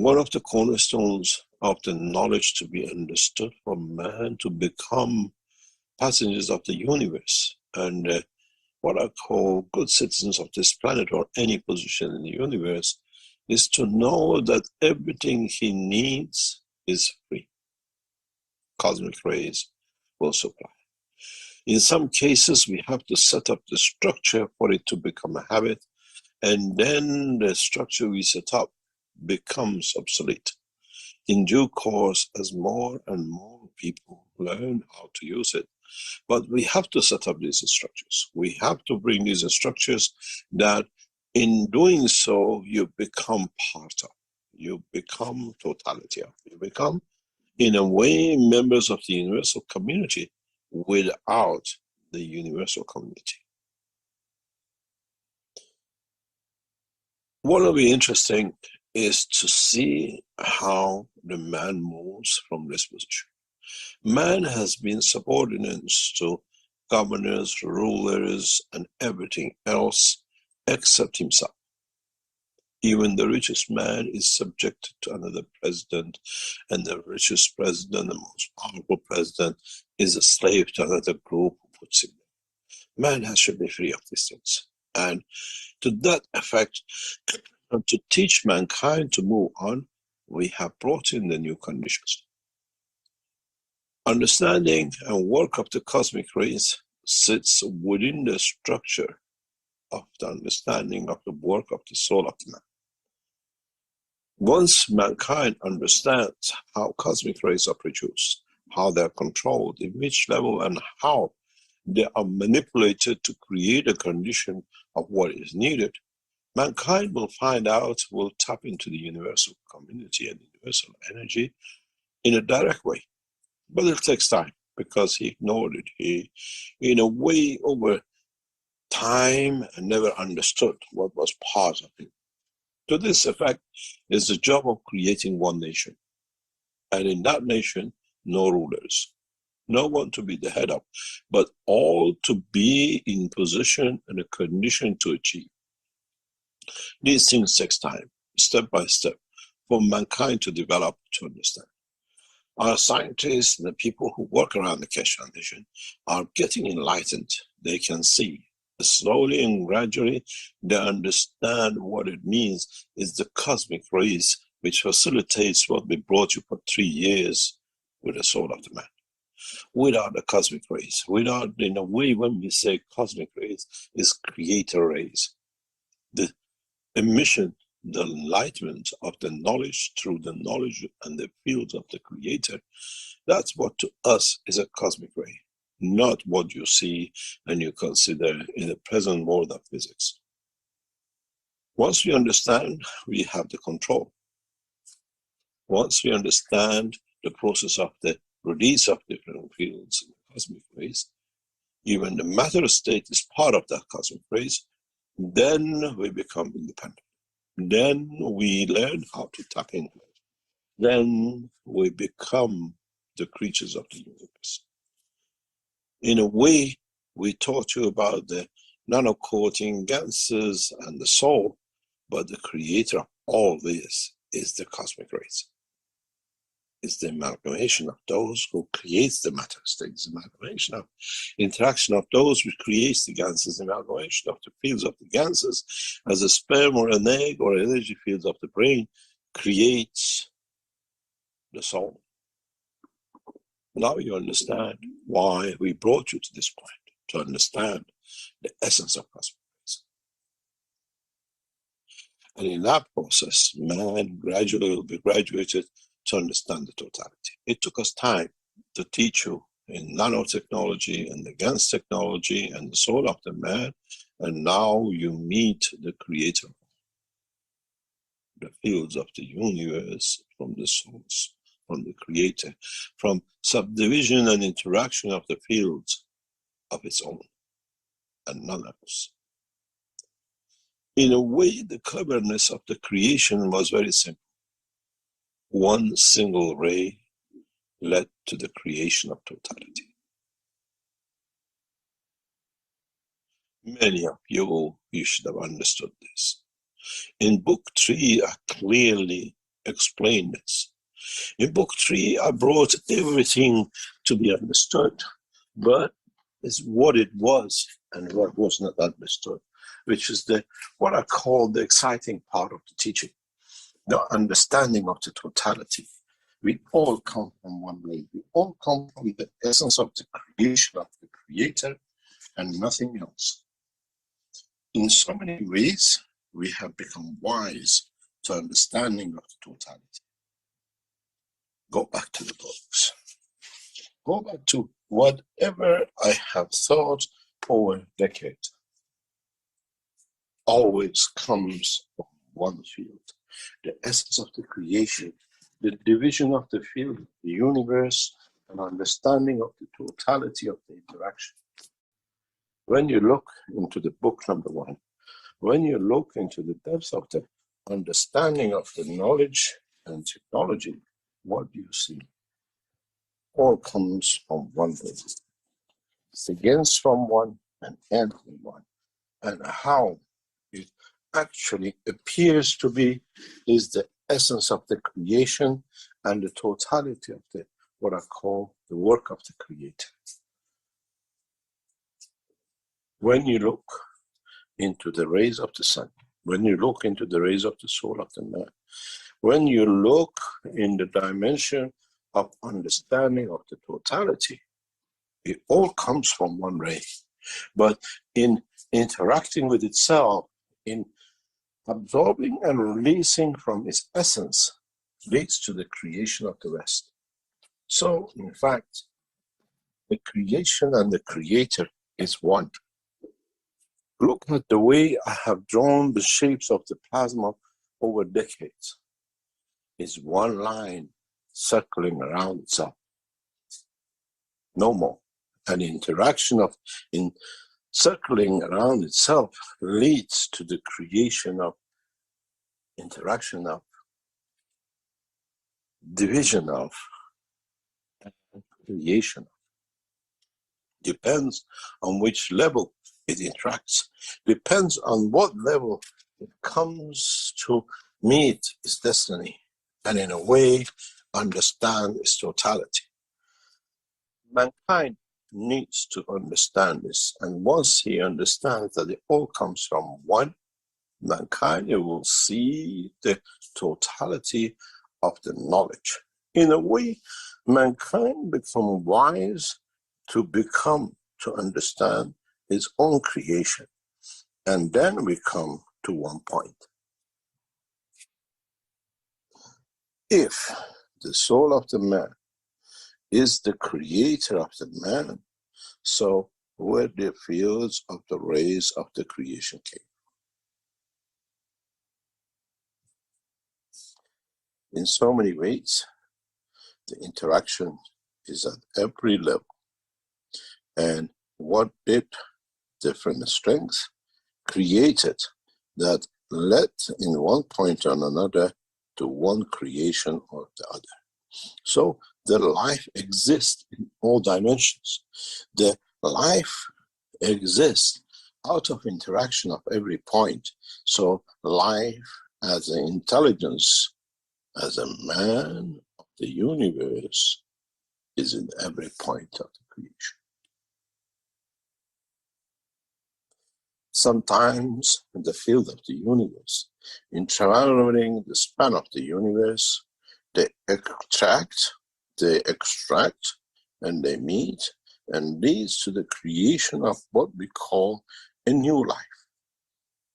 One of the cornerstones of the knowledge to be understood for man to become passengers of the universe and what I call good citizens of this planet or any position in the universe is to know that everything he needs is free. Cosmic rays will supply. In some cases, we have to set up the structure for it to become a habit, and then the structure we set up becomes obsolete. In due course, as more and more people learn how to use it, but we have to set up these structures. We have to bring these structures that in doing so, you become part of, you become totality of, you become, in a way, members of the universal community without the universal community. What will be interesting is to see how the man moves from this position. Man has been subordinate to governors, rulers, and everything else except himself. Even the richest man is subjected to another president, and the richest president, the most powerful president, is a slave to another group who puts him there. Man should be free of these things. And to that effect, and to teach mankind to move on, we have brought in the new conditions. Understanding and work of the cosmic rays sits within the structure of the understanding of the work of the soul of the man. Once mankind understands how cosmic rays are produced, how they're controlled, in which level and how they are manipulated to create a condition of what is needed, mankind will find out, will tap into the universal community and universal energy in a direct way. But it takes time because he ignored it. He, in a way, over time, never understood what was part of it. To this effect is the job of creating one nation. And in that nation, no rulers, no one to be the head of, but all to be in position and a condition to achieve. These things take time, step by step, for mankind to develop, to understand. Our scientists and the people who work around the Keshe Foundation are getting enlightened. They can see. Slowly and gradually, they understand what it means is the cosmic rays which facilitates what we brought you for 3 years with the soul of the man. Without the cosmic rays, without, in a way, when we say cosmic rays, is creator rays. The emission, the enlightenment of the knowledge through the knowledge and the fields of the creator, that's what to us is a cosmic ray, not what you see and you consider in the present world of physics. Once we understand, we have the control. Once we understand the process of the release of different fields in cosmic rays, even the matter state is part of that cosmic rays, then we become independent. Then we learn how to tap into it. Then we become the creatures of the universe. In a way, we taught you about the nanocoating gases and the soul, but the creator of all this is the cosmic rays. It's the amalgamation of those who creates the matter states, the amalgamation of interaction of those who creates the gases, the amalgamation of the fields of the gases as a sperm or an egg or energy fields of the brain creates the soul. Now you understand why we brought you to this point, to understand the essence of cosmic rays. And in that process, man gradually will be graduated to understand the totality. It took us time to teach you in nanotechnology and the GANS technology and the soul of the man, and now you meet the creator, the fields of the universe from the source, from the creator, from subdivision and interaction of the fields of its own, and none else. In a way, the cleverness of the creation was very simple. One single ray led to the creation of totality. Many of you should have understood this. In book 3, I clearly explain this. In book 3, I brought everything to be understood, but it's what it was and what was not understood, which is what I call the exciting part of the teaching, the understanding of the totality. We all come from one way. We all come from the essence of the creation of the Creator and nothing else. In so many ways, we have become wise to understanding of the totality. Go back to the books. Go back to whatever I have thought over decades. Always comes from one field. The essence of the creation, the division of the field, the universe, and understanding of the totality of the interaction. When you look into the book number 1, when you look into the depths of the understanding of the knowledge and technology, what do you see? All comes from one thing. It begins from one and ends in one. And how it actually appears to be is the essence of the creation and the totality of what I call the work of the Creator. When you look into the rays of the sun, when you look into the rays of the soul of the man, when you look in the dimension of understanding of the totality, it all comes from one ray. But in interacting with itself, in absorbing and releasing from its essence, leads to the creation of the rest. So, in fact, the creation and the Creator is one. Look at the way I have drawn the shapes of the plasma over decades. It's one line circling around itself. No more. An interaction in circling around itself leads to the creation of interaction of, division of, and creation of. Depends on which level it interacts. Depends on what level it comes to meet its destiny and in a way understand its totality. Mankind needs to understand this, and once he understands that it all comes from one, mankind will see the totality of the knowledge. In a way, mankind becomes wise to understand his own creation, and then we come to one point. If the soul of the man is the creator of the man, so where the fields of the rays of the creation came. In so many ways, the interaction is at every level. And what did different strengths created that led in one point or another to one creation or the other. So the life exists in all dimensions. The life exists out of interaction of every point. So life as an intelligence, as a man of the universe, is in every point of the creation. Sometimes in the field of the universe, in traveling the span of the universe, they extract, and they meet, and leads to the creation of what we call a new life,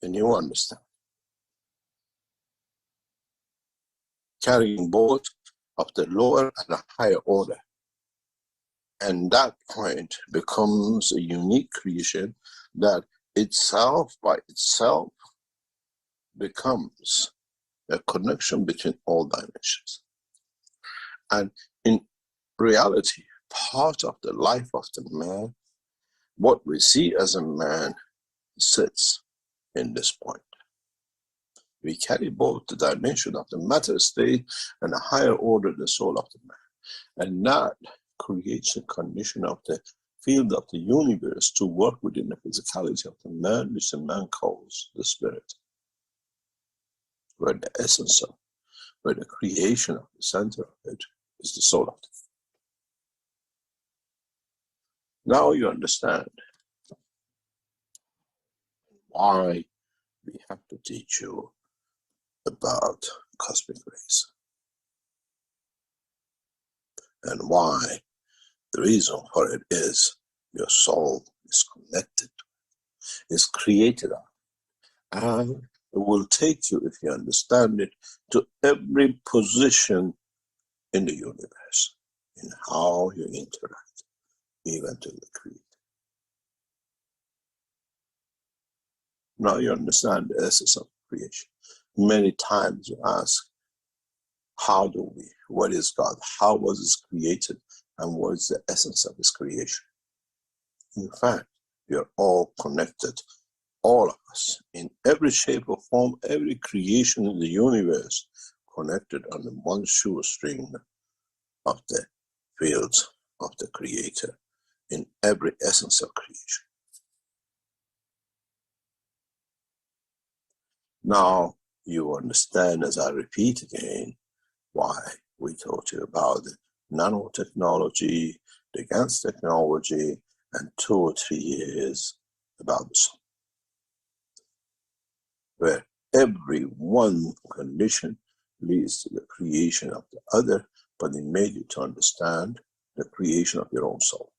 a new understanding. Carrying both of the lower and the higher order. And that point becomes a unique creation that itself by itself becomes a connection between all dimensions. And in reality, part of the life of the man, what we see as a man, sits in this point. We carry both the dimension of the matter state and the higher order, the soul of the man. And that creates a condition of the field of the universe to work within the physicality of the man, which the man calls the spirit. Where the essence of, where the creation of the center of it is the soul of it. Now you understand why we have to teach you about cosmic rays, and why the reason for it is your soul is connected, is created out, and it will take you, if you understand it, to every position in the universe, in how you interact, even to the Creator. Now you understand the essence of creation. Many times you ask, how do we? What is God? How was it created? And what is the essence of His creation? In fact, we are all connected, all of us, in every shape or form, every creation in the universe, connected on the one shoestring of the fields of the Creator, in every essence of creation. Now you understand, as I repeat again, why we taught you about the nanotechnology, the GANs technology, and 2 or 3 years about the soul, where every one condition leads to the creation of the other, but it made you to understand the creation of your own soul.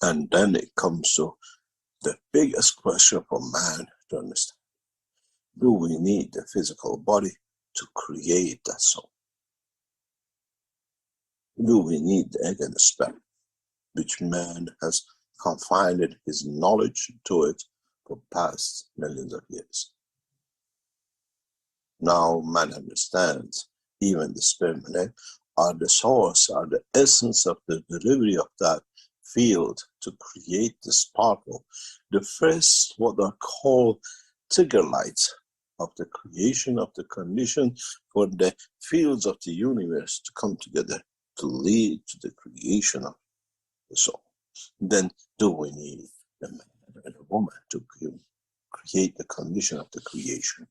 And then it comes to the biggest question for man to understand. Do we need the physical body to create that soul? Do we need the egg and the sperm, which man has confined his knowledge to it for past millions of years? Now man understands even the sperm and egg are the source, are the essence of the delivery of that field to create the sparkle, the first what are called trigger lights of the creation of the condition for the fields of the universe to come together to lead to the creation of the soul. Then do we need a man and a woman to create the condition of the creation?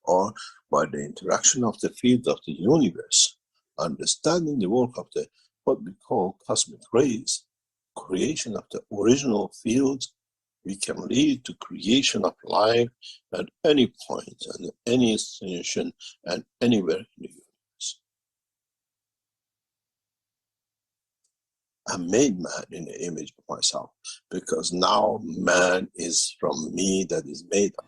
Or by the interaction of the field of the universe, understanding the work of the what we call cosmic rays, creation of the original field, we can lead to creation of life at any point and any destination and anywhere in the universe. I made man in the image of myself, because now man is from me that is made up.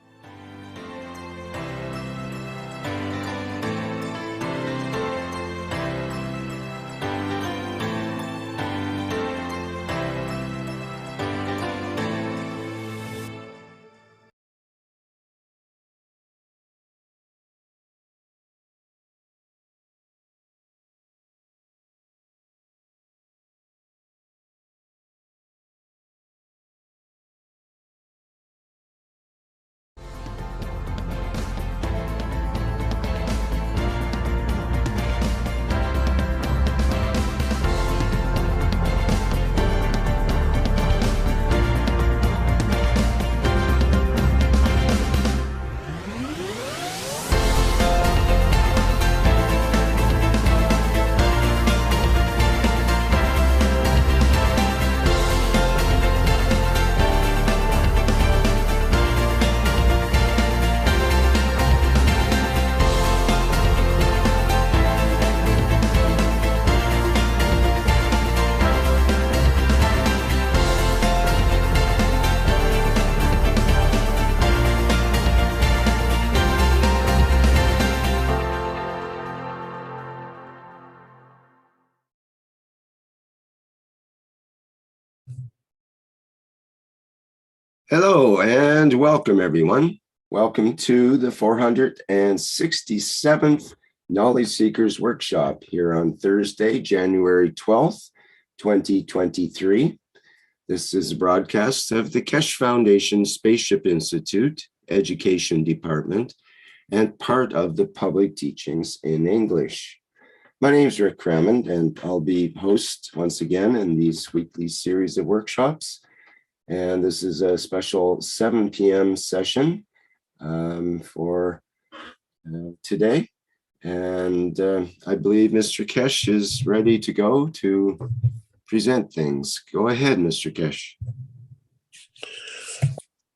Hello and welcome, everyone. Welcome to the 467th Knowledge Seekers Workshop here on Thursday, January 12th, 2023. This is a broadcast of the Keshe Foundation Spaceship Institute Education Department and part of the Public Teachings in English. My name is Rick Crammond, and I'll be host once again in these weekly series of workshops. And this is a special 7 p.m. session for today. And I believe Mr. Kesh is ready to go to present things. Go ahead, Mr. Kesh.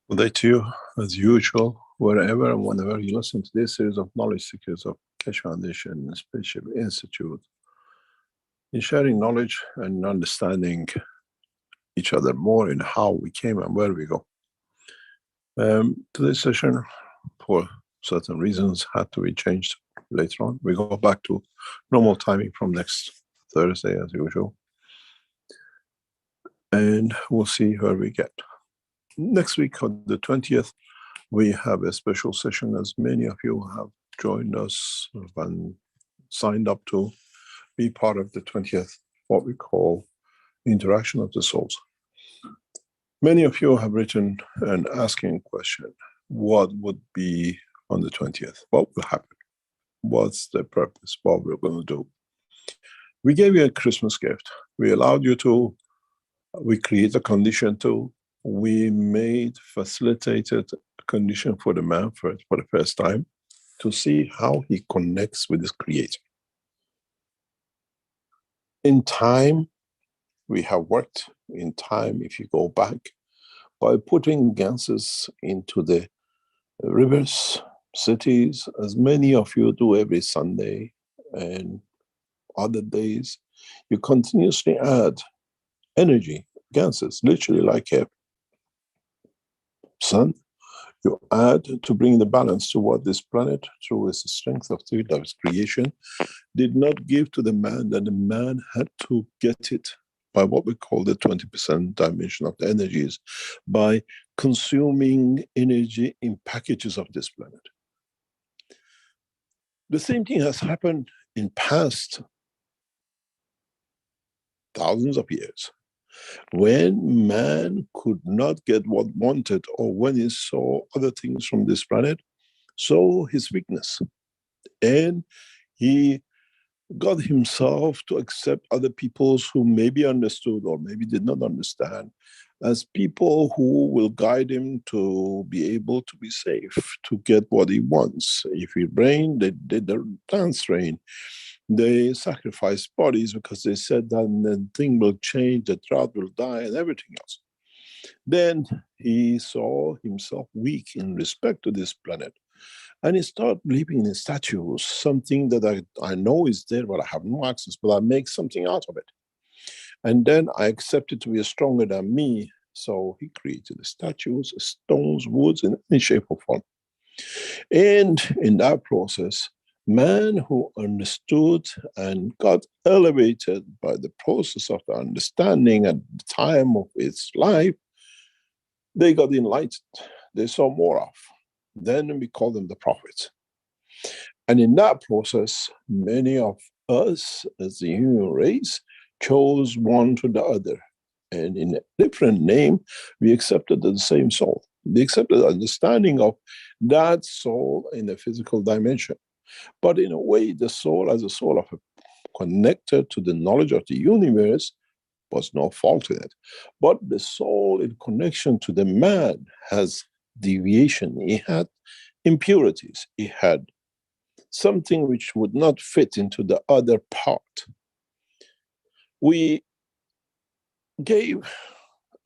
Good day to you, as usual, wherever and whenever you listen to this series of Knowledge Seekers of Keshe Foundation and Spaceship Institute, in sharing knowledge and understanding each other more in how we came and where we go. Today's session, for certain reasons, had to be changed later on. We go back to normal timing from next Thursday, as usual. And we'll see where we get. Next week, on the 20th, we have a special session, as many of you have joined us and signed up to be part of the 20th, what we call Interaction of the Souls. Many of you have written and asking a question: what would be on the 20th? What will happen? What's the purpose? What we're going to do? We gave you a Christmas gift. We allowed you to, we created a condition to, we facilitated a condition for the man for the first time to see how he connects with his creator. In time, we have worked in time, if you go back, by putting ganses into the rivers, cities, as many of you do every Sunday and other days. You continuously add energy, ganses, literally like a sun. You add to bring the balance to what this planet, through its strength of its creation, did not give to the man, that the man had to get it by what we call the 20% dimension of the energies, by consuming energy in packages of this planet. The same thing has happened in past thousands of years, when man could not get what wanted, or when he saw other things from this planet, saw his weakness, and he got himself to accept other peoples who maybe understood or maybe did not understand, as people who will guide him to be able to be safe, to get what he wants. If he rained, they did the dance rain. They sacrificed bodies because they said that the thing will change, the drought will die, and everything else. Then he saw himself weak in respect to this planet. And he started believing in statues, something that I know is there, but I have no access, but I make something out of it. And then I accepted to be stronger than me. So he created the statues, stones, woods, in any shape or form. And in that process, man who understood and got elevated by the process of the understanding at the time of its life, they got enlightened. They saw more of. Then we call them the prophets. And in that process, many of us as the human race chose one to the other. And in a different name, we accepted the same soul. We accepted the understanding of that soul in the physical dimension. But in a way, the soul as a soul of connected to the knowledge of the universe was no fault in it. But the soul in connection to the man has deviation. He had impurities. He had something which would not fit into the other part. We gave,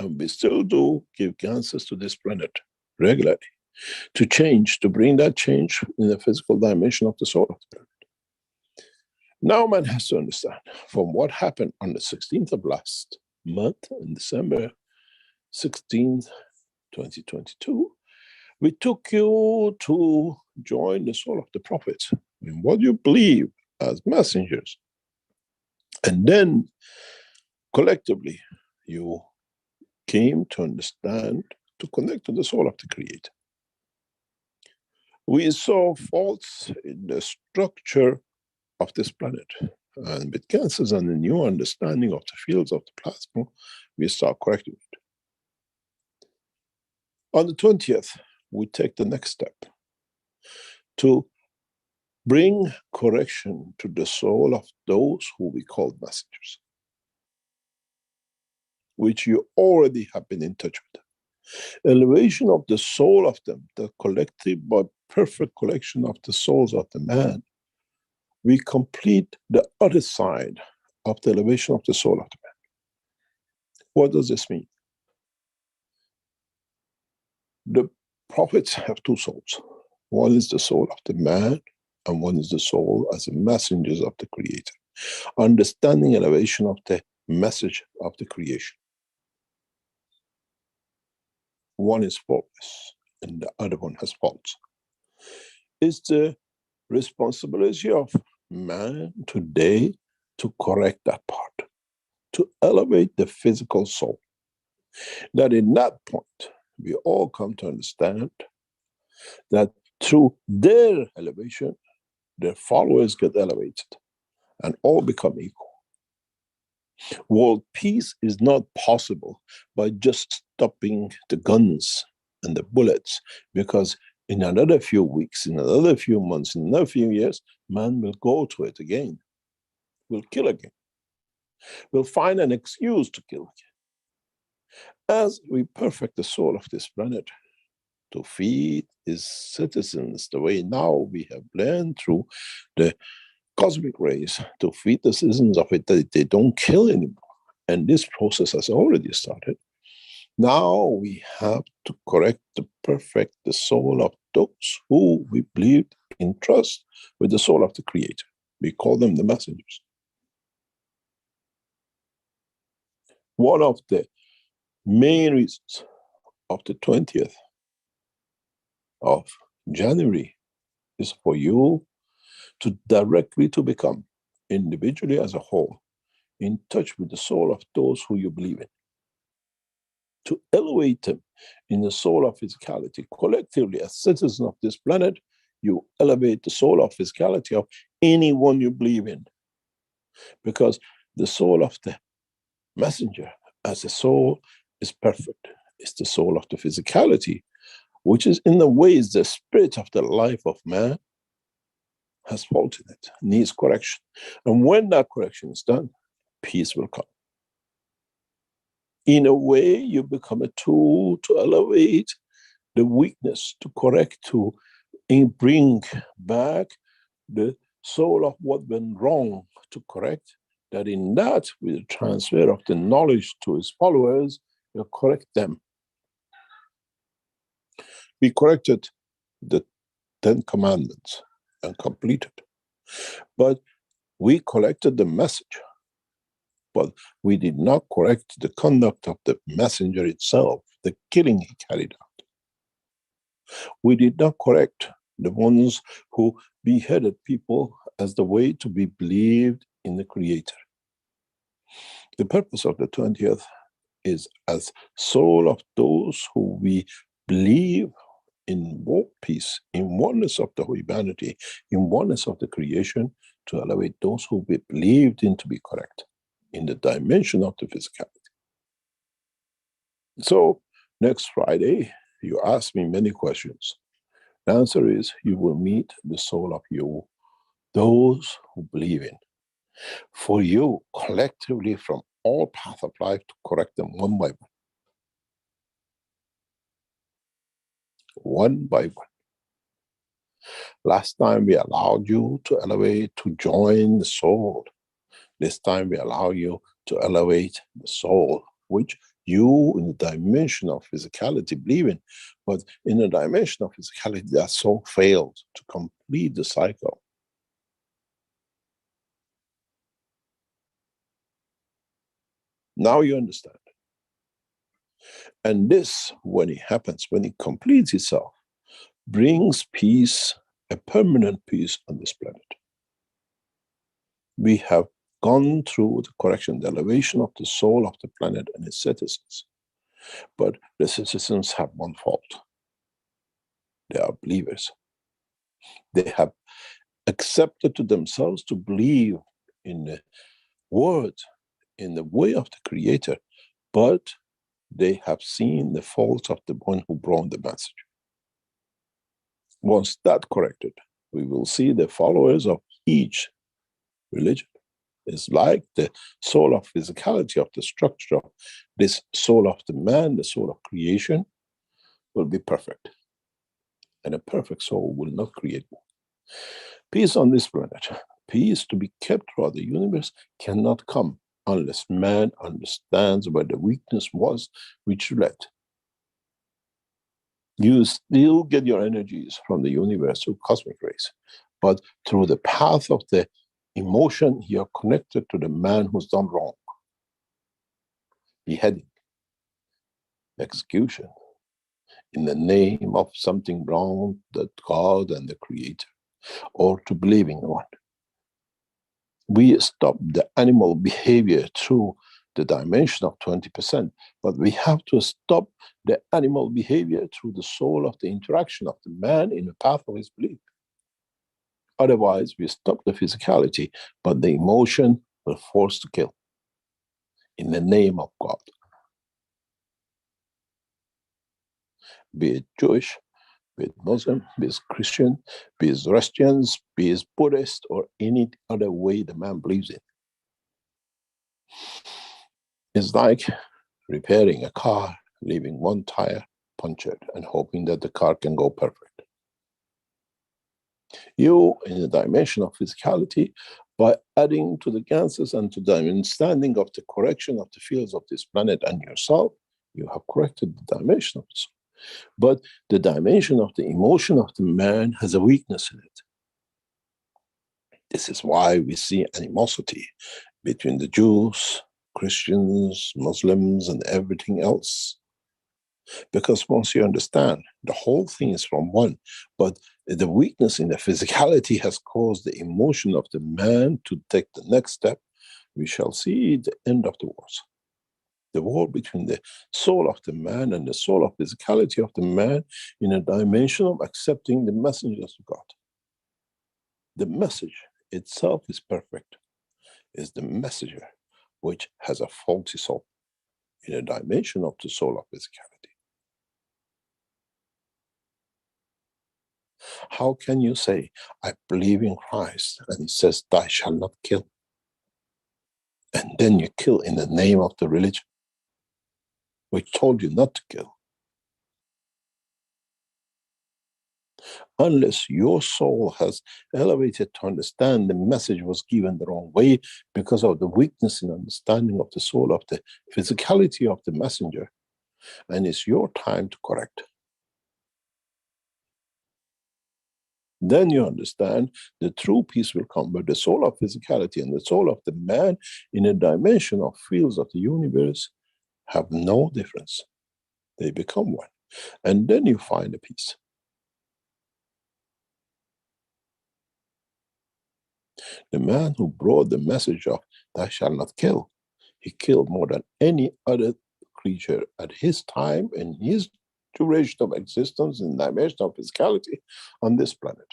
and we still do, give ganses to this planet regularly to change, to bring that change in the physical dimension of the soul of the planet. Now man has to understand from what happened on the 16th of last month, in December 16th, 2022, we took you to join the soul of the prophets in what you believe as messengers. And then collectively, you came to understand, to connect to the soul of the Creator. We saw faults in the structure of this planet. And with ganses and the new understanding of the fields of the plasma, we start correcting it. On the 20th, we take the next step to bring correction to the soul of those who we call messengers, which you already have been in touch with. Elevation of the soul of them, the collective but perfect collection of the souls of the man, we complete the other side of the elevation of the soul of the man. What does this mean? The prophets have two souls. One is the soul of the man, and one is the soul as the messengers of the Creator. Understanding elevation of the message of the creation. One is faultless, and the other one has faults. It's the responsibility of man today to correct that part, to elevate the physical soul. That in that point, we all come to understand that through their elevation, their followers get elevated and all become equal. World peace is not possible by just stopping the guns and the bullets, because in another few weeks, in another few months, in another few years, man will go to it again, will kill again, will find an excuse to kill again. As we perfect the soul of this planet, to feed its citizens the way now we have learned through the cosmic rays, to feed the citizens of it that they don't kill anymore. And this process has already started. Now we have to correct the perfect the soul of those who we believe in trust with the soul of the Creator. We call them the messengers. One of the main reasons of the 20th of January is for you to directly to become, individually as a whole, in touch with the soul of those who you believe in. To elevate them in the soul of physicality. Collectively, as citizens of this planet, you elevate the soul of physicality of anyone you believe in. Because the soul of the messenger as a soul is perfect. It's the soul of the physicality, which is in the ways the spirit of the life of man has fault in it, needs correction. And when that correction is done, peace will come. In a way, you become a tool to elevate the weakness, to correct, to bring back the soul of what went wrong, to correct. That in that, with the transfer of the knowledge to his followers, you correct them. We corrected the 10 Commandments and completed. But we collected the message. But we did not correct the conduct of the messenger itself, the killing he carried out. We did not correct the ones who beheaded people as the way to be believed in the Creator. The purpose of the 20th is as soul of those who we believe in world peace, in oneness of the humanity, in oneness of the creation, to elevate those who we believed in to be correct in the dimension of the physicality. So next Friday, you ask me many questions. The answer is you will meet the soul of you, those who believe in. For you, collectively from all path of life, to correct them one by one. One by one. Last time we allowed you to elevate, to join the soul. This time we allow you to elevate the soul, which you in the dimension of physicality believe in. But in the dimension of physicality, that soul failed to complete the cycle. Now you understand. And this, when it happens, when it completes itself, brings peace, a permanent peace on this planet. We have gone through the correction, the elevation of the soul of the planet and its citizens. But the citizens have one fault. They are believers. They have accepted to themselves to believe in the word, in the way of the Creator, but they have seen the faults of the one who brought the message. Once that corrected, we will see the followers of each religion. It's like the soul of physicality of the structure of this soul of the man, the soul of creation, will be perfect, and a perfect soul will not create war. Peace on this planet, peace to be kept throughout the universe, cannot come unless man understands where the weakness was which led. You still get your energies from the universe through cosmic rays, but through the path of the emotion, you are connected to the man who's done wrong. Beheading, execution, in the name of something wrong that God and the Creator, or to believing one. We stop the animal behavior through the dimension of 20%, but we have to stop the animal behavior through the soul of the interaction of the man in the path of his belief. Otherwise, we stop the physicality, but the emotion will force to kill in the name of God. Be it Jewish, be it Muslim, be it Christian, be it Zoroastrians, be it Buddhist, or any other way the man believes in. It's like repairing a car, leaving one tire punctured and hoping that the car can go perfect. You, in the dimension of physicality, by adding to the ganses and to the understanding of the correction of the fields of this planet and yourself, you have corrected the dimension of the soul. But the dimension of the emotion of the man has a weakness in it. This is why we see animosity between the Jews, Christians, Muslims, and everything else. Because once you understand, the whole thing is from one, but the weakness in the physicality has caused the emotion of the man to take the next step. We shall see the end of the wars. The war between the soul of the man and the soul of physicality of the man in a dimension of accepting the messengers of God. The message itself is perfect. Is the messenger which has a faulty soul in a dimension of the soul of physicality. How can you say, I believe in Christ, and he says, thou shalt not kill, and then you kill in the name of the religion which told you not to kill? Unless your soul has elevated to understand the message was given the wrong way because of the weakness in understanding of the soul of the physicality of the messenger, and it's your time to correct. Then you understand the true peace will come, where the soul of physicality and the soul of the man in a dimension of fields of the universe have no difference. They become one. And then you find a peace. The man who brought the message of thou shalt not kill, he killed more than any other creature at his time and his duration of existence in the dimension of physicality on this planet.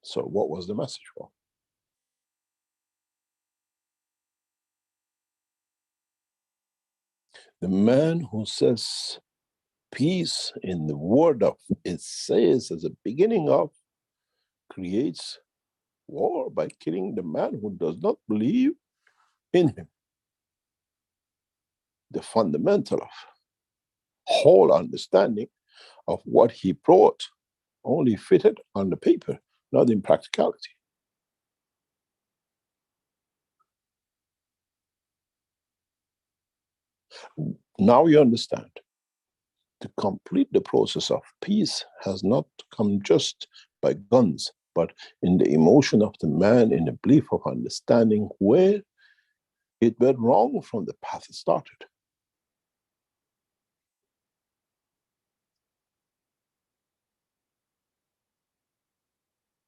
So what was the message for? The man who says peace in the word of, it says as a beginning of, creates war by killing the man who does not believe in him. The fundamental of whole understanding of what he brought only fitted on the paper, not in practicality. Now you understand. To complete the process of peace has not come just by guns, but in the emotion of the man, in the belief of understanding where it went wrong from the path it started.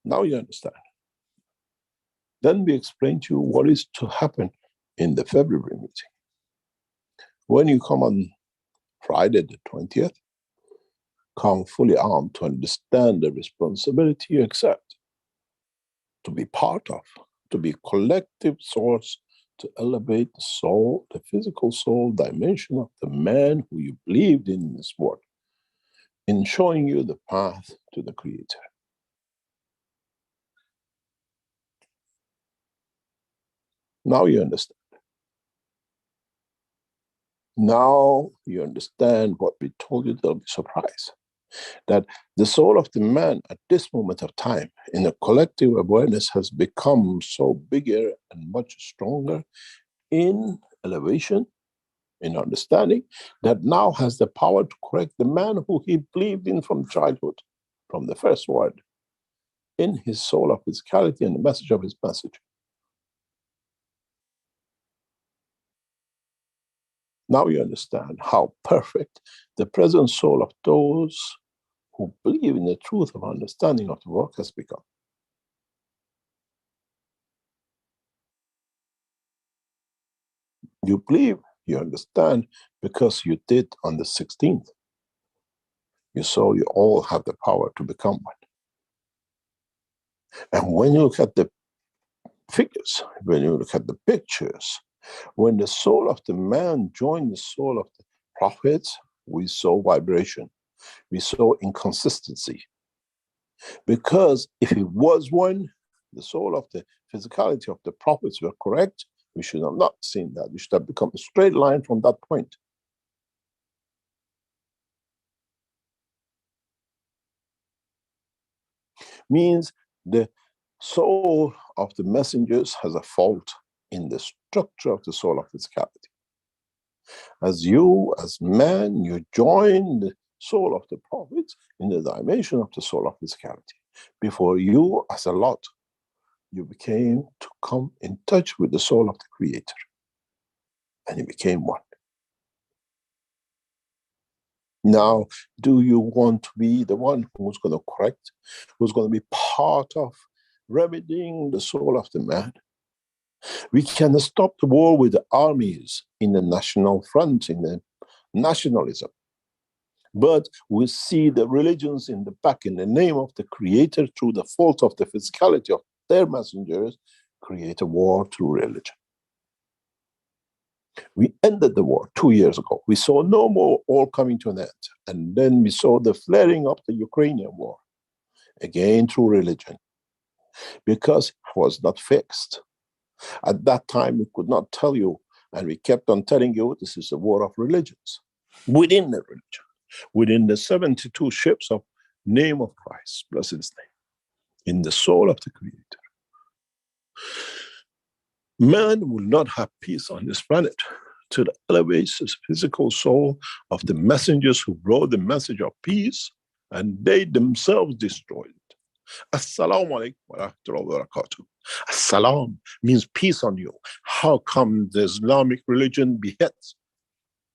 Now you understand. Then we explain to you what is to happen in the February meeting. When you come on Friday the 20th, come fully armed to understand the responsibility you accept, to be part of, to be a collective source to elevate the soul, the physical soul dimension of the man who you believed in this world, in showing you the path to the Creator. Now you understand. Now you understand what we told you. They'll be surprised that the soul of the man at this moment of time in a collective awareness has become so bigger and much stronger in elevation, in understanding, that now has the power to correct the man who he believed in from childhood, from the first word, in his soul of physicality and the message of his message. Now you understand how perfect the present soul of those who believe in the truth of understanding of the work has become. You believe, you understand, because you did on the 16th. You saw you all have the power to become one. And when you look at the figures, when you look at the pictures, when the soul of the man joined the soul of the prophets, we saw vibration. We saw inconsistency. Because if it was one, the soul of the physicality of the prophets were correct, we should have not seen that. We should have become a straight line from that point. Means the soul of the messengers has a fault in the structure of the soul of physicality. As you, as man, you join the soul of the prophets in the dimension of the soul of physicality. Before you, as a lot, you became to come in touch with the soul of the Creator. And you became one. Now, do you want to be the one who's going to correct, who's going to be part of remedying the soul of the man? We can stop the war with the armies in the national front, in the nationalism. But we see the religions in the back, in the name of the Creator, through the fault of the physicality of their messengers, create a war through religion. We ended the war 2 years ago. We saw no more all coming to an end. And then we saw the flaring of the Ukrainian war, again through religion, because it was not fixed. At that time, we could not tell you, and we kept on telling you, this is a war of religions. Within the religion, within the 72 ships of name of Christ, bless his name, in the soul of the Creator. Man will not have peace on this planet till it elevates his physical soul of the messengers who brought the message of peace, and they themselves destroyed it. Assalamu alaikum wa rahmatullahi wa barakatuh. Assalam means peace on you. How come the Islamic religion beheads?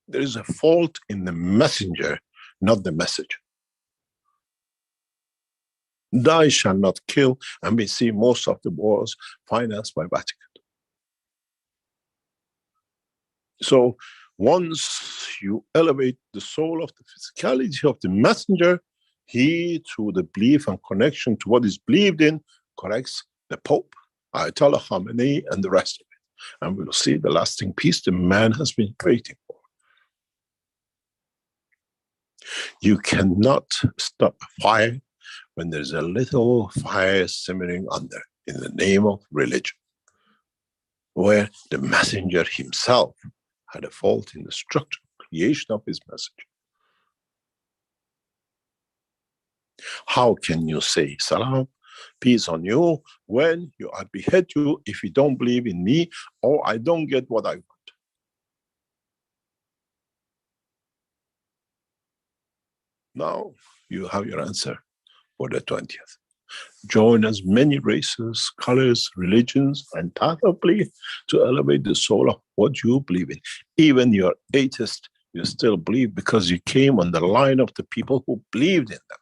There is a fault in the messenger, not the message. Thou shall not kill, and we see most of the wars financed by Vatican. So once you elevate the soul of the physicality of the messenger, he, through the belief and connection to what is believed in, corrects the Pope, Ayatollah Khamenei, and the rest of it. And we'll see the lasting peace the man has been waiting for. You cannot stop a fire when there's a little fire simmering under in the name of religion, where the messenger himself had a fault in the structure, creation of his message. How can you say, Salam, peace on you, when I behead you if you don't believe in me, or I don't get what I want? Now you have your answer for the 20th. Join as many races, colors, religions, and type of belief to elevate the soul of what you believe in. Even you're atheist, you still believe because you came on the line of the people who believed in them.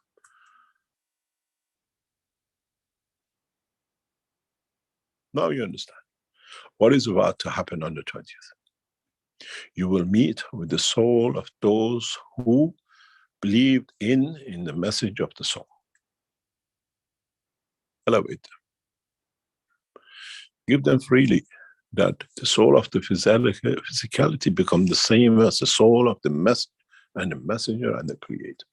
Now you understand what is about to happen on the 20th. You will meet with the soul of those who believed in the message of the soul. Elevate them. Give them freely, that the soul of the physicality become the same as the soul of the message and the messenger and the Creator.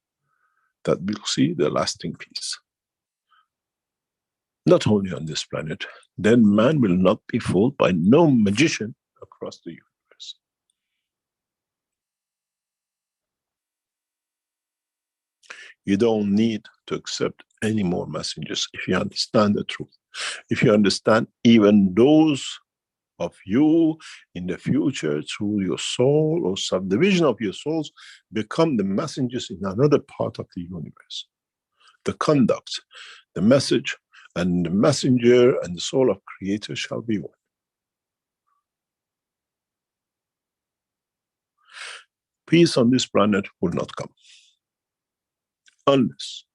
That we'll see the lasting peace. Not only on this planet, then man will not be fooled by no magician across the universe. You don't need to accept any more messengers if you understand the truth. If you understand even those of you in the future through your soul or subdivision of your souls become the messengers in another part of the universe. The conduct, the message, and the messenger and the soul of creator shall be one. Peace on this planet will not come unless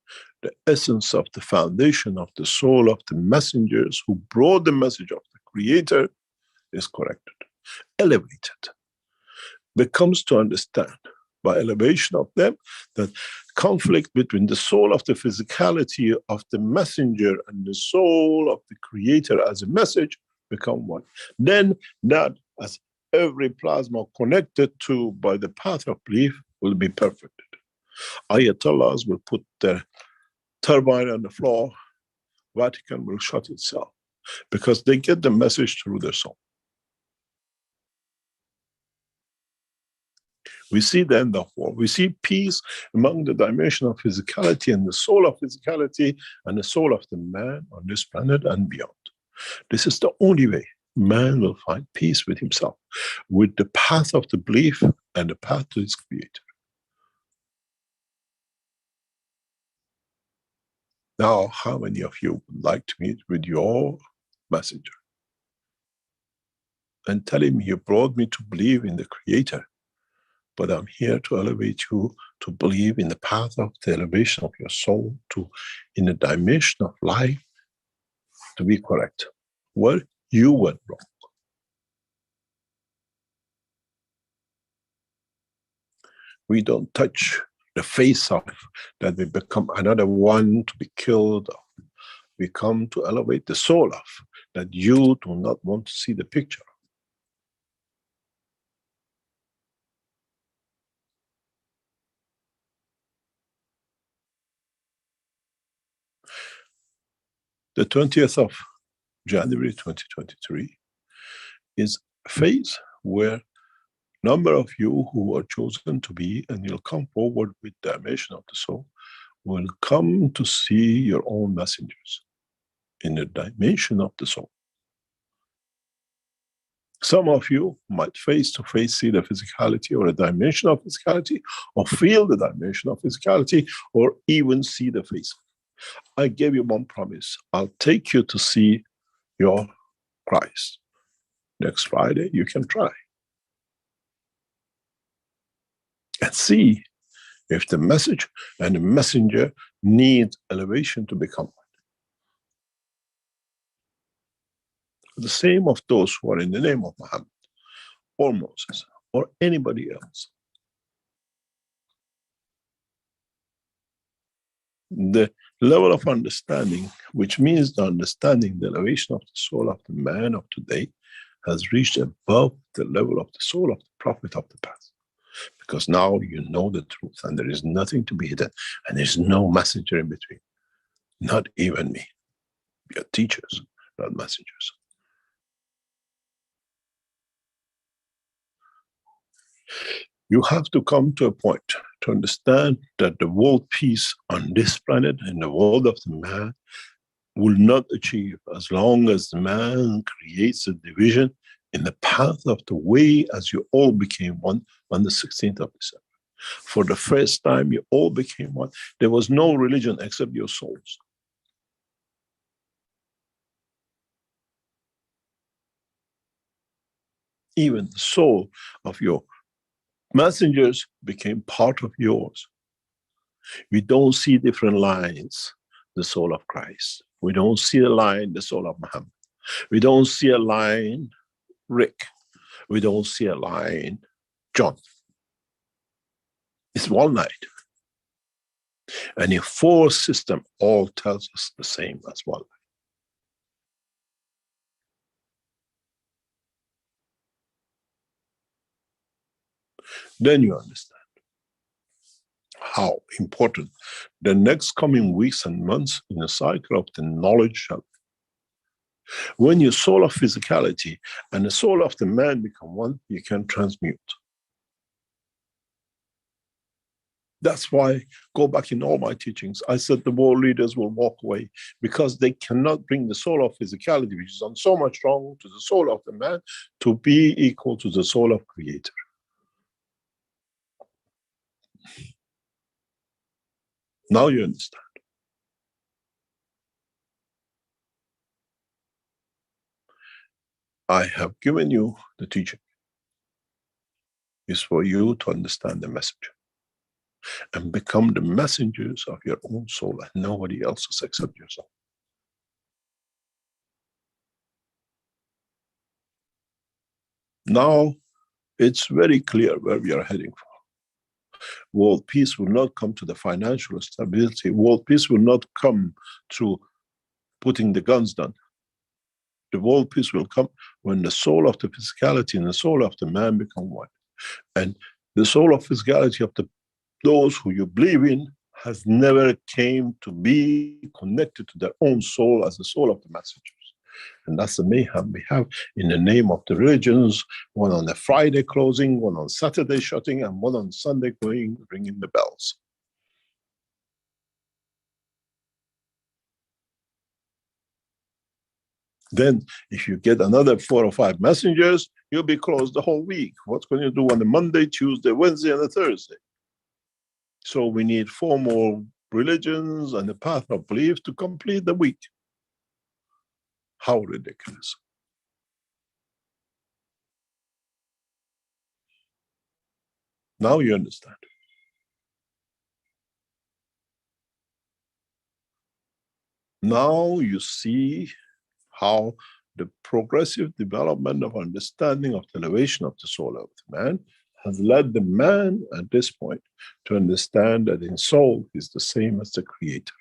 the essence of the foundation of the soul of the messengers who brought the message of the creator is corrected, elevated, becomes to understand by elevation of them that conflict between the soul of the physicality of the messenger and the soul of the creator as a message become one. Then that as every plasma connected to by the path of belief will be perfected. Ayatollahs will put their turbine on the floor, Vatican will shut itself because they get the message through their soul. We see then the whole. We see peace among the dimension of physicality and the soul of physicality and the soul of the man on this planet and beyond. This is the only way man will find peace with himself, with the path of the belief and the path to his creator. Now, how many of you would like to meet with your messenger and tell him, you brought me to believe in the creator, but I'm here to elevate you to believe in the path of the elevation of your soul, to in the dimension of life, to be correct. Well, you went wrong. We don't touch the face of that we become another one to be killed of. We come to elevate the soul of that you do not want to see the picture. The 20th of January 2023 is a phase where number of you who are chosen to be, and you'll come forward with the dimension of the soul, will come to see your own messengers in the dimension of the soul. Some of you might face to face see the physicality or a dimension of physicality, or feel the dimension of physicality, or even see the face. I gave you one promise. I'll take you to see your Christ. Next Friday, you can try. And see if the message and the messenger need elevation to become one. The same of those who are in the name of Muhammad, or Moses, or anybody else. The level of understanding, which means the understanding, the elevation of the soul of the man of today, has reached above the level of the soul of the prophet of the past. Because now you know the truth and there is nothing to be hidden, and there's no messenger in between. Not even me. We are teachers, not messengers. You have to come to a point to understand that the world peace on this planet and the world of the man will not achieve as long as the man creates a division in the path of the way as you all became one on the 16th of December. For the first time, you all became one. There was no religion except your souls. Even the soul of your messengers became part of yours. We don't see different lines, the soul of Christ. We don't see a line, the soul of Muhammad. We don't see a line, Rick. We don't see a line, John. It's one light. And the four system all tells us the same as one light. Then you understand how important the next coming weeks and months in the cycle of the knowledge shall be. When your soul of physicality and the soul of the man become one, you can transmute. That's why, go back in all my teachings, I said the world leaders will walk away because they cannot bring the soul of physicality, which is on so much wrong, to the soul of the man, to be equal to the soul of Creator. Now you understand. I have given you the teaching. It's for you to understand the message and become the messengers of your own soul and nobody else's except yourself. Now it's very clear where we are heading for. World peace will not come to the financial stability. World peace will not come through putting the guns down. The world peace will come when the soul of the physicality and the soul of the man become one. And the soul of physicality of those who you believe in has never came to be connected to their own soul as the soul of the messengers. And that's the mayhem we have in the name of the religions, one on a Friday closing, one on Saturday shutting, and one on Sunday going, ringing the bells. Then if you get another 4 or 5 messengers, you'll be closed the whole week. What can you do on a Monday, Tuesday, Wednesday, and a Thursday? So we need 4 more religions and a path of belief to complete the week. How ridiculous. Now you understand. Now you see how the progressive development of understanding of the elevation of the soul of the man has led the man at this point to understand that in soul is the same as the Creator.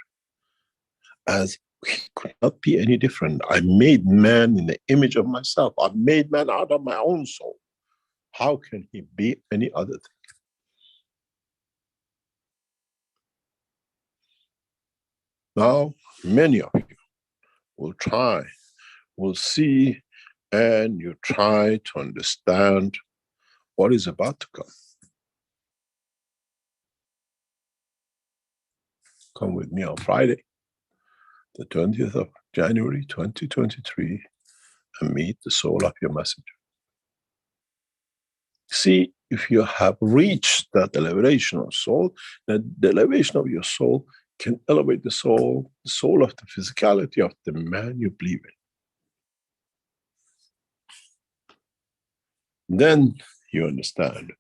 As he could not be any different. I made man in the image of myself. I made man out of my own soul. How can he be any other thing? Now, many of you will try, will see, and you try to understand what is about to come. Come with me on Friday, the 20th of January 2023, and meet the soul of your messenger. See if you have reached that elevation of soul, that the elevation of your soul can elevate the soul of the physicality of the man you believe in. Then you understand,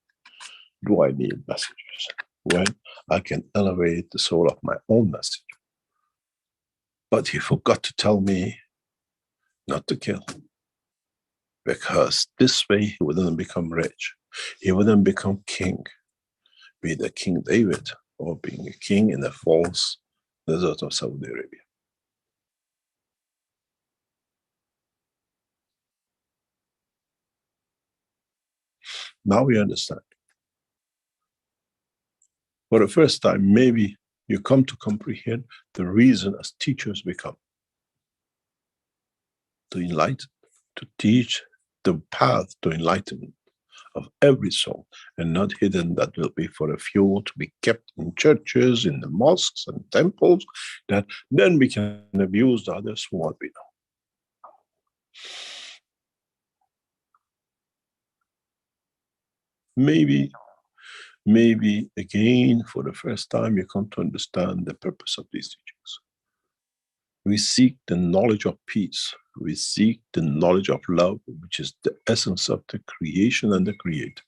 do I need messengers? When I can elevate the soul of my own messenger. But he forgot to tell me not to kill. Because this way he wouldn't become rich. He wouldn't become king, be the King David, or being a king in the false desert of Saudi Arabia. Now we understand. For the first time, maybe you come to comprehend the reason as teachers become. To enlighten, to teach the path to enlightenment of every soul, and not hidden that will be for a few to be kept in churches, in the mosques and temples, that then we can abuse the others for what we know. Maybe again, for the first time, you come to understand the purpose of these teachings. We seek the knowledge of peace. We seek the knowledge of love, which is the essence of the creation and the Creator.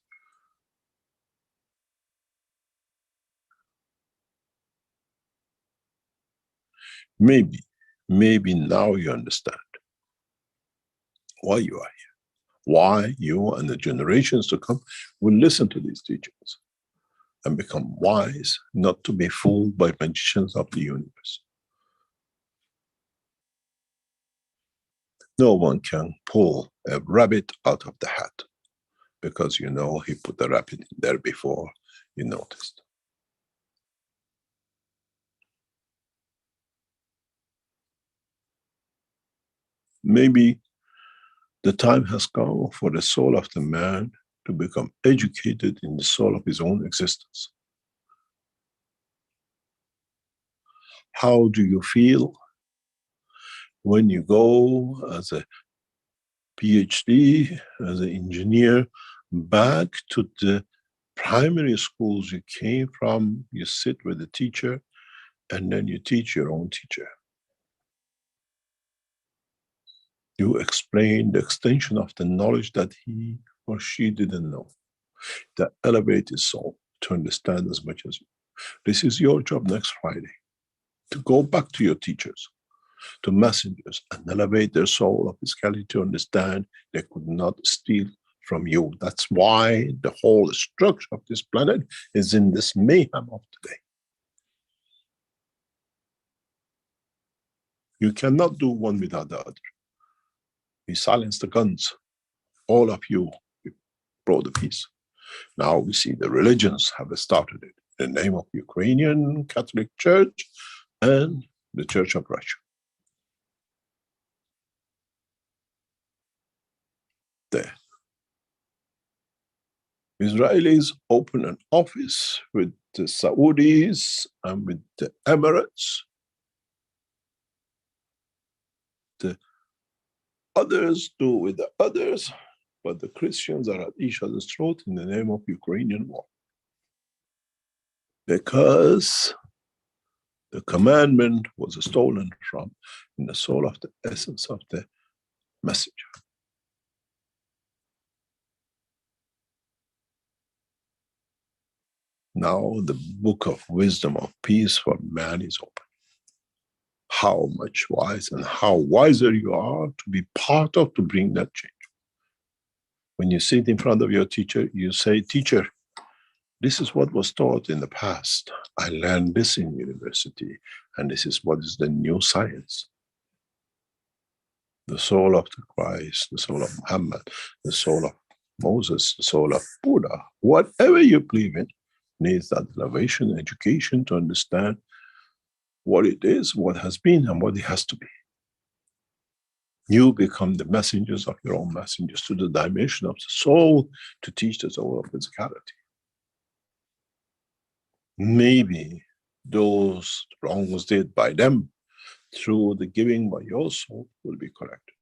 Maybe now you understand why you are here, why you and the generations to come will listen to these teachings and become wise, not to be fooled by magicians of the universe. No one can pull a rabbit out of the hat, because you know he put the rabbit in there before you noticed. Maybe the time has come for the soul of the man to become educated in the soul of his own existence. How do you feel when you go as a PhD, as an engineer, back to the primary schools you came from, you sit with the teacher, and then you teach your own teacher. You explain the extension of the knowledge that he or she didn't know. That elevate his soul to understand as much as you. This is your job next Friday, to go back to your teachers, to messengers, and elevate their soul of physicality to understand they could not steal from you. That's why the whole structure of this planet is in this mayhem of today. You cannot do one without the other. We silenced the guns. All of you brought the peace. Now we see the religions have started it in the name of Ukrainian Catholic Church and the Church of Russia. There. Israelis open an office with the Saudis and with the Emirates. The others do with the others, but the Christians are at each other's throat in the name of Ukrainian war. Because the commandment was stolen from in the soul of the essence of the messenger. Now the book of wisdom of peace for man is open. How much wise and how wiser you are to be part of to bring that change. When you sit in front of your teacher, you say, teacher, this is what was taught in the past. I learned this in university, and this is what is the new science. The soul of the Christ, the soul of Muhammad, the soul of Moses, the soul of Buddha, whatever you believe in, needs that elevation, education to understand what it is, what has been, and what it has to be. You become the messengers of your own messengers to the dimension of the soul to teach the soul of physicality. Maybe those wrongs did by them through the giving by your soul will be corrected,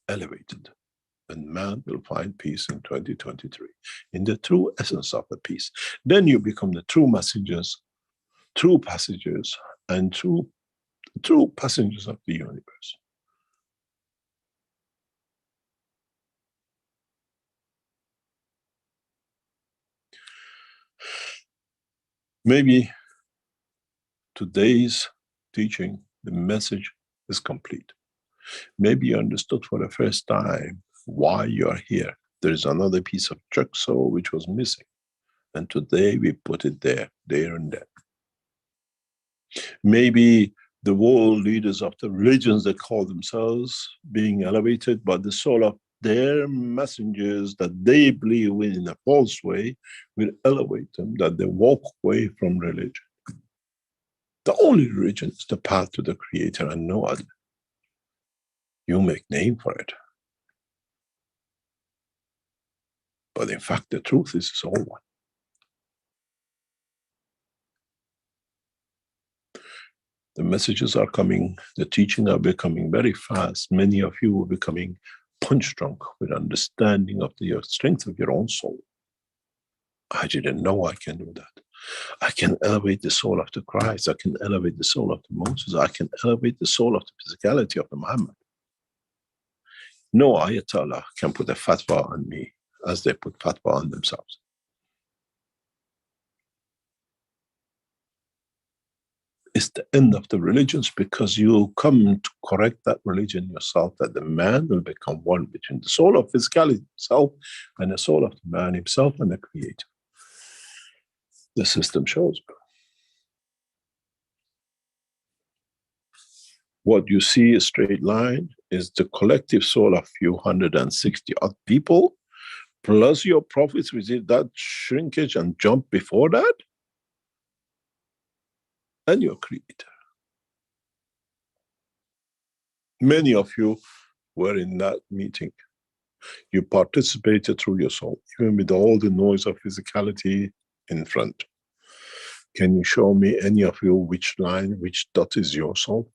elevated, and man will find peace in 2023 in the true essence of the peace. Then you become the true messengers, true passengers, and true passengers of the universe. Maybe today's teaching, the message is complete. Maybe you understood for the first time why you are here. There is another piece of jigsaw which was missing. And today we put it there and there. Maybe the world leaders of the religions that call themselves being elevated by the soul of their messengers that they believe in a false way will elevate them, that they walk away from religion. The only religion is the path to the Creator and no other. You make name for it. But in fact, the truth is all one. The messages are coming, the teaching are becoming very fast. Many of you will be becoming punch drunk with understanding of the strength of your own soul. I didn't know I can do that. I can elevate the soul of the Christ. I can elevate the soul of the Moses. I can elevate the soul of the physicality of the Muhammad. No Ayatollah can put a fatwa on me as they put fatwa on themselves. It's the end of the religions because you come to correct that religion yourself, that the man will become one between the soul of physicality himself and the soul of the man himself and the Creator. The system shows. What you see a straight line is the collective soul of few 160 odd people, plus your profits with that shrinkage and jump before that, and your Creator. Many of you were in that meeting. You participated through your soul, even with all the noise of physicality in front. Can you show me, any of you, which line, which dot is your soul?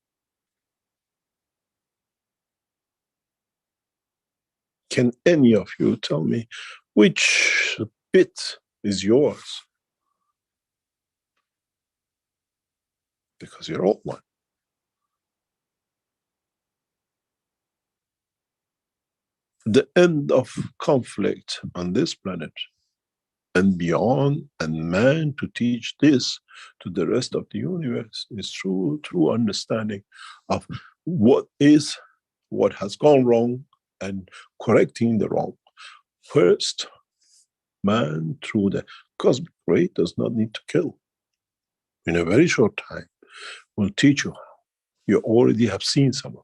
Can any of you tell me which bit is yours? Because you're all one. The end of conflict on this planet and beyond, and man to teach this to the rest of the universe, is true understanding of what has gone wrong and correcting the wrong. First, man through the cosmic ray does not need to kill. In a very short time, will teach you how. You already have seen some of you.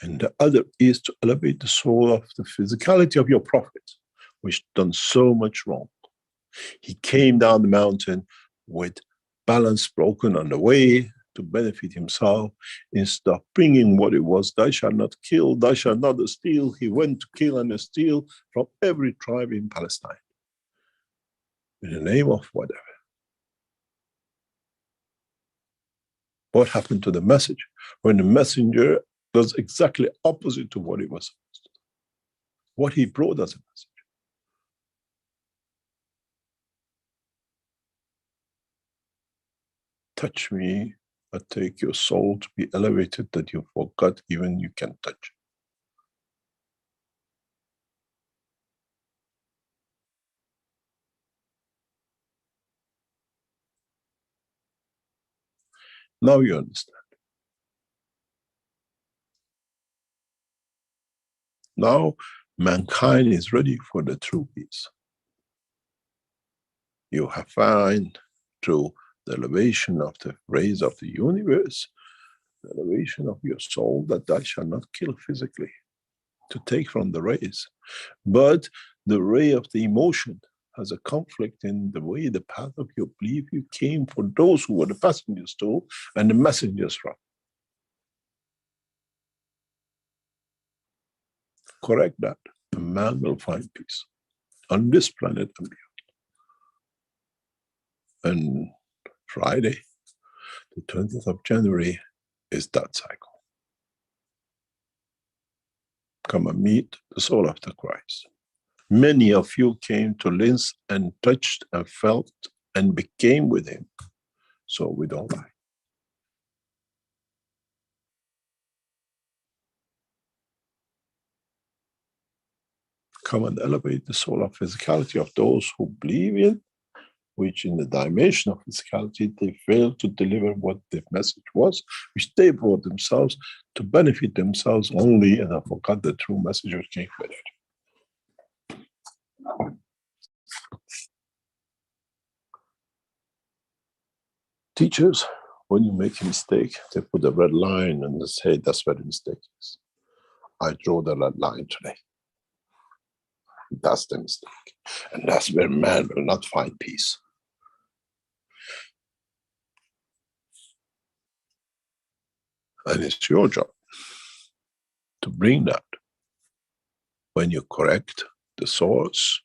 And the other is to elevate the soul of the physicality of your prophet, which done so much wrong. He came down the mountain with balance broken on the way to benefit himself. Instead of bringing what it was, thou shalt not kill, thou shalt not steal, he went to kill and steal from every tribe in Palestine. In the name of whatever. What happened to the message when the messenger does exactly opposite to what he was supposed to do? What he brought as a message. Touch me, I take your soul to be elevated that you forgot even you can touch. Now you understand. Now mankind is ready for the true peace. You have found through the elevation of the rays of the universe, the elevation of your soul, that thou shalt not kill physically to take from the rays. But the ray of the emotion has a conflict in the way, the path of your belief you came for those who were the passengers to and the messengers from. Correct that, and man will find peace on this planet and beyond. And Friday, the 20th of January, is that cycle. Come and meet the soul of the Christ. Many of you came to Linz and touched and felt and became with him. So we don't lie. Come and elevate the soul of physicality of those who believe in, which in the dimension of physicality, they failed to deliver what the message was, which they brought themselves to benefit themselves only, and I forgot the true message which came with it. Teachers, when you make a mistake, they put a red line and they say that's where the mistake is. I draw the red line today. That's the mistake. And that's where man will not find peace. And it's your job to bring that. When you correct the source,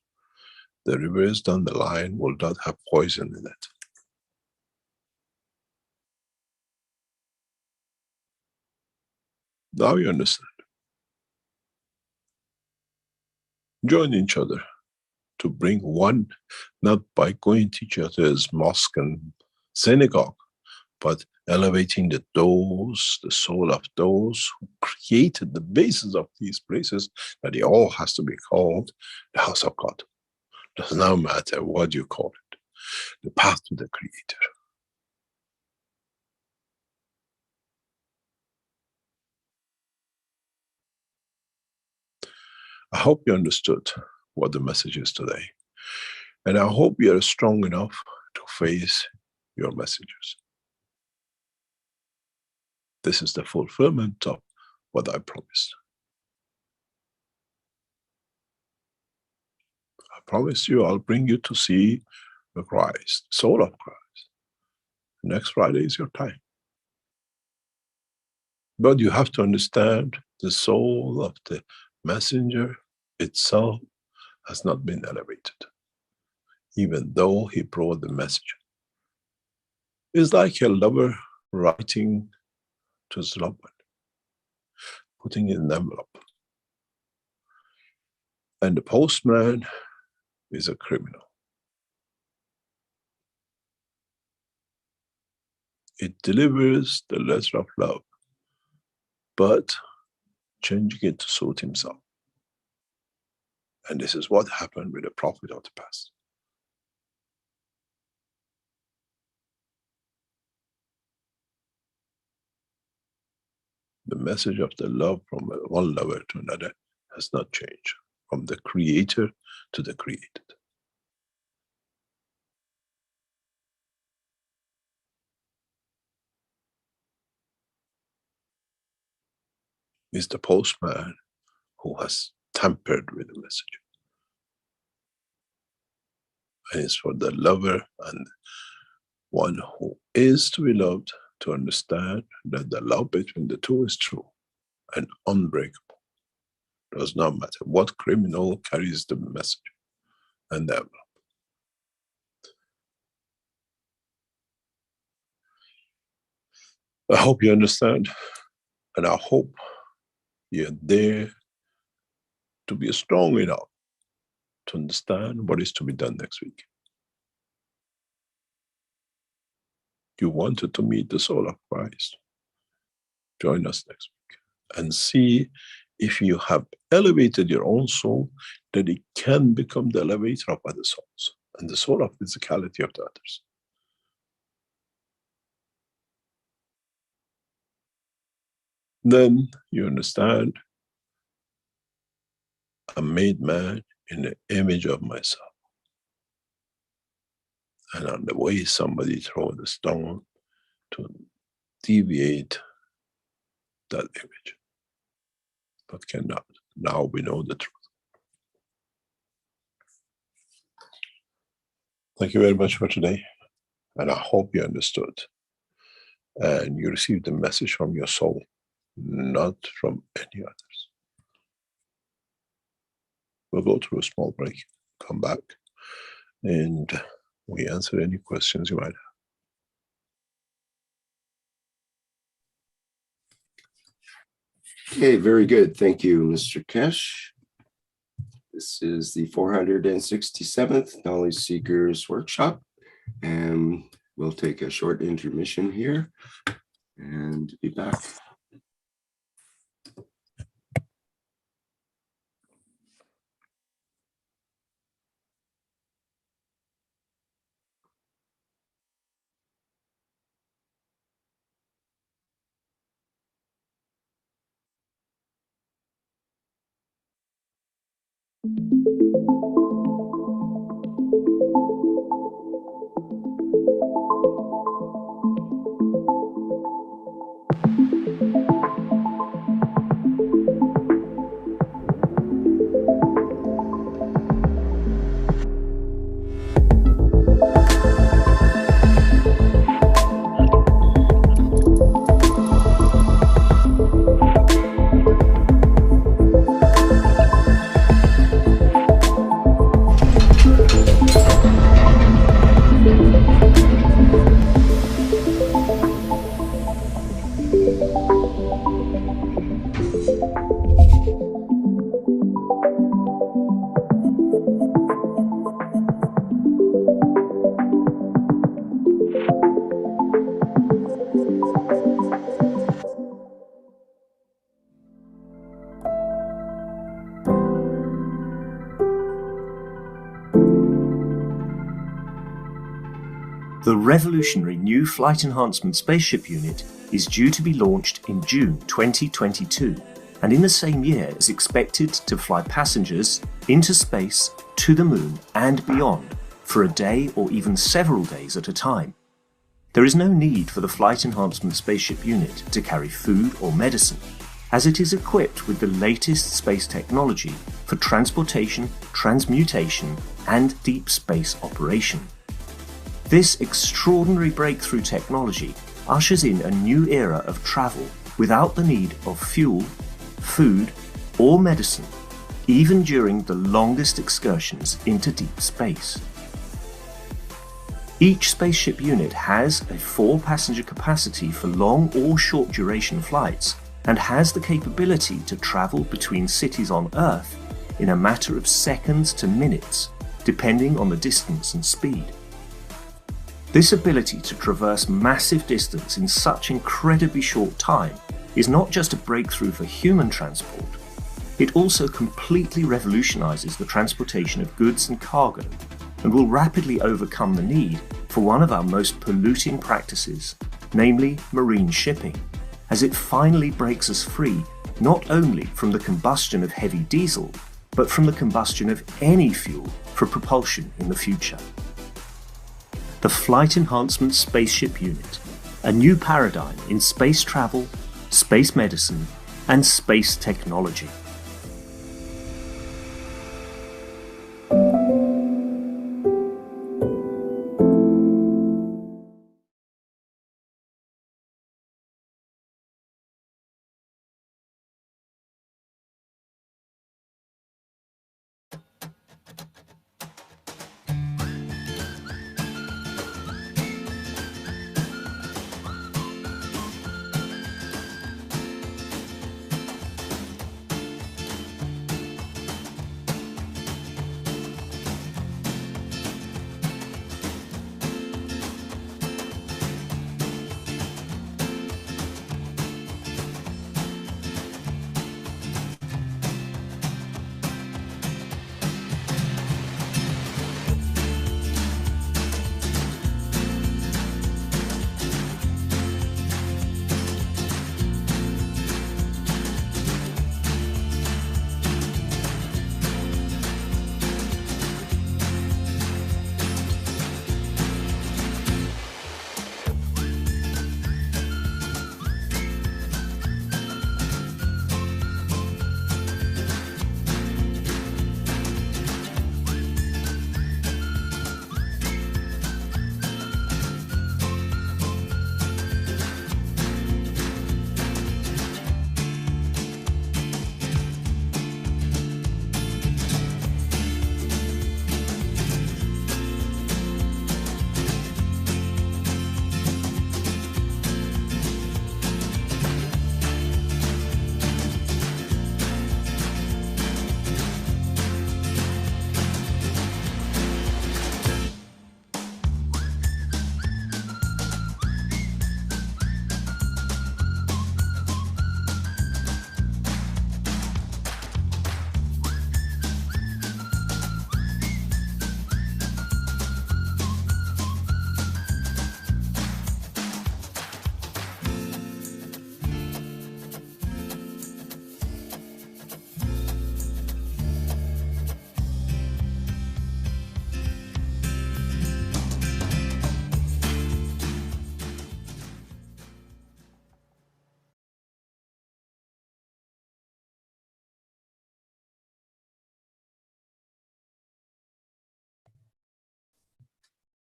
the rivers down the line will not have poison in it. Now you understand. Join each other to bring one, not by going to each other's mosque and synagogue, but elevating the soul of those who created the basis of these places, that it all has to be called the house of God. Does not matter what you call it, the path to the Creator. I hope you understood what the message is today. And I hope you are strong enough to face your messages. This is the fulfillment of what I promised. I promise you I'll bring you to see the Christ, soul of Christ. Next Friday is your time. But you have to understand the soul of the messenger itself has not been elevated. even though he brought the message. It's like a lover writing to his loved one, putting it in an envelope. And the postman is a criminal. It delivers the letter of love, but changing it to suit himself. And this is what happened with the prophet of the past. The message of the love from one lover to another has not changed, from the creator to the created. It's the postman who has tampered with the message. And it's for the lover and one who is to be loved to understand that the love between the two is true and unbreakable. Does not matter what criminal carries the message and the envelope. I hope you understand, and I hope you're there to be strong enough to understand what is to be done next week. You wanted to meet the soul of Christ. Join us next week and see if you have elevated your own soul, that it can become the elevator of other souls and the soul of physicality of the others. Then you understand, I'm made man in the image of myself. And on the way somebody throws a stone to deviate that image, but cannot. Now we know the truth. Thank you very much for today, and I hope you understood and you received the message from your soul, not from any others. We'll go through a small break, come back, and we answer any questions you might have. Okay, very good. Thank you, Mr. Keshe. This is the 467th Knowledge Seekers Workshop, and we'll take a short intermission here and be back. The revolutionary new Flight Enhancement Spaceship Unit is due to be launched in June 2022, and in the same year is expected to fly passengers into space, to the moon and beyond for a day or even several days at a time. There is no need for the Flight Enhancement Spaceship Unit to carry food or medicine, as it is equipped with the latest space technology for transportation, transmutation and deep space operation. This extraordinary breakthrough technology ushers in a new era of travel without the need of fuel, food, or medicine, even during the longest excursions into deep space. Each spaceship unit has a 4-passenger capacity for long or short duration flights and has the capability to travel between cities on Earth in a matter of seconds to minutes, depending on the distance and speed. This ability to traverse massive distance in such incredibly short time is not just a breakthrough for human transport, it also completely revolutionizes the transportation of goods and cargo, and will rapidly overcome the need for one of our most polluting practices, namely marine shipping, as it finally breaks us free not only from the combustion of heavy diesel, but from the combustion of any fuel for propulsion in the future. The Flight Enhancement Spaceship Unit, a new paradigm in space travel, space medicine, and space technology.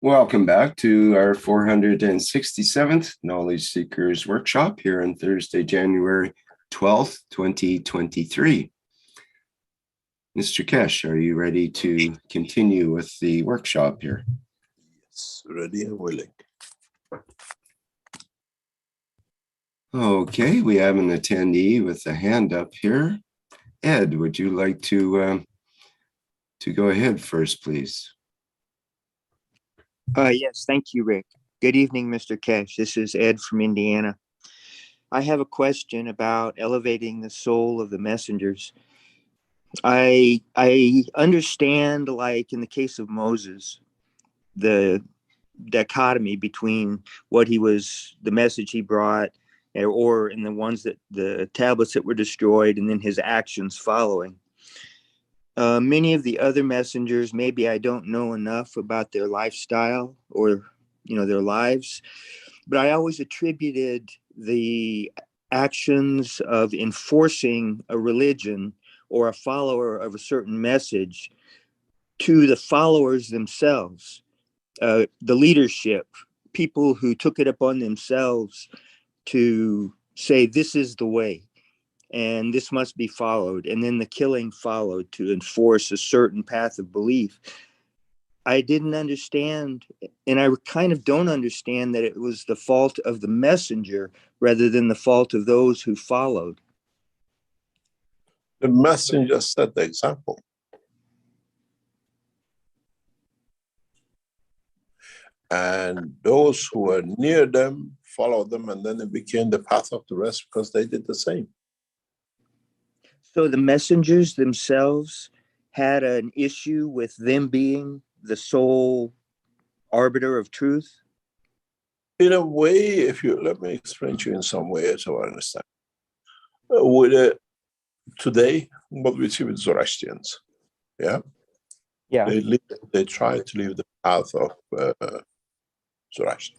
Welcome back to our 467th Knowledge Seekers Workshop here on Thursday, January 12th, 2023. Mr. Kesh, are you ready to continue with the workshop here? Yes, ready and willing. Okay, we have an attendee with a hand up here. Ed, would you like to go ahead first, please? Yes, thank you, Rick. Good evening, Mr. Kesh. This is Ed from Indiana. I have a question about elevating the soul of the messengers. I understand, like in the case of Moses, the dichotomy between what he was, the message he brought, or in the ones that the tablets that were destroyed, and then his actions following. Many of the other messengers, maybe I don't know enough about their lifestyle or, their lives, but I always attributed the actions of enforcing a religion or a follower of a certain message to the followers themselves, the leadership, people who took it upon themselves to say, this is the way. And this must be followed. And then the killing followed to enforce a certain path of belief. I didn't understand, and I kind of don't understand that it was the fault of the messenger rather than the fault of those who followed. The messenger set the example. And those who were near them followed them, and then it became the path of the rest because they did the same. So the messengers themselves had an issue with them being the sole arbiter of truth? In a way, if you let me explain to you in some way so I understand. With today, what we see with Zoroastrians, yeah, they try to leave the path of Zoroaster.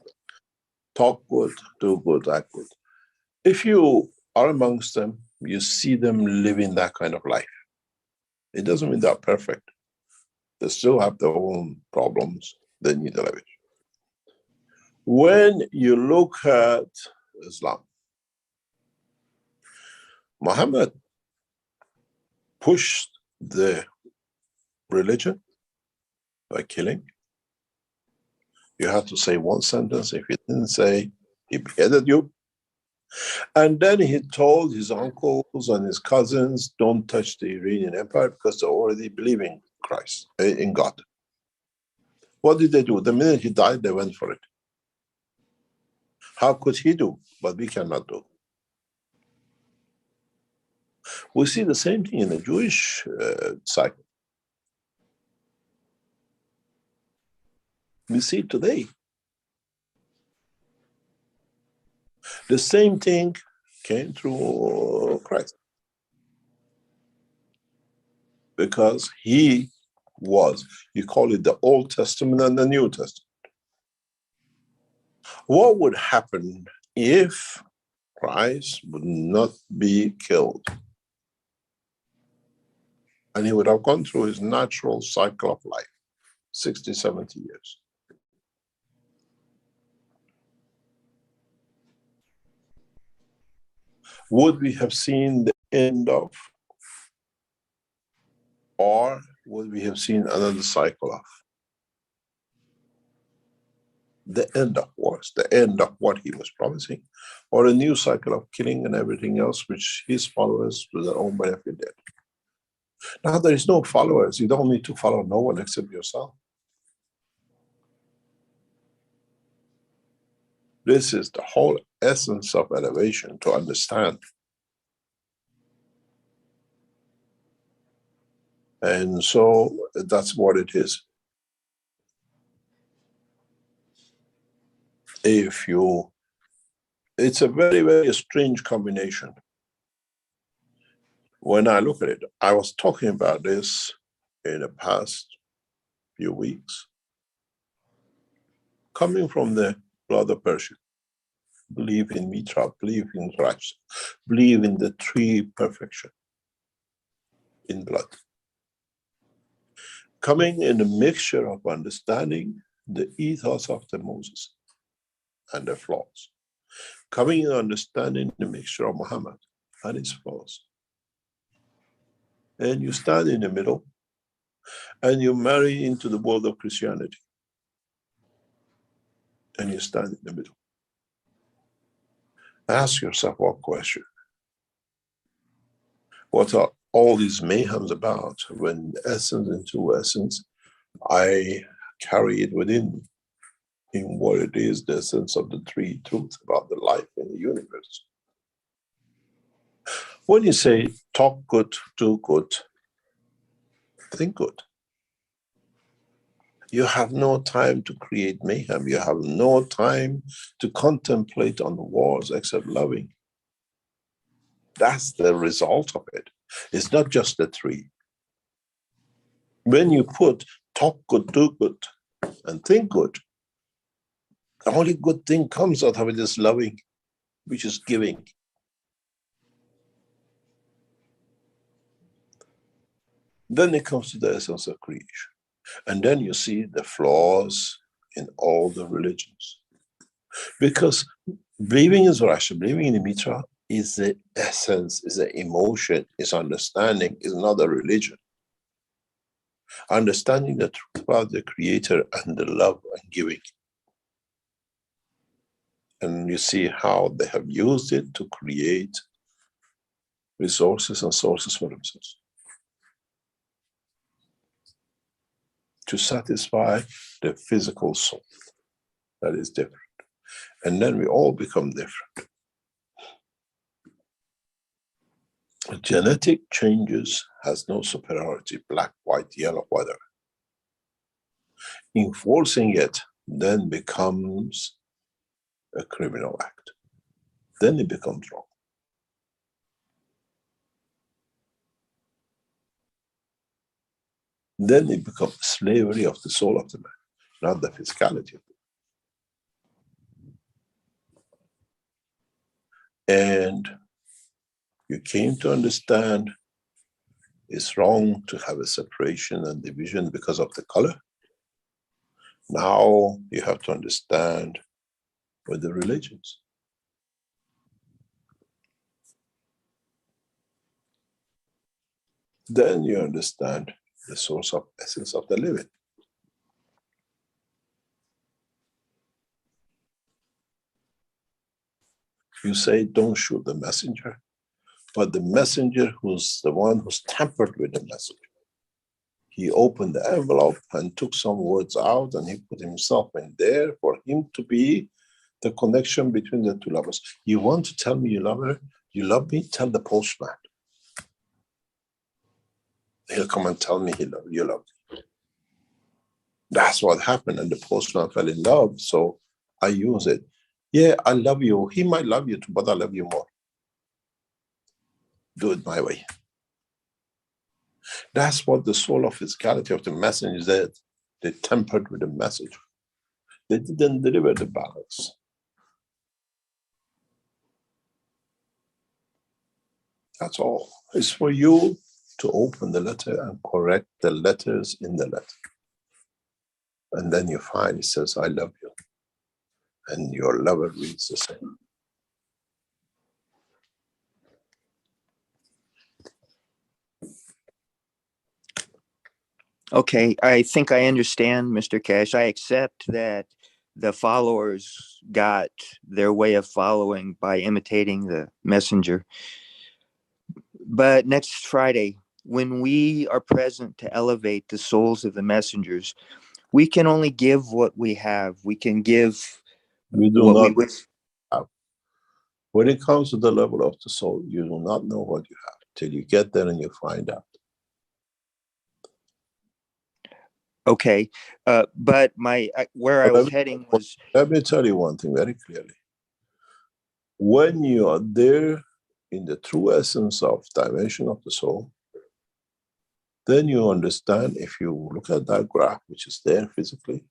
Talk good, do good, act good. If you are amongst them, you see them living that kind of life. It doesn't mean they're perfect. They still have their own problems. They need elevation. When you look at Islam, Muhammad pushed the religion by killing. You had to say one sentence. If you didn't say, he beheaded you. And then he told his uncles and his cousins, don't touch the Iranian Empire because they already believe in Christ, in God. What did they do? The minute he died, they went for it. How could he do what we cannot do? We see the same thing in the Jewish cycle. We see it today. The same thing came through Christ. Because he was, you call it the Old Testament and the New Testament. What would happen if Christ would not be killed? And he would have gone through his natural cycle of life, 60, 70 years. Would we have seen the end of, or would we have seen another cycle of? The end of wars, the end of what he was promising, or a new cycle of killing and everything else which his followers to their own benefit did. Now there is no followers. You don't need to follow no one except yourself. This is the whole essence of elevation, to understand. And so that's what it is. It's a very, very strange combination. When I look at it, I was talking about this in the past few weeks. Coming from the blood of Persia, believe in Mitra, believe in Christ, believe in the three perfection in blood. Coming in a mixture of understanding the ethos of the Moses and their flaws. Coming in understanding the mixture of Muhammad and his flaws. And you stand in the middle and you marry into the world of Christianity. And you stand in the middle. Ask yourself one question. What are all these mayhems about when essence and true essence, I carry it within me in what it is, the essence of the three truths about the life in the universe. When you say talk good, do good, think good. You have no time to create mayhem. You have no time to contemplate on the wars except loving. That's the result of it. It's not just the three. When you put talk good, do good, and think good, the only good thing comes out of it is loving, which is giving. Then it comes to the essence of creation. And then you see the flaws in all the religions. Because believing in Zoroaster, believing in the Mitra is the essence, is the emotion, is understanding, is not a religion. understanding the truth about the Creator and the love and giving. And you see how they have used it to create resources and sources for themselves, to satisfy the physical soul that is different. And then we all become different. Genetic changes has no superiority, black, white, yellow, whatever. Enforcing it then becomes a criminal act. Then it becomes wrong. Then it becomes slavery of the soul of the man, not the physicality of it. And you came to understand it's wrong to have a separation and division because of the color. Now you have to understand with the religions. Then you understand the source of essence of the living. You say, don't shoot the messenger, but the messenger who's the one who's tampered with the messenger. He opened the envelope and took some words out and he put himself in there for him to be the connection between the two lovers. You want to tell me you love her? You love me? Tell the postman. He'll come and tell me you love me. That's what happened, and the postman fell in love, so I use it. Yeah, I love you. He might love you too, but I love you more. Do it my way. That's what the soul of physicality of the messenger said. They tempered with the message. They didn't deliver the balance. That's all. It's for you to open the letter and correct the letters in the letter. And then you find it says, I love you. And your lover reads the same. Okay, I think I understand, Mr. Cash. I accept that the followers got their way of following by imitating the messenger. But next Friday, when we are present to elevate the souls of the messengers, we can only give what we have. We can give We do what we not wish. have. When it comes to the level of the soul, you do not know what you have till you get there and you find out. Okay, but where I was heading was... Let me tell you one thing very clearly. When you are there in the true essence of dimension of the soul, then you understand, if you look at that graph, which is there physically,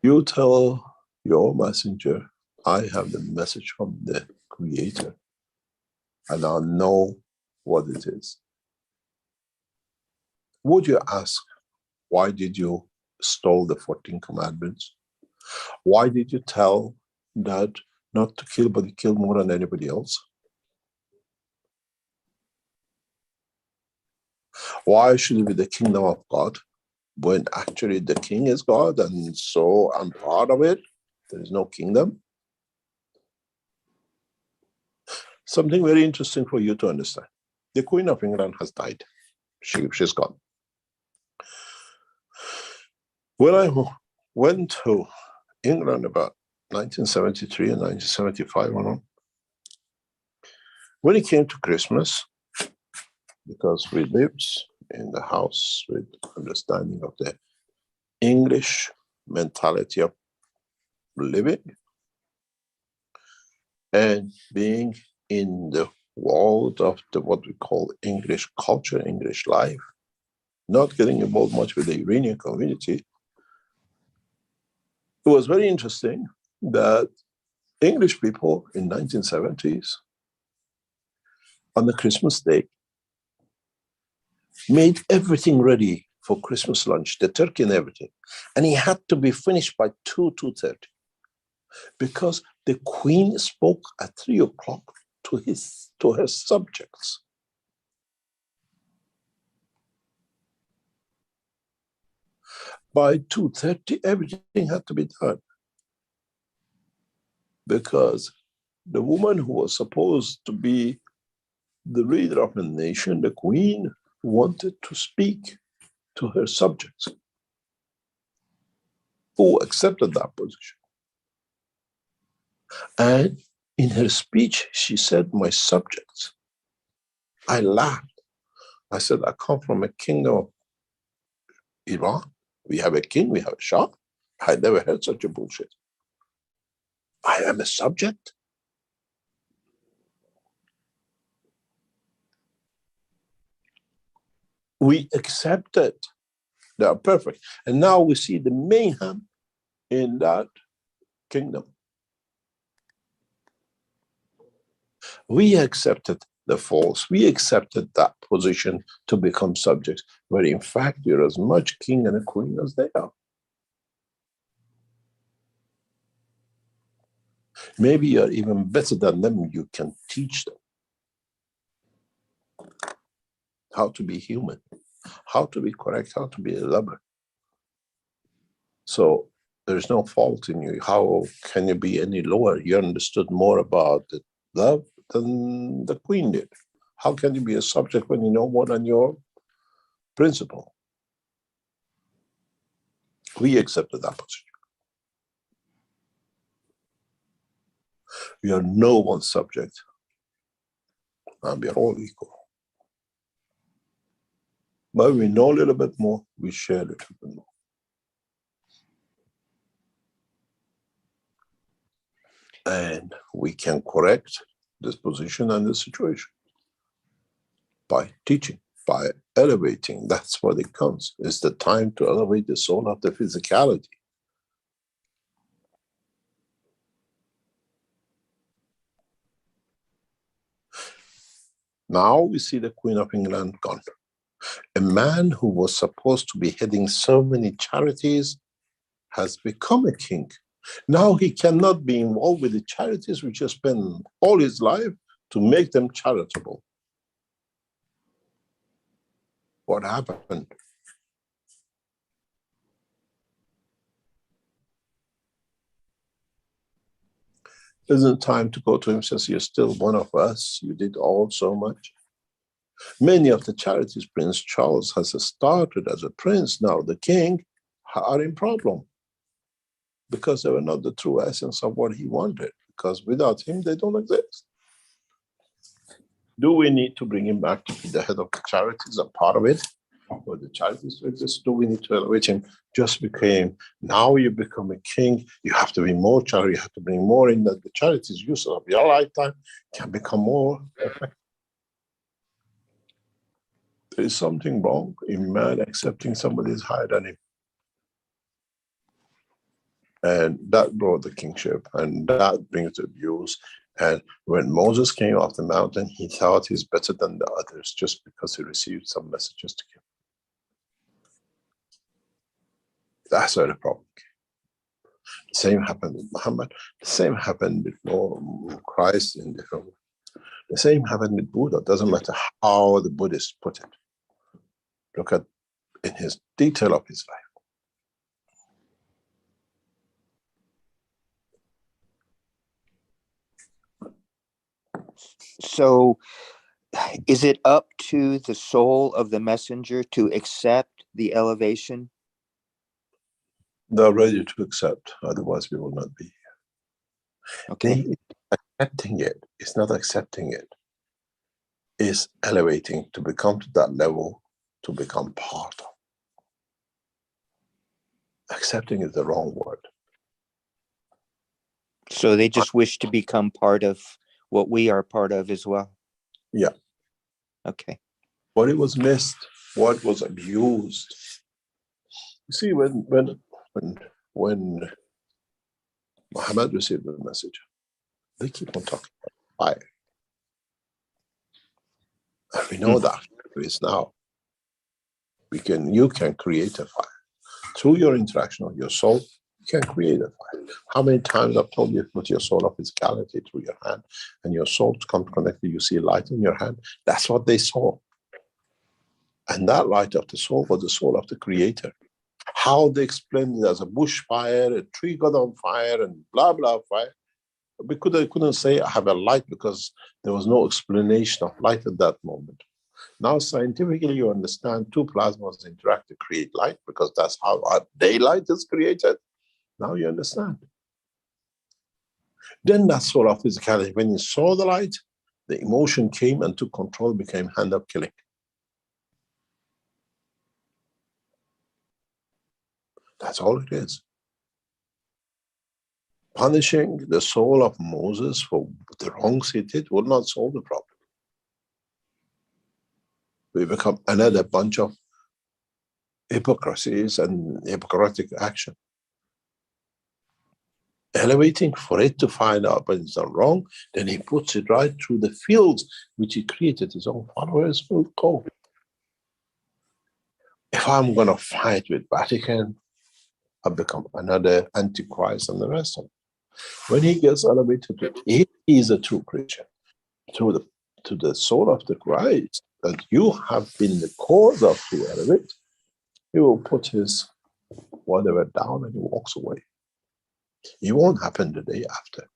you tell your messenger, I have the message from the Creator, and I know what it is. Would you ask, why did you stole the 14 commandments? Why did you tell that not to kill, but to kill more than anybody else? Why should it be the kingdom of God when actually the king is God and so I'm part of it? There is no kingdom. Something very interesting for you to understand. The Queen of England has died. She's gone. When I went to England about 1973 and 1975, when it came to Christmas, because we lived in the house with understanding of the English mentality of living and being in the world of what we call English culture, English life, not getting involved much with the Iranian community, it was very interesting that English people in 1970s on the Christmas day made everything ready for Christmas lunch, the turkey and everything. And it had to be finished by 2:30 because the Queen spoke at 3 o'clock to her subjects. By 2:30, everything had to be done. Because the woman who was supposed to be the leader of the nation, the queen, wanted to speak to her subjects, who accepted that position. And in her speech, she said, my subjects. I laughed. I said, I come from a kingdom of Iran. We have a king, we have a Shah. I never heard such a bullshit. I am a subject. We accept it. They are perfect. And now we see the mayhem in that kingdom. We accepted the false. We accepted that position to become subjects, where in fact you're as much king and a queen as they are. Maybe you're even better than them. You can teach them how to be human, how to be correct, how to be a lover. So there's no fault in you. How can you be any lower? You understood more about the love than the queen did. How can you be a subject when you know more than your principal? We accepted that position. We are no one's subject, and we are all equal. But we know a little bit more, we share a little bit more. And we can correct this position and the situation by teaching, by elevating. That's what it comes. It's the time to elevate the soul of the physicality. Now we see the Queen of England gone. A man who was supposed to be heading so many charities has become a king. Now he cannot be involved with the charities which he spent all his life to make them charitable. What happened? Isn't time to go to him and says, you're still one of us, you did all so much. Many of the charities Prince Charles has started as a prince, now the king, are in problem. Because they were not the true essence of what he wanted. Because without him, they don't exist. Do we need to bring him back to be the head of the charities, a part of it? For the charities to exist, do we need to elevate him? Just became, now you become a king, you have to be more charity, you have to bring more in that the charities use of your lifetime can become more effective. There is something wrong in man accepting somebody is higher than him. And that brought the kingship, and that brings the abuse. And when Moses came off the mountain, he thought he's better than the others just because he received some messages to give. That's where the problem came. The same happened with Muhammad. The same happened before Christ in different ways. The same happened with Buddha. It doesn't matter how the Buddhists put it. Look at in his detail of his life. So is it up to the soul of the messenger to accept the elevation? They're ready to accept, otherwise we will not be here. Okay. Accepting it, it's not accepting it. It's elevating to become to that level, to become part of. Accepting is the wrong word. So they just wish to become part of what we are part of as well? Yeah. Okay. What it was missed, what was abused. You see, when Muhammad received the message, they keep on talking about fire. And we know that it is now. You can create a fire. Through your interaction with your soul, you can create a fire. How many times I've told you, put your soul of physicality through your hand, and your soul comes connected, you see light in your hand. That's what they saw. And that light of the soul was the soul of the creator. how they explained it as a bushfire, a tree got on fire, and blah, blah, fire. Because they couldn't say I have a light because there was no explanation of light at that moment. Now, scientifically, you understand two plasmas interact to create light because that's how our daylight is created. Now you understand. Then that sort of physicality, when you saw the light, the emotion came and took control, became hand-up killing. That's all it is. Punishing the soul of Moses for the wrongs he did will not solve the problem. We become another bunch of hypocrisies and hypocritic action. Elevating for it to find out when it's done wrong, then he puts it right through the fields which he created. His own followers will go. If I'm going to fight with Vatican, I've become another Antichrist and the rest of it. When he gets elevated, if he is a true Christian, to the soul of the Christ, that you have been the cause of to elevate, he will put his whatever down and he walks away. It won't happen the day after.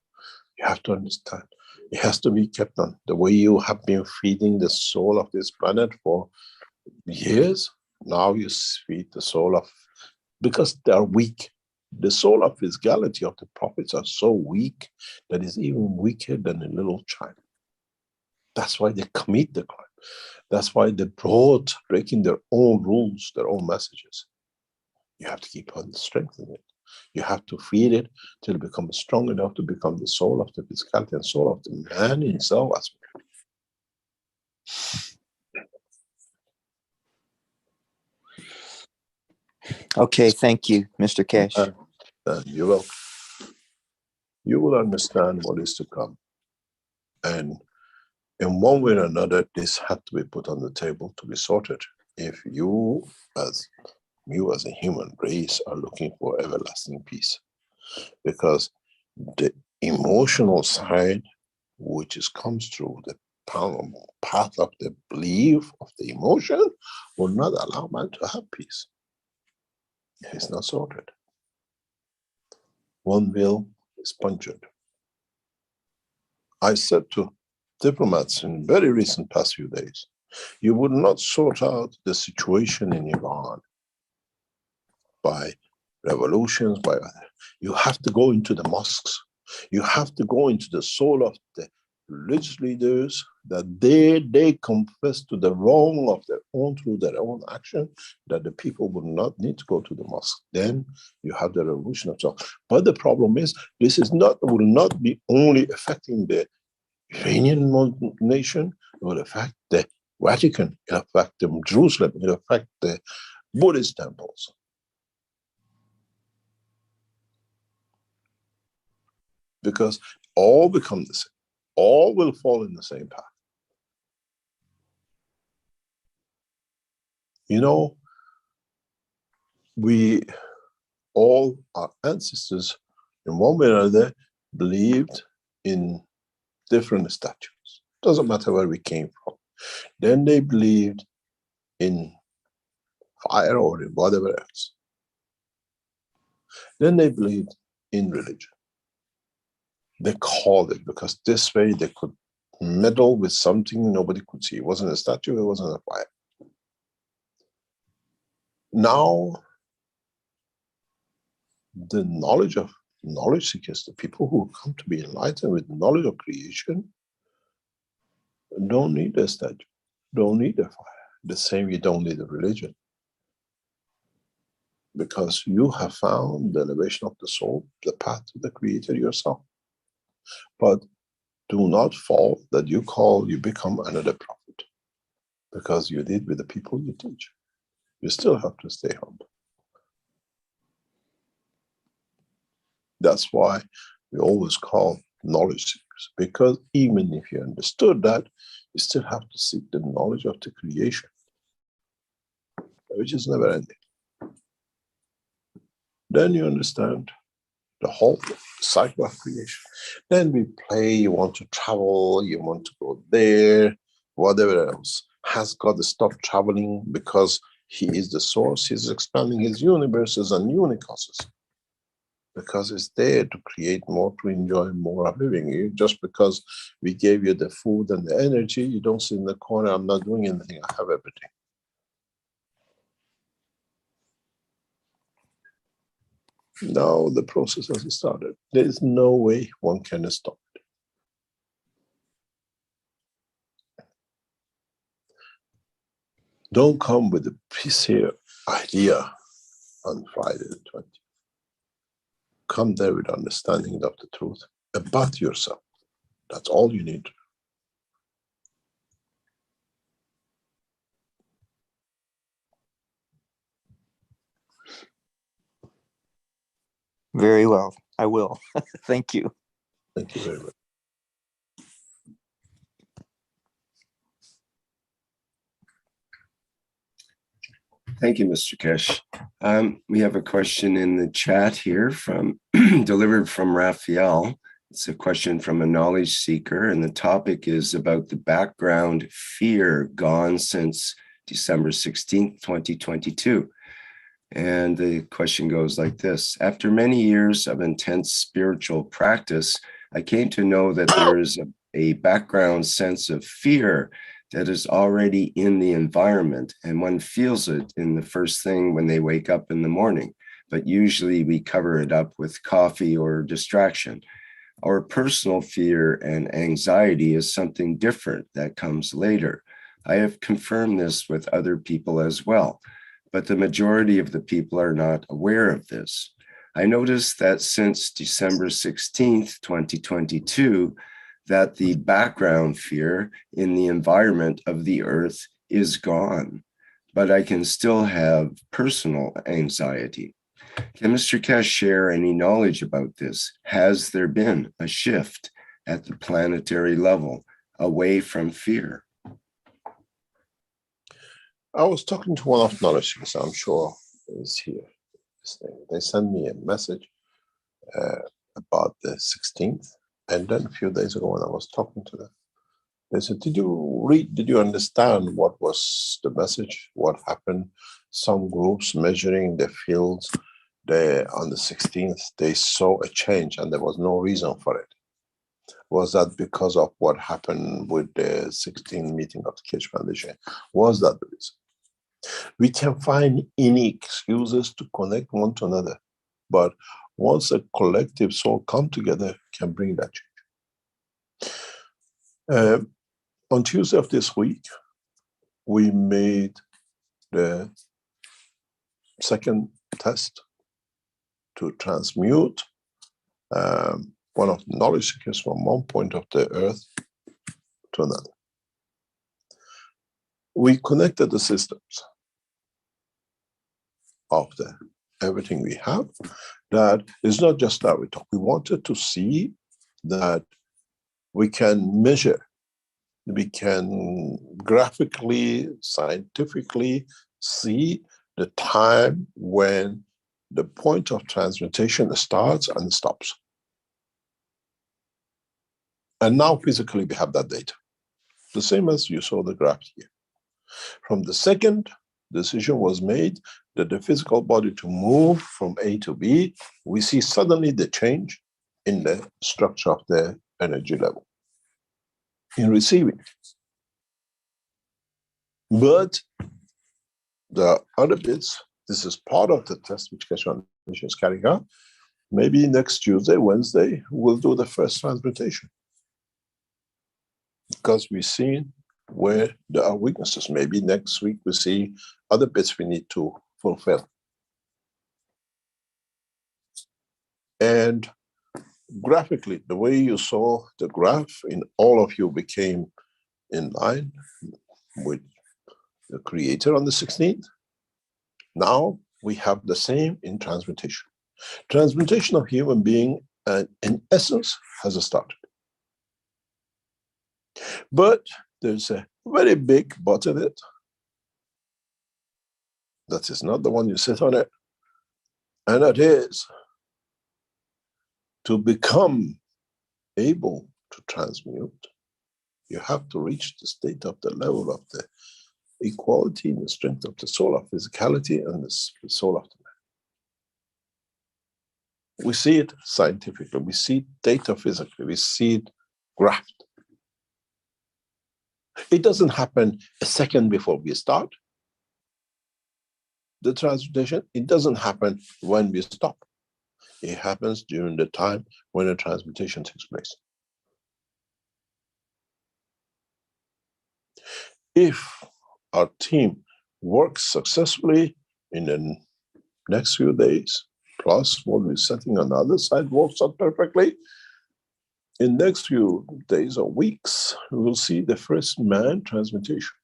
You have to understand. It has to be kept on. The way you have been feeding the soul of this planet for years, now you feed the soul of, because they are weak. The soul of physicality of the prophets are so weak that it's even weaker than a little child. That's why they commit the crime. That's why they brought breaking their own rules, their own messages. You have to keep on strengthening it. You have to feed it till it becomes strong enough to become the soul of the physicality and soul of the man himself as well. Okay, thank you, Mr. Keshe. You will understand what is to come. And in one way or another, this had to be put on the table to be sorted. If you as a human race are looking for everlasting peace. Because the emotional side, which comes through the path of the belief of the emotion, will not allow man to have peace. It's not sorted. One will is punctured. I said to diplomats in very recent past few days, you would not sort out the situation in Iran by revolutions, by other. You have to go into the mosques. You have to go into the soul of the religious leaders, that they confess to the wrong of their own through their own action, that the people would not need to go to the mosque. Then you have the revolution of self. But the problem is, this is not, will not be only affecting the Iranian nation, it will affect the Vatican, it will affect the Jerusalem, it will affect the Buddhist temples. Because all become the same. All will fall in the same path. You know, we all, our ancestors, in one way or another, believed in different statues. Doesn't matter where we came from. Then they believed in fire or in whatever else. Then they believed in religion. They called it, because this way they could meddle with something nobody could see. It wasn't a statue, it wasn't a fire. Now, the knowledge seekers, the people who come to be enlightened with knowledge of creation, don't need a statue, don't need a fire. The same, you don't need a religion. Because you have found the elevation of the soul, the path to the Creator yourself. But do not fall that you become another prophet, because you did with the people you teach. You still have to stay humble. That's why we always call knowledge seekers, because even if you understood that, you still have to seek the knowledge of the creation, which is never ending. Then you understand the whole cycle of creation. Then we play, you want to travel, you want to go there, whatever else. Has God stopped traveling because He is the source. He's expanding his universes and unicauses because it's there to create more, to enjoy more of living. Just because we gave you the food and the energy, you don't sit in the corner, I'm not doing anything, I have everything. Now the process has started. There is no way one can stop it. Don't come with a sincere idea on Friday the 20th. Come there with understanding of the truth about yourself. That's all you need. Very well. I will. Thank you. Thank you very much. Thank you, Mr. Kesh. We have a question in the chat here from delivered from Raphael. It's a question from a knowledge seeker, and the topic is about the background fear gone since December 16th, 2022. And the question goes like this. After many years of intense spiritual practice, I came to know that there is a background sense of fear that is already in the environment, and one feels it in the first thing when they wake up in the morning, but usually we cover it up with coffee or distraction. Our personal fear and anxiety is something different that comes later. I have confirmed this with other people as well, but the majority of the people are not aware of this. I noticed that since December 16th, 2022, that the background fear in the environment of the earth is gone, but I can still have personal anxiety. Can Mr. Kesh share any knowledge about this? Has there been a shift at the planetary level away from fear? I was talking to one of knowledge seekers, I'm sure is here. They sent me a message about the 16th. And then a few days ago when I was talking to them, they said, did you understand what was the message, what happened? Some groups measuring the fields, on the 16th, they saw a change and there was no reason for it. Was that because of what happened with the 16th meeting of the Keshe Foundation? Was that the reason? We can find any excuses to connect one to another, but once a collective soul come together, can bring that change. On Tuesday of this week, we made the second test to transmute one of the knowledge seekers from one point of the earth to another. We connected the systems of everything we have. That is not just that we talk. We wanted to see that we can measure, we can graphically, scientifically see the time when the point of transmutation starts and stops. And now physically we have that data. The same as you saw the graph here. From the second decision was made that the physical body to move from A to B, we see suddenly the change in the structure of the energy level in receiving. But the other bits, this is part of the test which Keshe Foundation is carrying out. Maybe next Tuesday, Wednesday, we'll do the first transmutation. Because we've seen where there are weaknesses. Maybe next week we see other bits we need to fulfill. And graphically, the way you saw the graph in all of you became in line with the creator on the 16th. Now we have the same in transmutation. Transmutation of human being, in essence, has started. But there's a very big but in it. That is not the one you sit on it. And that is to become able to transmute, you have to reach the state of the level of the equality in the strength of the soul of physicality and the soul of the man. We see it scientifically, we see it data physically, we see it graphed. It doesn't happen a second before we start the transmutation. It doesn't happen when we stop. It happens during the time when the transmutation takes place. If our team works successfully in the next few days, plus what we're setting on the other side works out perfectly, in the next few days or weeks, we will see the first man transmutation.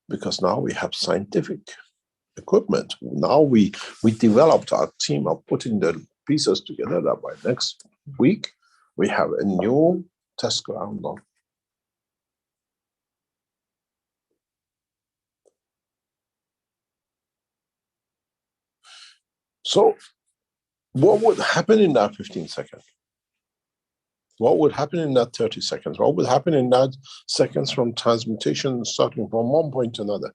Because now we have scientific equipment. Now we developed our team of putting the pieces together that by next week, we have a new test ground on. So what would happen in that 15 seconds? What would happen in that 30 seconds? What would happen in that seconds from transmutation starting from one point to another?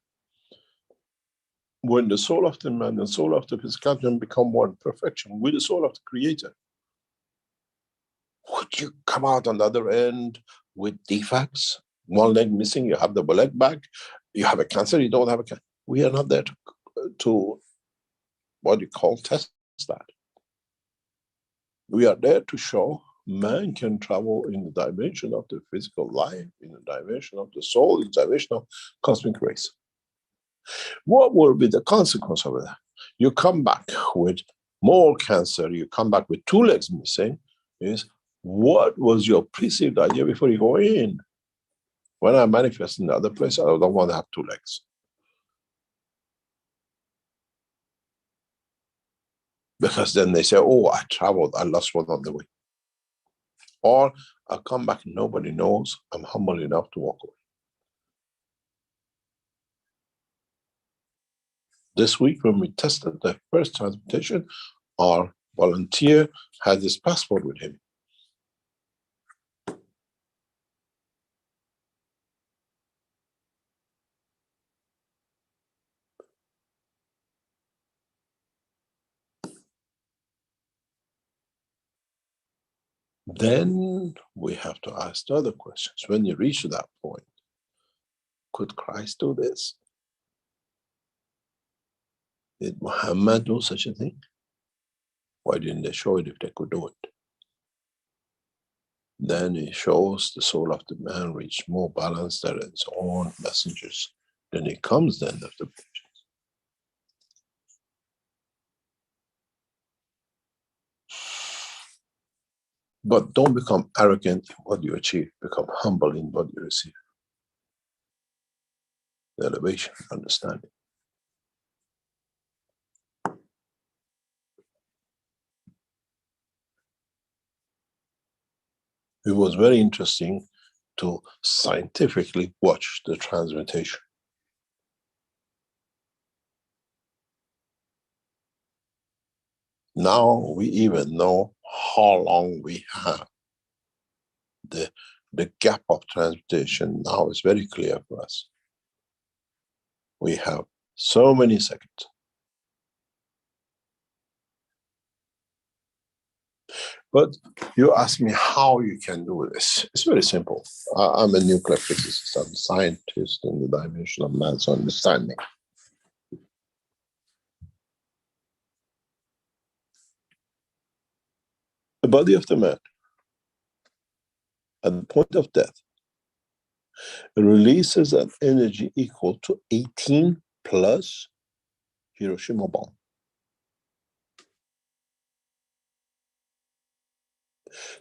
When the soul of the man and the soul of the physicality become one perfection with the soul of the creator, would you come out on the other end with defects? One leg missing, you have the leg back, you have a cancer, you don't have a cancer. We are not there to what you call test that. We are there to show man can travel in the dimension of the physical life, in the dimension of the soul, in the dimension of cosmic race. What will be the consequence of that? You come back with more cancer, you come back with 2 legs missing, is what was your perceived idea before you go in? When I manifest in the other place, I don't want to have 2 legs. Because then they say, oh, I traveled, I lost one on the way. Or I come back, nobody knows, I'm humble enough to walk away. This week, when we tested the first transmutation, our volunteer had his passport with him. Then we have to ask the other questions. When you reach that point, could Christ do this? Did Muhammad do such a thing? Why didn't they show it if they could do it? Then it shows the soul of the man reached more balance than its own messengers. Then it comes the end of the picture. But don't become arrogant in what you achieve. Become humble in what you receive. The elevation, understanding. It was very interesting to scientifically watch the transmutation. Now we even know how long we have. The gap of transmutation now is very clear for us. We have so many seconds. But you ask me how you can do this. It's very simple. I'm a nuclear physicist. I'm a scientist in the dimension of man's understanding. The body of the man, at the point of death, releases an energy equal to 18 plus Hiroshima bomb.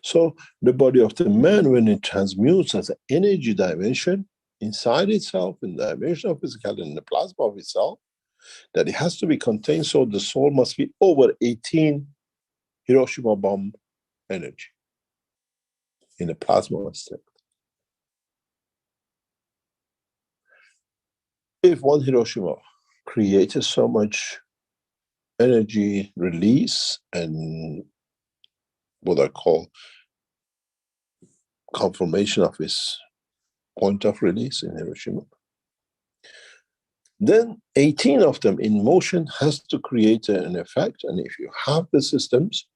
So the body of the man, when it transmutes as an energy dimension inside itself, in the dimension of physicality, in the plasma of itself, that it has to be contained, so the soul must be over 18 Hiroshima bomb energy in the plasma state. If one Hiroshima created so much energy release and what I call confirmation of his point of release in Hiroshima. Then 18 of them in motion has to create an effect. And if you have the systems,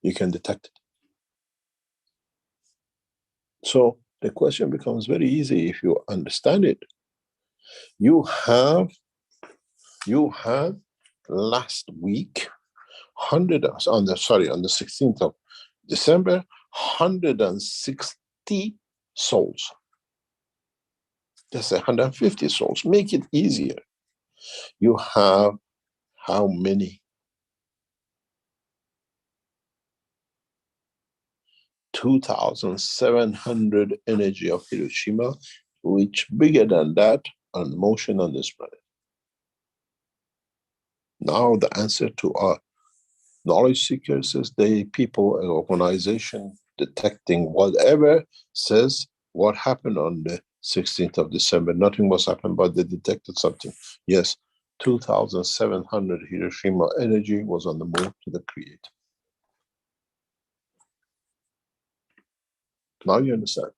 you can detect it. So the question becomes very easy if you understand it. You have last week, on the 16th of December, 160 souls. Just 150 souls. Make it easier. You have how many? 2,700 energy of Hiroshima, which bigger than that on motion on this planet. Now the answer to our knowledge seekers is they people, an organization detecting whatever says what happened on the 16th of December. Nothing was happened, but they detected something. Yes, 2,700 Hiroshima energy was on the move to the Creator. Now you understand.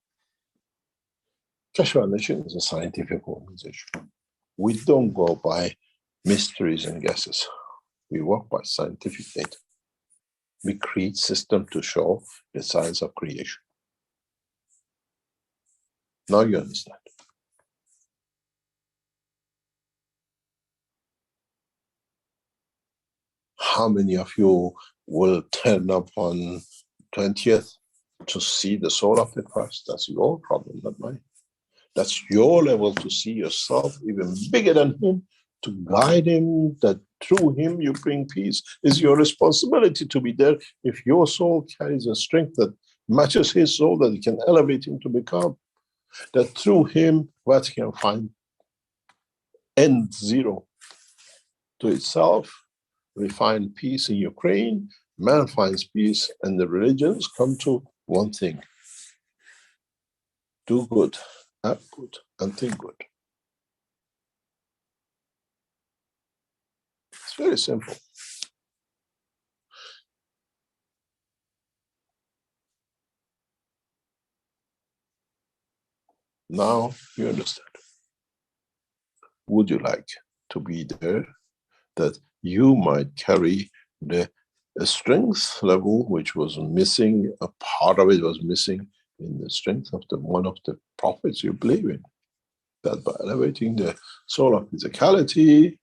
Keshe Foundation is a scientific organization. We don't go by mysteries and guesses. We work by scientific data. We create systems to show the science of creation. Now you understand. How many of you will turn up on 20th to see the soul of the Christ? That's your problem, not mine. That's your level to see yourself even bigger than him, to guide him, that through him you bring peace. It's your responsibility to be there. If your soul carries a strength that matches his soul, that it can elevate him to become, that through him, Vatican find end zero to itself. We find peace in Ukraine, man finds peace, and the religions come to one thing: do good, act good, and think good. It's very simple. Now you understand. Would you like to be there, that you might carry the strength level which was missing, a part of it was missing in the strength of the one of the prophets you believe in, that by elevating the soul of physicality,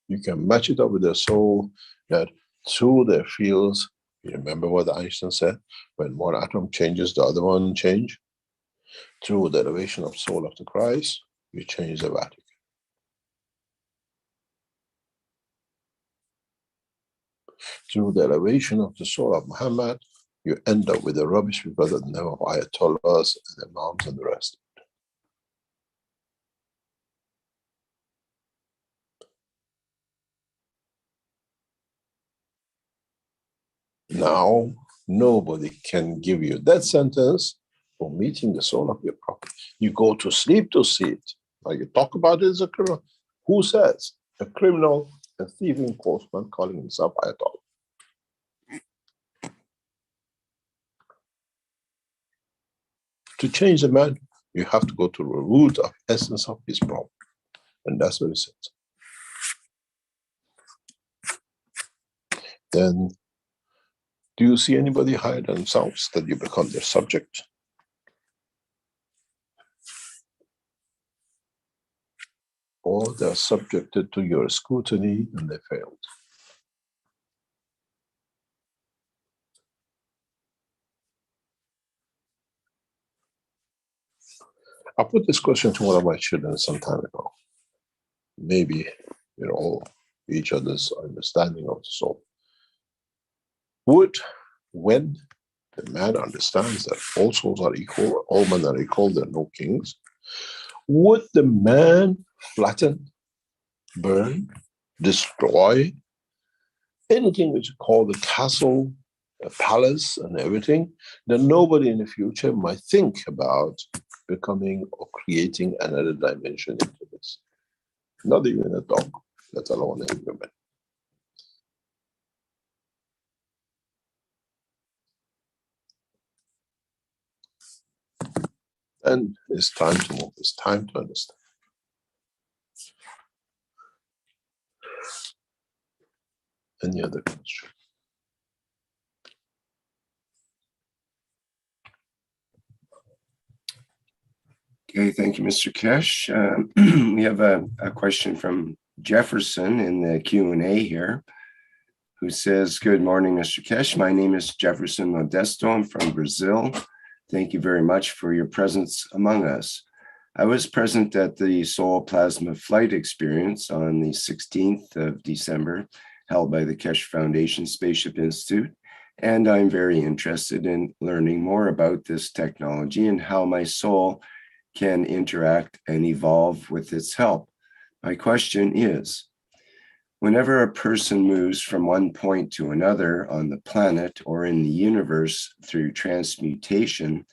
you can match it up with the soul, that through their fields, you remember what Einstein said, when one atom changes, the other one change. Through the elevation of soul of the Christ, you change the Vatican. Through the elevation of the soul of Muhammad, you end up with the rubbish because of the name of Ayatollahs and Imams and the rest. Now, nobody can give you that sentence for meeting the soul of your prophet. You go to sleep to see it. Now you talk about it as a criminal. Who says? A criminal, a thieving postman calling himself Ayatollah. To change the man, you have to go to the root of essence of his problem. And that's what it says. Then, do you see anybody higher than themselves that you become their subject? Or they're subjected to your scrutiny and they failed? I put this question to one of my children some time ago. Maybe we're all each other's understanding of the soul. Would, when the man understands that all souls are equal, all men are equal, there are no kings, would the man flatten, burn, destroy anything which is called the castle, the palace, and everything, that nobody in the future might think about becoming or creating another dimension into this? Not even a dog, let alone a human. And it's time to move. It's time to understand. Any other question? Okay, thank you, Mr. Kesh. We have a question from Jefferson in the Q&A here, who says, good morning, Mr. Kesh. My name is Jefferson Modesto. I'm from Brazil. Thank you very much for your presence among us. I was present at the Soul Plasma Flight Experience on the 16th of December, held by the Kesh Foundation Spaceship Institute, and I'm very interested in learning more about this technology and how my soul can interact and evolve with its help. My question is, whenever a person moves from one point to another on the planet or in the universe through transmutation,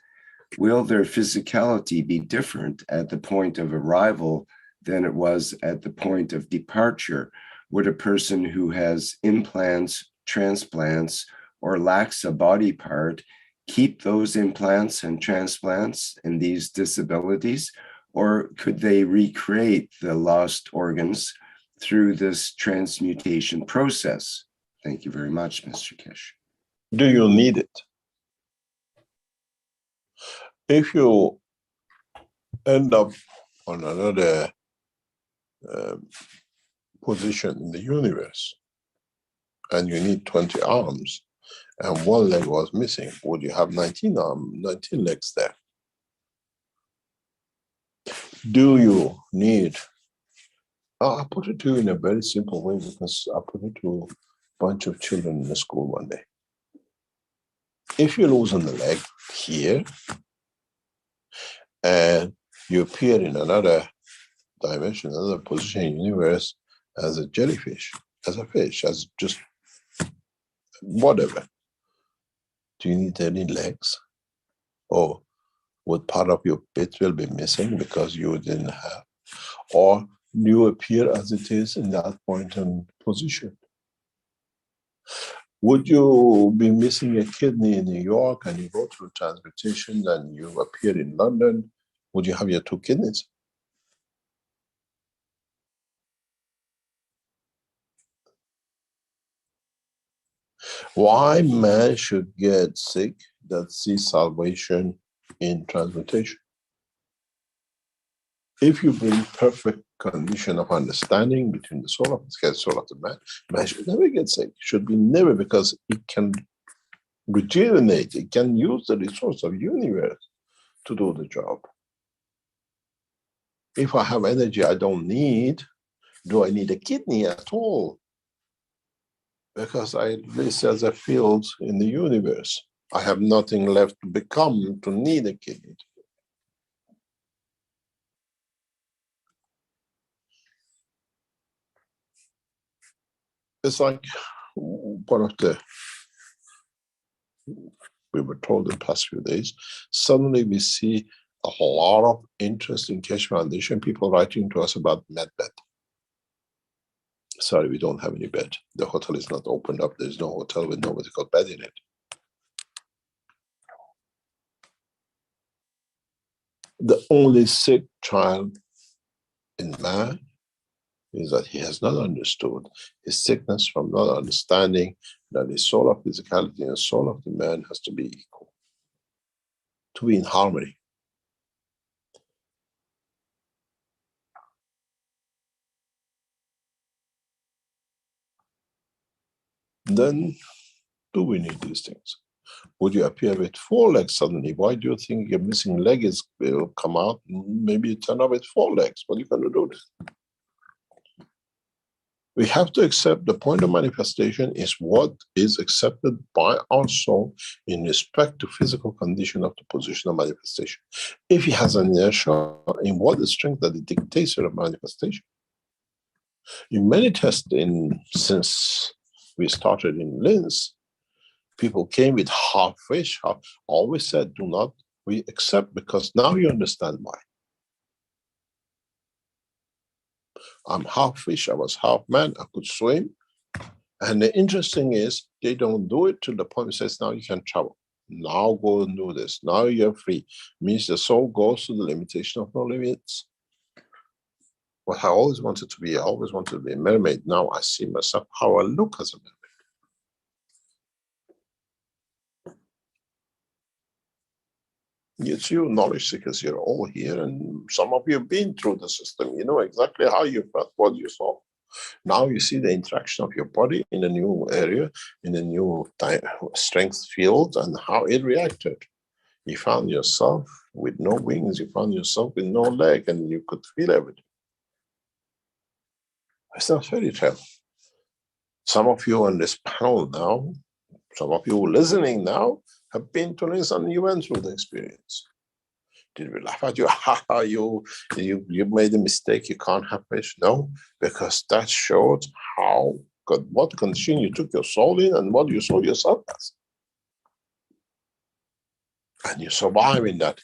will their physicality be different at the point of arrival than it was at the point of departure? Would a person who has implants, transplants, or lacks a body part keep those implants and transplants and these disabilities, or could they recreate the lost organs through this transmutation process? Thank you very much, Mr. Kesh. Do you need it? If you end up on another position in the universe and you need 20 arms and one leg was missing, would you have 19 legs there? Do you need, I'll put it to you in a very simple way, because I put it to a bunch of children in the school one day. If you lose on the leg here and you appear in another dimension, another position in the universe as a jellyfish, as a fish, as just whatever, do you need any legs? Or would part of your bit will be missing because you didn't have? Or you appear as it is in that point and position? Would you be missing a kidney in New York and you go through transportation and you appear in London? Would you have your 2 kidneys? Why man should get sick that sees salvation in transmutation? If you bring perfect condition of understanding between the soul of the soul of the man, man should never get sick. Should be never, because it can rejuvenate. It can use the resource of universe to do the job. If I have energy I don't need, do I need a kidney at all? Because I exist as a field in the universe. I have nothing left to become to need a kidney. It's like one of the, we were told in the past few days, suddenly we see a lot of interest in Keshe Foundation, people writing to us about MedBed. Sorry, we don't have any bed. The hotel is not opened up. There's no hotel with no medical bed in it. The only sick child in man is that he has not understood his sickness from not understanding that the soul of physicality and the soul of the man has to be equal, to be in harmony. Then, do we need these things? Would you appear with 4 legs suddenly? Why do you think your missing leg will come out? Maybe you turn up with 4 legs. What are you going to do then? We have to accept the point of manifestation is what is accepted by our soul in respect to physical condition of the position of manifestation. If he has an inertia, in what is strength that it dictates of manifestation? In many tests, since we started in Linz, people came with half fish, always said, do not, we accept, because now you understand why. I'm half fish, I was half man, I could swim. And the interesting is, they don't do it to the point it says, now you can travel. Now go and do this. Now you're free. Means the soul goes to the limitation of no limits. What I always wanted to be, I always wanted to be a mermaid. Now I see myself how I look as a mermaid. It's you knowledge seekers, you're all here, and some of you have been through the system. You know exactly how you felt, what you saw. Now you see the interaction of your body in a new area, in a new strength field, and how it reacted. You found yourself with no wings, you found yourself with no leg, and you could feel everything. It's not fairy tale. Some of you on this panel now, some of you listening now, have been to this and you went through the experience. Did we laugh at you? You made a mistake, you can't have fish. No, because that showed how good, what condition you took your soul in and what you saw yourself as. And you survive in that.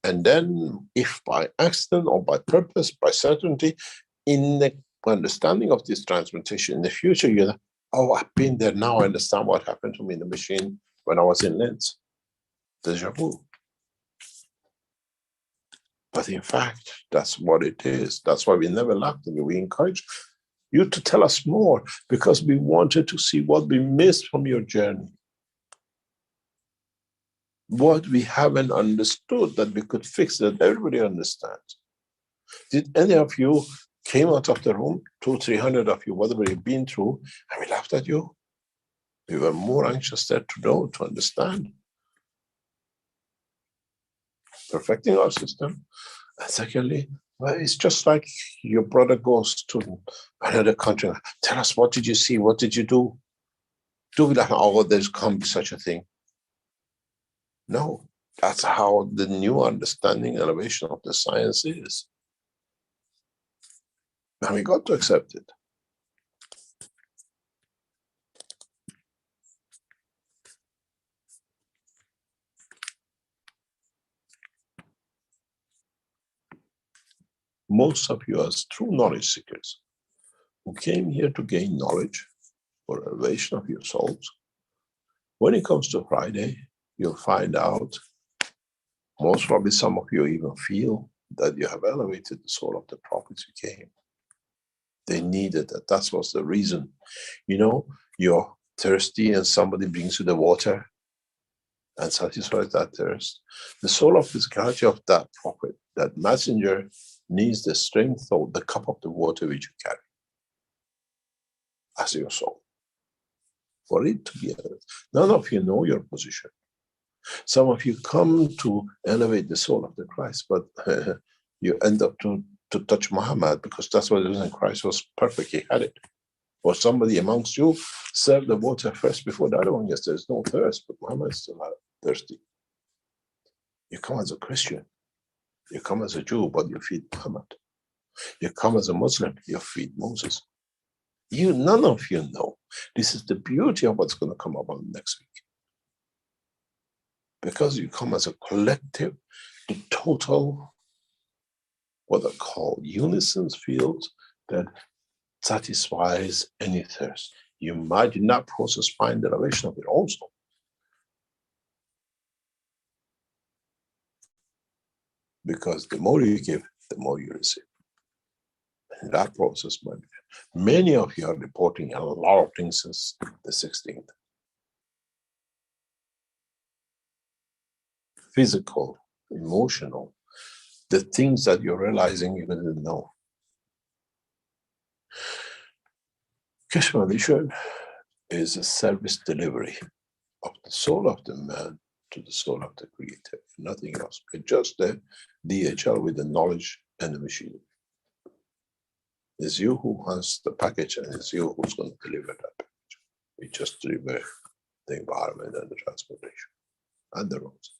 And then if by accident or by purpose, by certainty, in the understanding of this transmutation in the future, you're like, oh, I've been there, now I understand what happened to me in the machine when I was in Linz. Deja vu. But in fact, that's what it is. That's why we never laughed at you. We encourage you to tell us more because we wanted to see what we missed from your journey. What we haven't understood that we could fix, that everybody understands. Did any of you came out of the room, 200-300 of you, whatever you've been through, and we laughed at you? We were more anxious there to know, to understand. Perfecting our system. And secondly, well, it's just like your brother goes to another country. Tell us, what did you see? What did you do? Do we like, oh, there's can't be such a thing? No, that's how the new understanding, elevation of the science is. And we got to accept it. Most of you as true knowledge seekers who came here to gain knowledge for elevation of your souls, when it comes to Friday, you'll find out, most probably some of you even feel that you have elevated the soul of the prophets who came. They needed that. That was the reason. You know, you're thirsty and somebody brings you the water and satisfies that thirst. The soul of physicality of that prophet, that messenger, needs the strength of the cup of the water which you carry as your soul. For it to be elevated. None of you know your position. Some of you come to elevate the soul of the Christ, but you end up to touch Muhammad because that's what it is, and Christ was perfect, he had it. Or somebody amongst you served the water first before the other one. Yes, there's no thirst, but Muhammad is still thirsty. You come as a Christian, you come as a Jew, but you feed Muhammad. You come as a Muslim, you feed Moses. None of you know. This is the beauty of what's going to come about next week. Because you come as a collective, the total, what I call unison field that satisfies any thirst. You might in that process find the elevation of your own soul. Because the more you give, the more you receive. And that process might be. Many of you are reporting a lot of things since the 16th. Physical, emotional, the things that you're realizing you didn't know. Keshe Foundation is a service delivery of the soul of the man to the soul of the creator, nothing else. It's just the DHL with the knowledge and the machine. It's you who has the package and it's you who's going to deliver that package. We just deliver the environment and the transportation and the roads.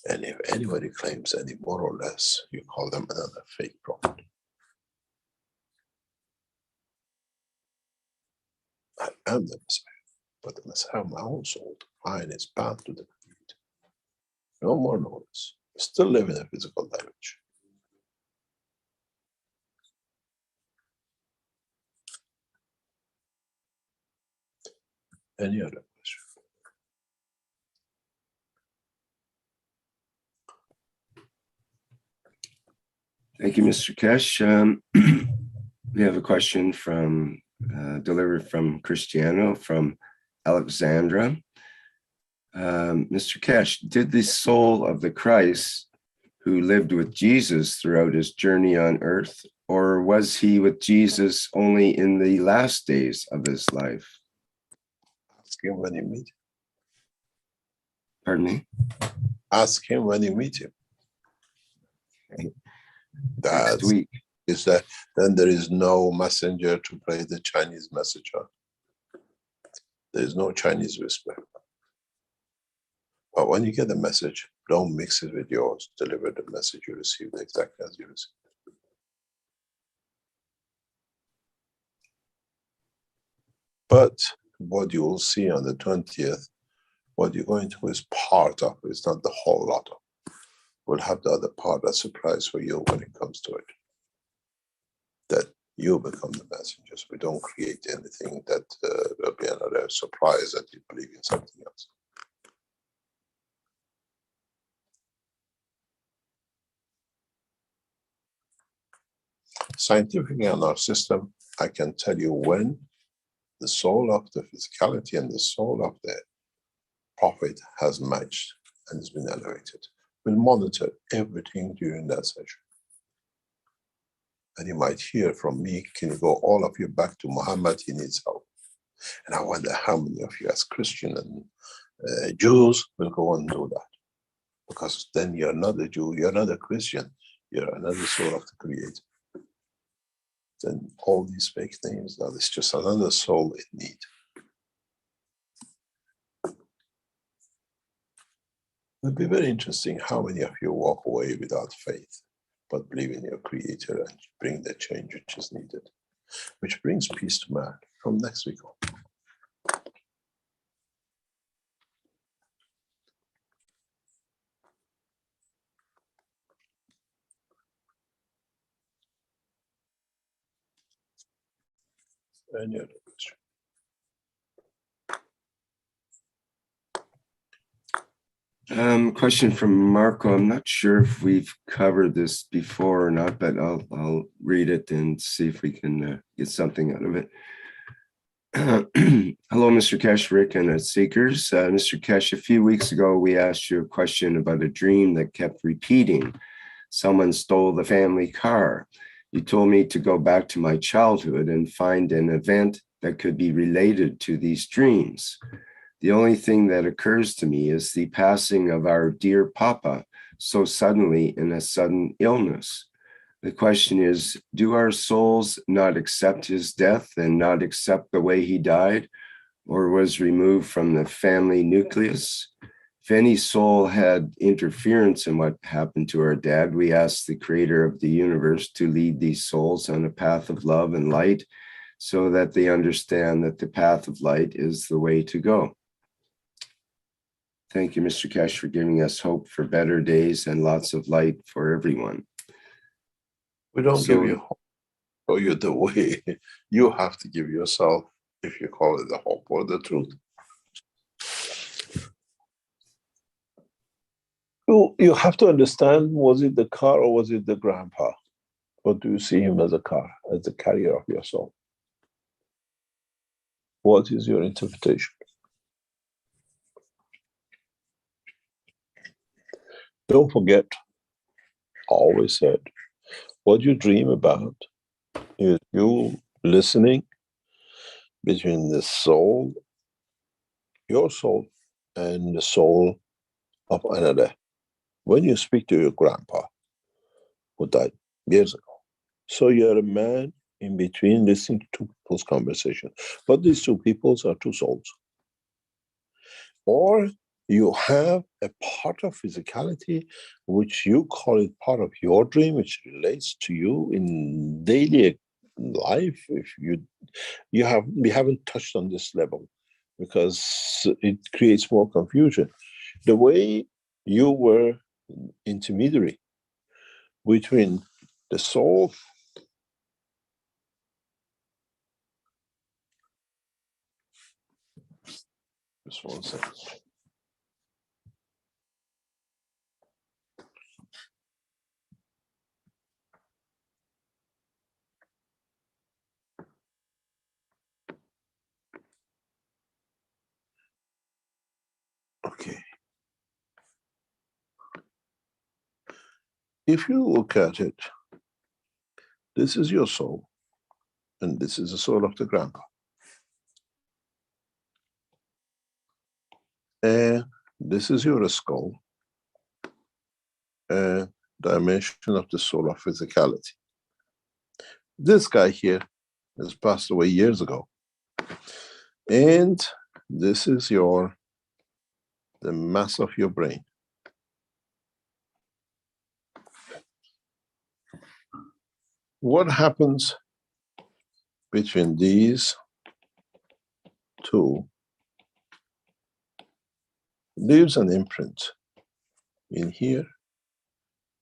And if anybody claims any more or less, you call them another fake prophet. I am the Messiah, but the Messiah of my own soul, mine is bound to the Creator. No more notice. Still live in a physical dimension. Any other question? Thank you, Mr. Kesh. We have a question from delivered from Cristiano from Alexandra. Mr. Kesh, did the soul of the Christ who lived with Jesus throughout his journey on earth, or was he with Jesus only in the last days of his life? Ask him when you meet him. Pardon me? Ask him when you meet him. Next week. Is that then there is no messenger to play the Chinese message on. There is no Chinese whisper. But when you get the message, don't mix it with yours. Deliver the message you received exactly as you received it. But what you will see on the 20th, what you're going to is part of it. It's not the whole lot of it. We'll have the other part, a surprise for you when it comes to it. That you become the messengers. We don't create anything that will be another surprise that you believe in something else. Scientifically in our system, I can tell you when the soul of the physicality and the soul of the prophet has matched and has been elevated. We'll monitor everything during that session. And you might hear from me, can you go all of you back to Muhammad, he needs help. And I wonder how many of you as Christian and Jews will go and do that. Because then you're not a Jew, you're not a Christian, you're another soul of the Creator. Then all these fake names, that is just another soul in need. It'll be very interesting how many of you walk away without faith, but believe in your Creator and bring the change which is needed, which brings peace to man from next week on. Any other question? Question from Marco. I'm not sure if we've covered this before or not, but I'll read it and see if we can get something out of it. Hello, Mr. Kesh, Rick, and Seekers. Mr. Kesh, a few weeks ago, we asked you a question about a dream that kept repeating. Someone stole the family car. You told me to go back to my childhood and find an event that could be related to these dreams. The only thing that occurs to me is the passing of our dear Papa so suddenly in a sudden illness. The question is, do our souls not accept his death and not accept the way he died or was removed from the family nucleus? If any soul had interference in what happened to our dad, we ask the creator of the universe to lead these souls on a path of love and light so that they understand that the path of light is the way to go. Thank you, Mr. Kesh, for giving us hope for better days and lots of light for everyone. We don't give you hope, show you the way. You have to give yourself, if you call it the hope or the truth. You have to understand, was it the car or was it the grandpa? Or do you see him as a car, as the carrier of your soul? What is your interpretation? Don't forget, I always said, what you dream about is you listening between the soul, your soul, and the soul of another. When you speak to your grandpa, who died years ago, so you're a man in between listening to two people's conversation. But these two peoples are two souls. Or you have a part of physicality which you call it part of your dream, which relates to you in daily life. If we haven't touched on this level because it creates more confusion. The way you were intermediary between the soul Just 1 second. Okay. If you look at it, this is your soul, and this is the soul of the grandpa. And this is your skull, and dimension of the soul of physicality. This guy here has passed away years ago. And this is the mass of your brain. What happens between these two leaves an imprint in here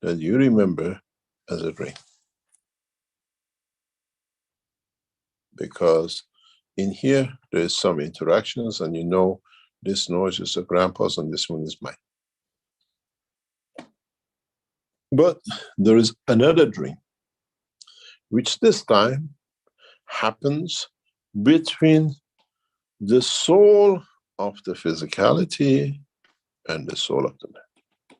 that you remember as a dream. Because in here, there's some interactions and you know this noise is a grandpa's and this one is mine. But there is another dream, which this time happens between the soul of the physicality and the soul of the man.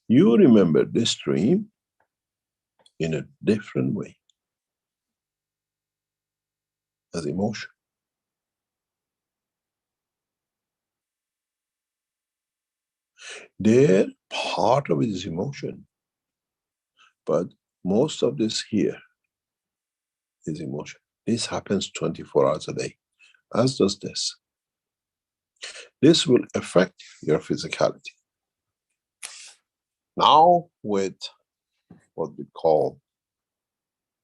You remember this dream in a different way, as emotion. There, part of it is emotion, but most of this here is emotion. This happens 24 hours a day, as does this. This will affect your physicality. Now, with what we call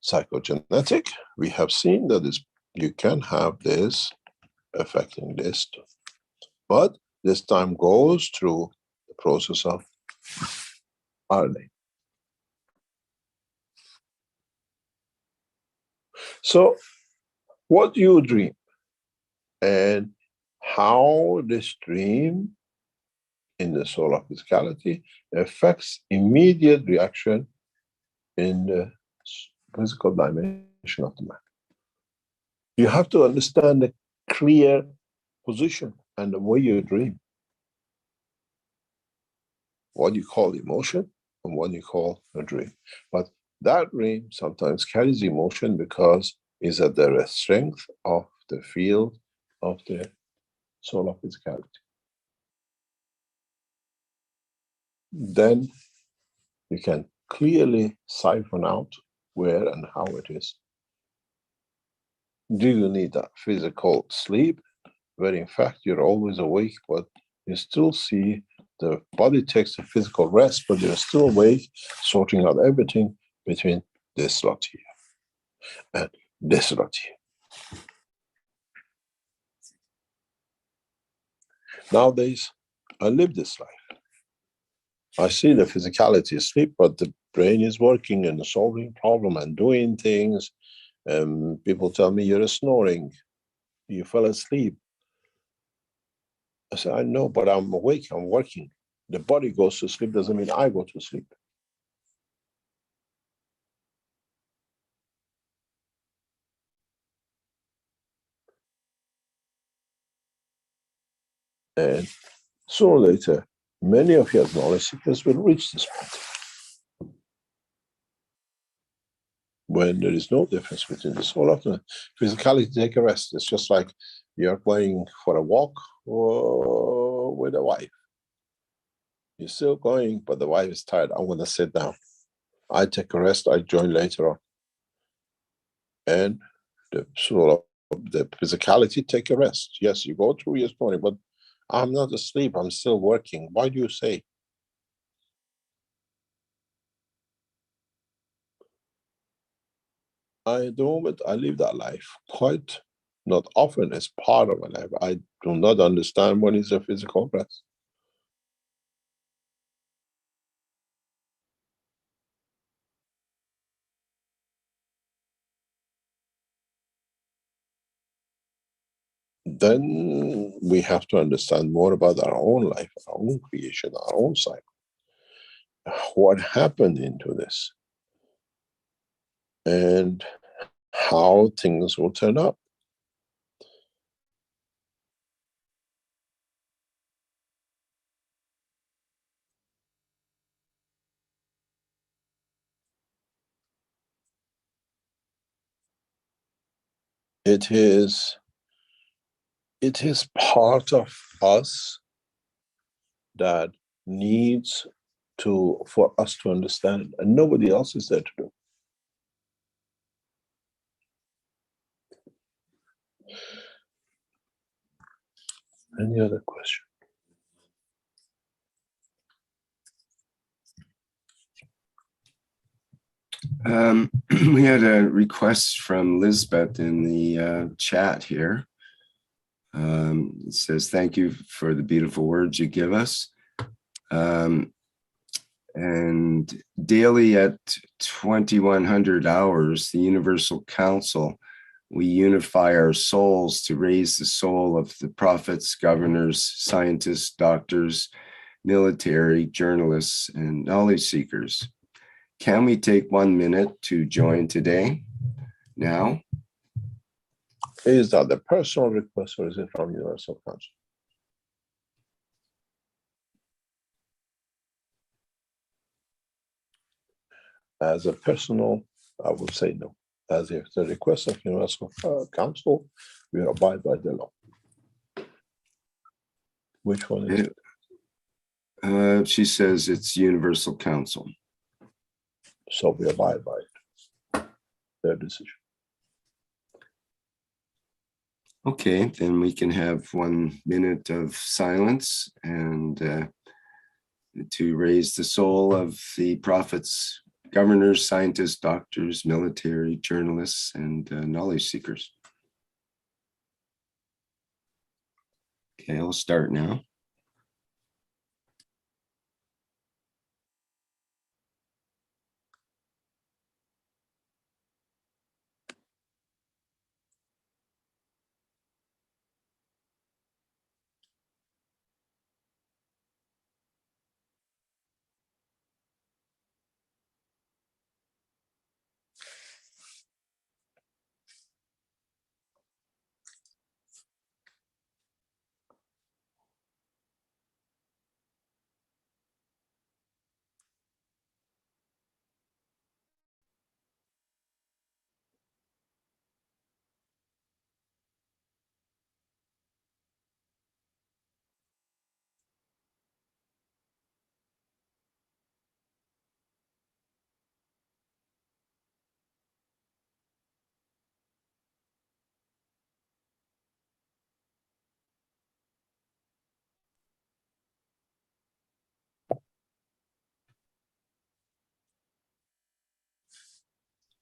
psychogenetic, we have seen that you can have this affecting this too. But this time goes through the process of RNA. So, what you dream and how this dream in the soul of physicality affects immediate reaction in the physical dimension of the man. You have to understand the clear position and the way you dream. What you call emotion and what you call a dream. But that dream sometimes carries emotion because it's at the strength of the field of the soul of physicality. Then you can clearly siphon out where and how it is. Do you need that physical sleep, where in fact you're always awake, but you still see the body takes a physical rest, but you're still awake, sorting out everything between this lot here and this lot here. Nowadays, I live this life. I see the physicality asleep, but the brain is working and solving problem and doing things. People tell me you're snoring, you fell asleep. I say, I know, but I'm awake, I'm working. The body goes to sleep doesn't mean I go to sleep. And sooner or later, many of you as knowledge seekers will reach this point when there is no difference between the soul of the physicality. Take a rest. It's just like you're going for a walk or with a wife. You're still going, but the wife is tired. I'm going to sit down. I take a rest. I join later on. And the soul of the physicality take a rest. Yes, you go through your story, but I'm not asleep. I'm still working. Why do you say? At the moment, I live that life quite not often as part of my life. I do not understand what is a physical rest. then we have to understand more about our own life, our own creation, our own cycle. What happened into this and how things will turn out. It is part of us that needs for us to understand, and nobody else is there to do. Any other question? We had a request from Lisbeth in the chat here. It says, thank you for the beautiful words you give us. And daily at 2100 hours, the Universal Council, we unify our souls to raise the soul of the prophets, governors, scientists, doctors, military, journalists, and knowledge seekers. Can we take 1 minute to join today, now? Is that the personal request or is it from Universal Council? As a personal, I would say no. As if the request of Universal Council, we abide by the law. Which one is it? She says it's Universal Council. So we abide by it. Their decision. Okay, then we can have 1 minute of silence and to raise the soul of the prophets, governors, scientists, doctors, military, journalists, and knowledge seekers. Okay, I'll start now.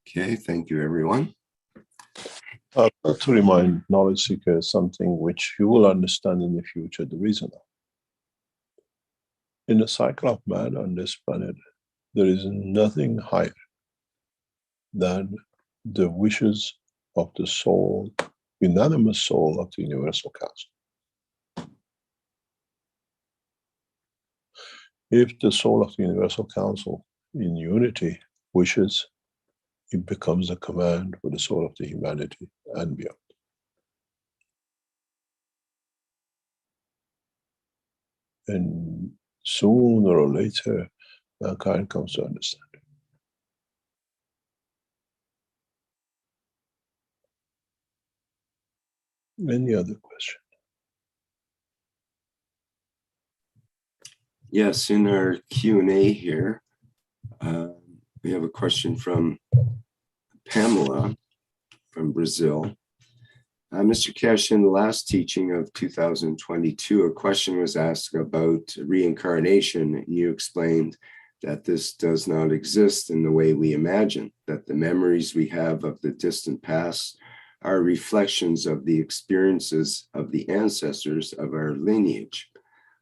Okay, thank you, everyone. I'd like to remind knowledge seekers something which you will understand in the future, the reason. In the cycle of man on this planet, there is nothing higher than the wishes of the soul, unanimous soul of the Universal Council. If the soul of the Universal Council in unity wishes, it becomes a command for the soul of the humanity and beyond. And sooner or later, mankind comes to understand. Any other question? Yes, in our Q&A here, we have a question from Pamela from Brazil. Mr. Keshe, in the last teaching of 2022, a question was asked about reincarnation. You explained that this does not exist in the way we imagine, that the memories we have of the distant past are reflections of the experiences of the ancestors of our lineage.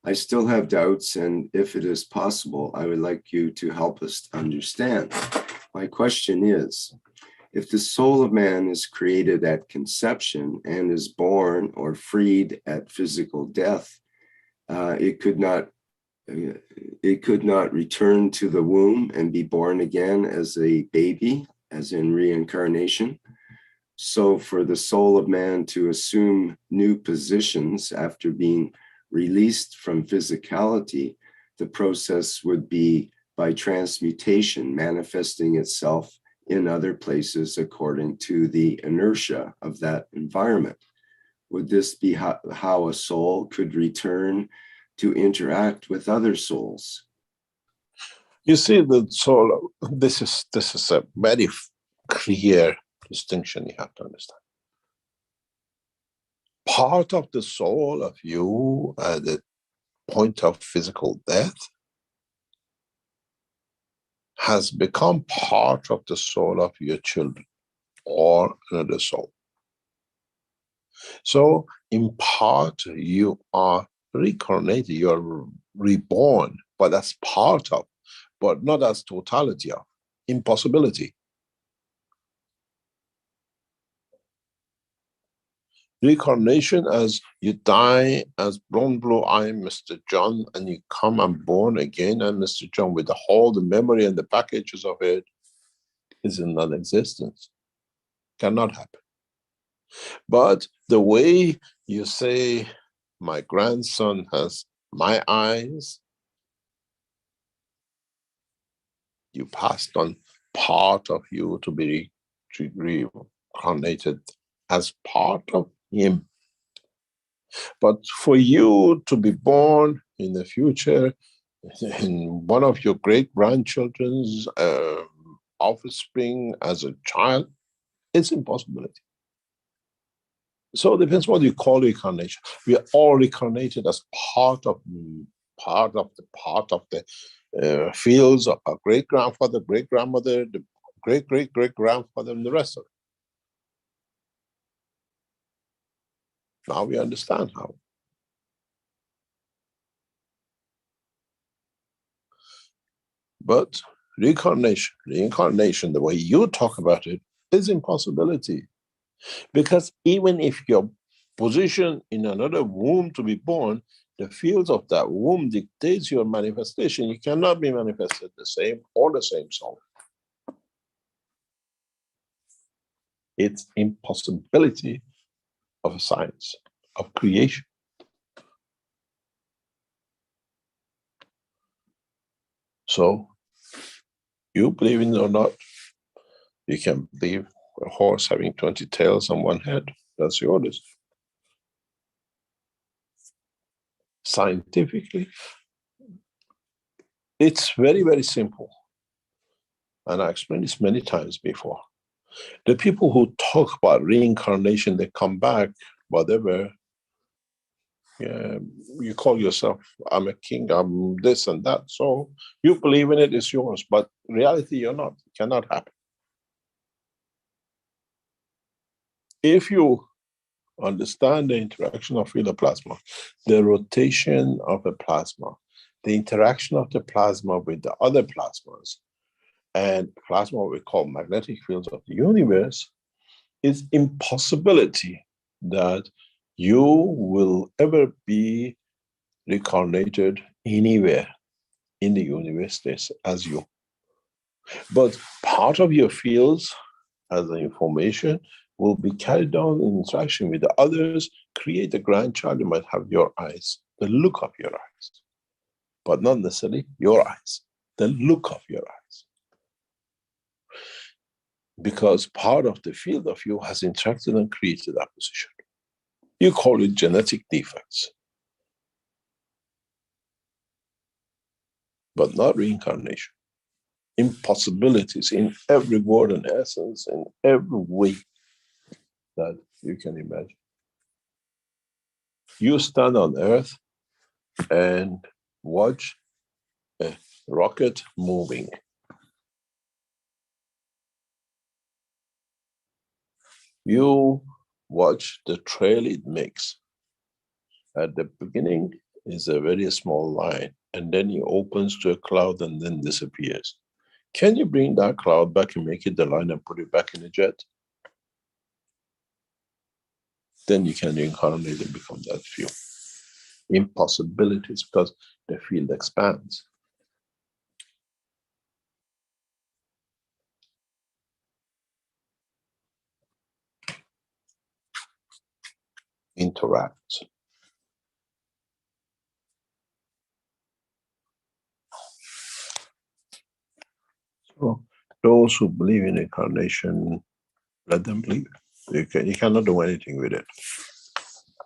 I still have doubts, and if it is possible, I would like you to help us understand. My question is, If the soul of man is created at conception and is born or freed at physical death, it could not return to the womb and be born again as a baby, as in reincarnation. So for the soul of man to assume new positions after being released from physicality, the process would be by transmutation, manifesting itself in other places according to the inertia of that environment. Would this be how a soul could return to interact with other souls? You see, the soul, this is a very clear distinction you have to understand. Part of the soul of you at the point of physical death has become part of the soul of your children or another soul. So in part, you are reincarnated, you are reborn, but that's part of, but not as totality of. Impossibility. Reincarnation, as you die as blonde blue eye Mr. John, and you come and born again and Mr. John with all the memory and the packages of it, is in non-existence. Cannot happen. But the way you say, my grandson has my eyes, you passed on part of you to be reincarnated as part of him. But for you to be born in the future in one of your great-grandchildren's offspring as a child, it's impossibility. So it depends what you call reincarnation. We are all reincarnated as part of the fields of our great-grandfather, great-grandmother, the great-great-great-grandfather, and the rest of it. Now we understand how. But reincarnation, the way you talk about it, is impossibility. Because even if your position in another womb to be born, the fields of that womb dictates your manifestation. You cannot be manifested the same or the same soul. It's impossibility of a science, of creation. So, you believe in it or not, you can believe a horse having 20 tails on one head. That's yours. Scientifically, it's very, very simple. And I explained this many times before. The people who talk about reincarnation, they come back, whatever. You call yourself, I'm a king, I'm this and that. So you believe in it, it's yours. But in reality, you're not. It cannot happen. If you understand the interaction of field plasma, the rotation of the plasma, the interaction of the plasma with the other plasmas, and plasma, what we call magnetic fields of the universe, is impossibility that you will ever be reincarnated anywhere in the universe as you. But part of your fields as the information will be carried on in interaction with the others, create a grandchild, you might have your eyes, the look of your eyes, but not necessarily your eyes, the look of your eyes. Because part of the field of you has interacted and created that position. You call it genetic defects, but not reincarnation. Impossibilities in every word and essence, in every way that you can imagine. You stand on Earth and watch a rocket moving. You watch the trail it makes. At the beginning is a very small line, and then it opens to a cloud and then disappears. Can you bring that cloud back and make it the line and put it back in the jet? Then you can reincarnate and become that field. Impossibilities, because the field expands. Interact. So those who believe in incarnation, let them believe. You cannot do anything with it,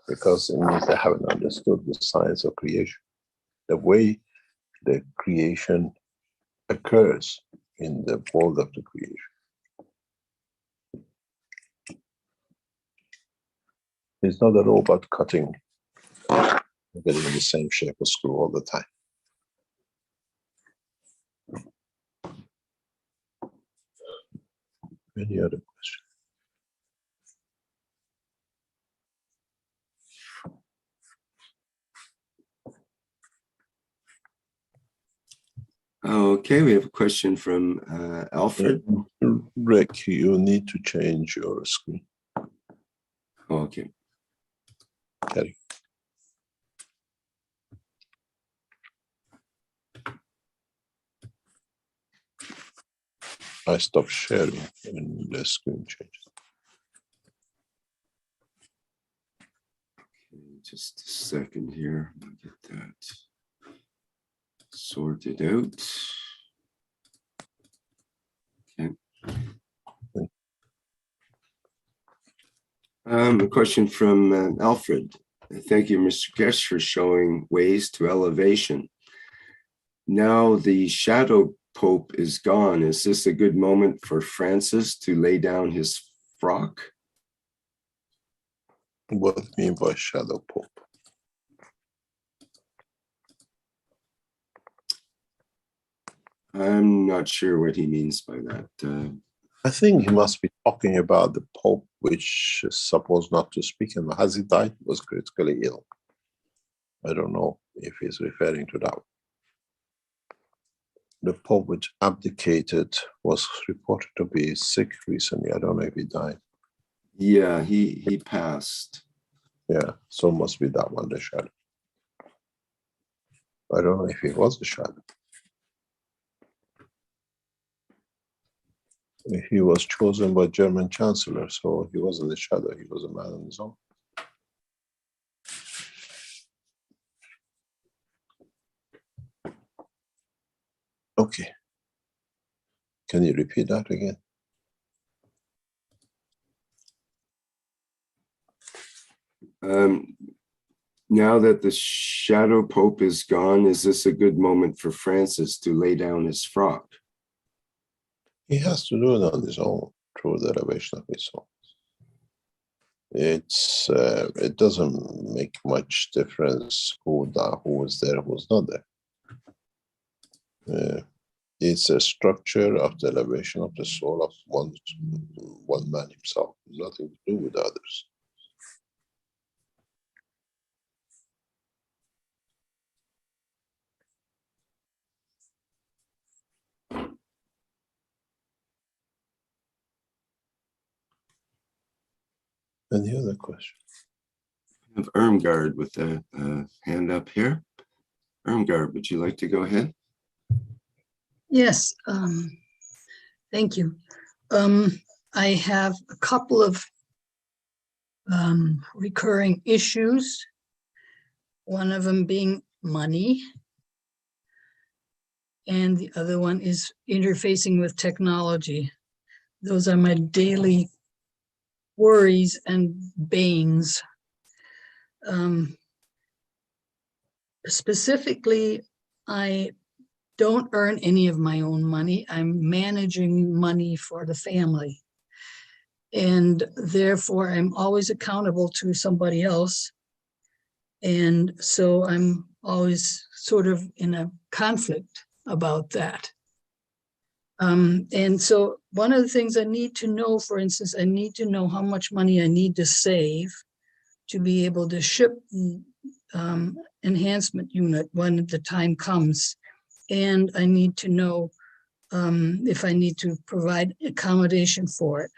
because it means they haven't understood the science of creation, the way the creation occurs in the world of the creation. It's not a robot cutting, getting the same shape of screw all the time. Any other question? Okay, we have a question from Alfred. Rick, you need to change your screen. Okay. Carry. I stopped sharing and the screen changes. Okay, just a second here. I'll get that sorted out. Okay. A question from Alfred. Thank you, Mr. Keshe, for showing ways to elevation. Now the shadow Pope is gone. Is this a good moment for Francis to lay down his frock? What do you mean by shadow Pope? I'm not sure what he means by that. I think he must be talking about the Pope, which is supposed not to speak, and has he died? Was critically ill. I don't know if he's referring to that. The Pope which abdicated was reported to be sick recently. I don't know if he died. Yeah, he passed. Yeah, so must be that one, the shadow. I don't know if he was the shadow. He was chosen by German Chancellor, so he wasn't the shadow, he was a man on his own. Okay. Can you repeat that again? Now that the shadow Pope is gone, is this a good moment for Francis to lay down his frock? He has to do it on his own, through the elevation of his soul. It doesn't make much difference who was there, who was not there. It's a structure of the elevation of the soul of one man himself, nothing to do with others. Any other question? I have Irmgard with a hand up here. Irmgard, would you like to go ahead? Yes, thank you. I have a couple of recurring issues, one of them being money, and the other one is interfacing with technology. Those are my daily worries and banes. Specifically, I don't earn any of my own money. I'm managing money for the family. And therefore, I'm always accountable to somebody else. And so I'm always sort of in a conflict about that. And so one of the things I need to know, for instance, I need to know how much money I need to save to be able to ship the enhancement unit when the time comes. And I need to know if I need to provide accommodation for it?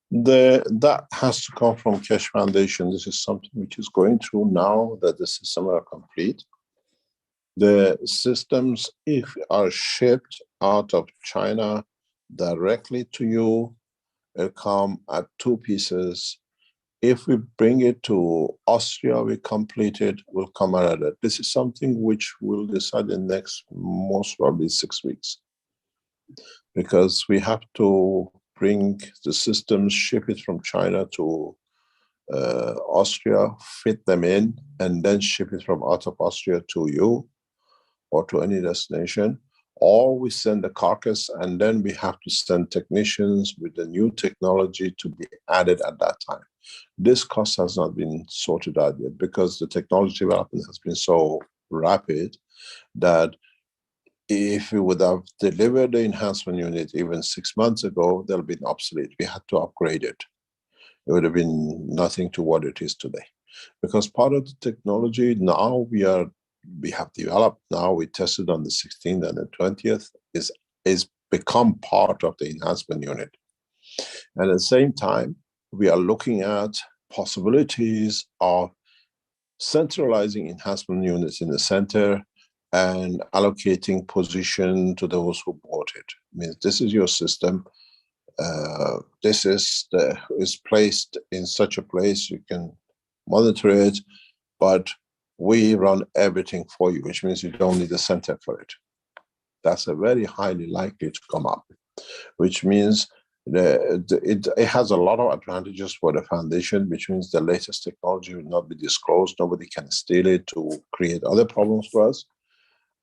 That has to come from Keshe Foundation. This is something which is going through now that the systems are complete. The systems, if are shipped out of China directly to you, will come at 2 pieces. If we bring it to Austria, we complete it, we'll come out of it. This is something which we'll decide in the next, most probably 6 weeks. Because we have to bring the systems, ship it from China to Austria, fit them in, and then ship it from out of Austria to you or to any destination. Or we send the carcass and then we have to send technicians with the new technology to be added at that time. This cost has not been sorted out yet because the technology development has been so rapid that if we would have delivered the enhancement unit even 6 months ago, they'll be obsolete. We had to upgrade it. It would have been nothing to what it is today. Because part of the technology now we have developed, now we tested on the 16th and the 20th, is become part of the enhancement unit. And at the same time, we are looking at possibilities of centralizing enhancement units in the center and allocating position to those who bought it. Means this is your system. This is placed in such a place you can monitor it, but we run everything for you, which means you don't need a center for it. That's a very highly likely to come up, which means it has a lot of advantages for the foundation, which means the latest technology will not be disclosed. Nobody can steal it to create other problems for us.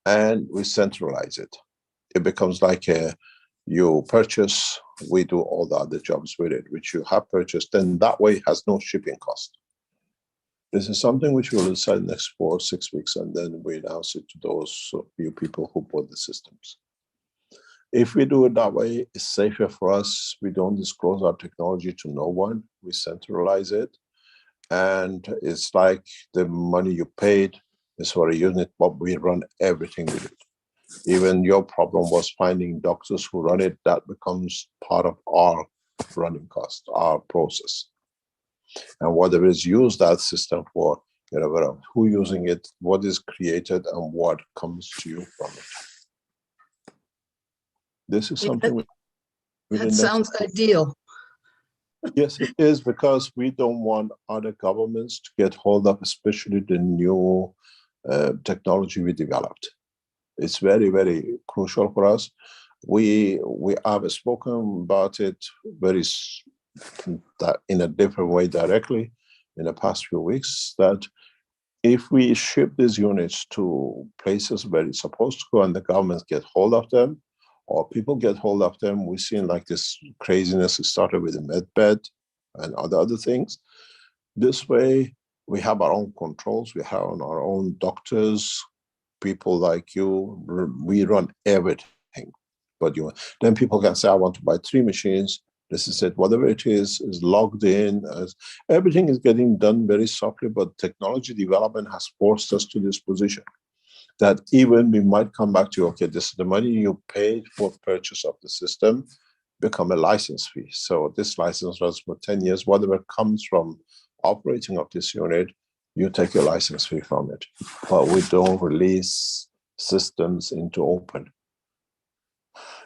And we centralize it. It becomes like you purchase, we do all the other jobs with it, which you have purchased, then that way it has no shipping cost. This is something which we'll decide next 4 or 6 weeks, and then we announce it to those few people who bought the systems. If we do it that way, it's safer for us. We don't disclose our technology to no one. We centralize it. And it's like the money you paid is for a unit, but we run everything with it. Even your problem was finding doctors who run it, that becomes part of our running cost, our process. And whatever is used that system for, you're aware of who using it, what is created, and what comes to you from it. This is something that sounds ideal. Yes, it is, because we don't want other governments to get hold of, especially the new technology we developed. It's very, very crucial for us. We have spoken about it in a different way directly in the past few weeks, that if we ship these units to places where it's supposed to go and the governments get hold of them, or people get hold of them, we've seen like this craziness. It started with the medbed and other things. This way, we have our own controls. We have our own doctors, people like you. We run everything. But then people can say, I want to buy 3 machines. This is it. Whatever it is logged in. Everything is getting done very softly, but technology development has forced us to this position that even we might come back to, okay, this is the money you paid for purchase of the system, become a license fee. So this license runs for 10 years. Whatever comes from operating of this unit, you take your license fee from it. But we don't release systems into open.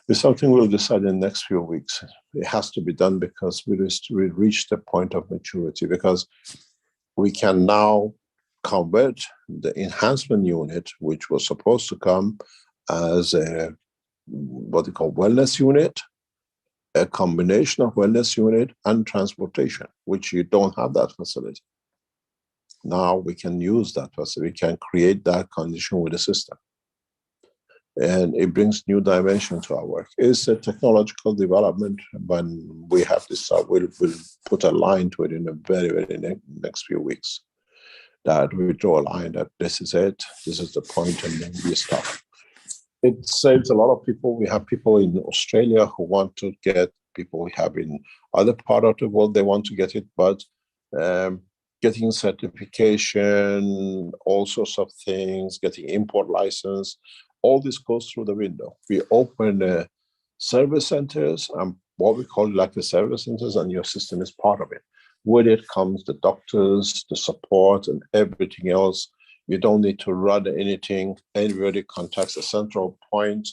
It's something we'll decide in the next few weeks. It has to be done because we reached the point of maturity, because we can now convert the enhancement unit, which was supposed to come as a what they call wellness unit, a combination of wellness unit and transportation, which you don't have that facility. Now we can use that facility. We can create that condition with the system. And it brings new dimension to our work. It's a technological development. When we have this, we'll put a line to it in a very, very next few weeks. That we draw a line that this is it, this is the point, and then we stop. It saves a lot of people. We have people in Australia who want to get, people we have in other part of the world, they want to get it, but getting certification, all sorts of things, getting import license, All this goes through the window. We open service centers and what we call like the service centers, and your system is part of it. With it comes the doctors, the support, and everything else. You don't need to run anything. Everybody contacts a central point,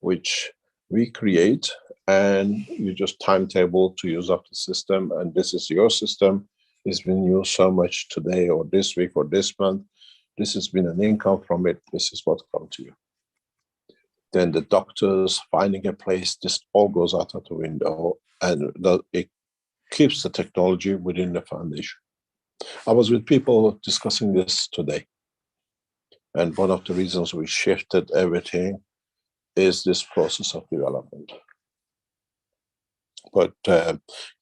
which we create, and you just timetable to use up the system. And this is your system. It's been used so much today or this week or this month. This has been an income from it. This is what comes to you. Then the doctors finding a place, this all goes out of the window, and it keeps the technology within the foundation. I was with people discussing this today. And one of the reasons we shifted everything is this process of development. But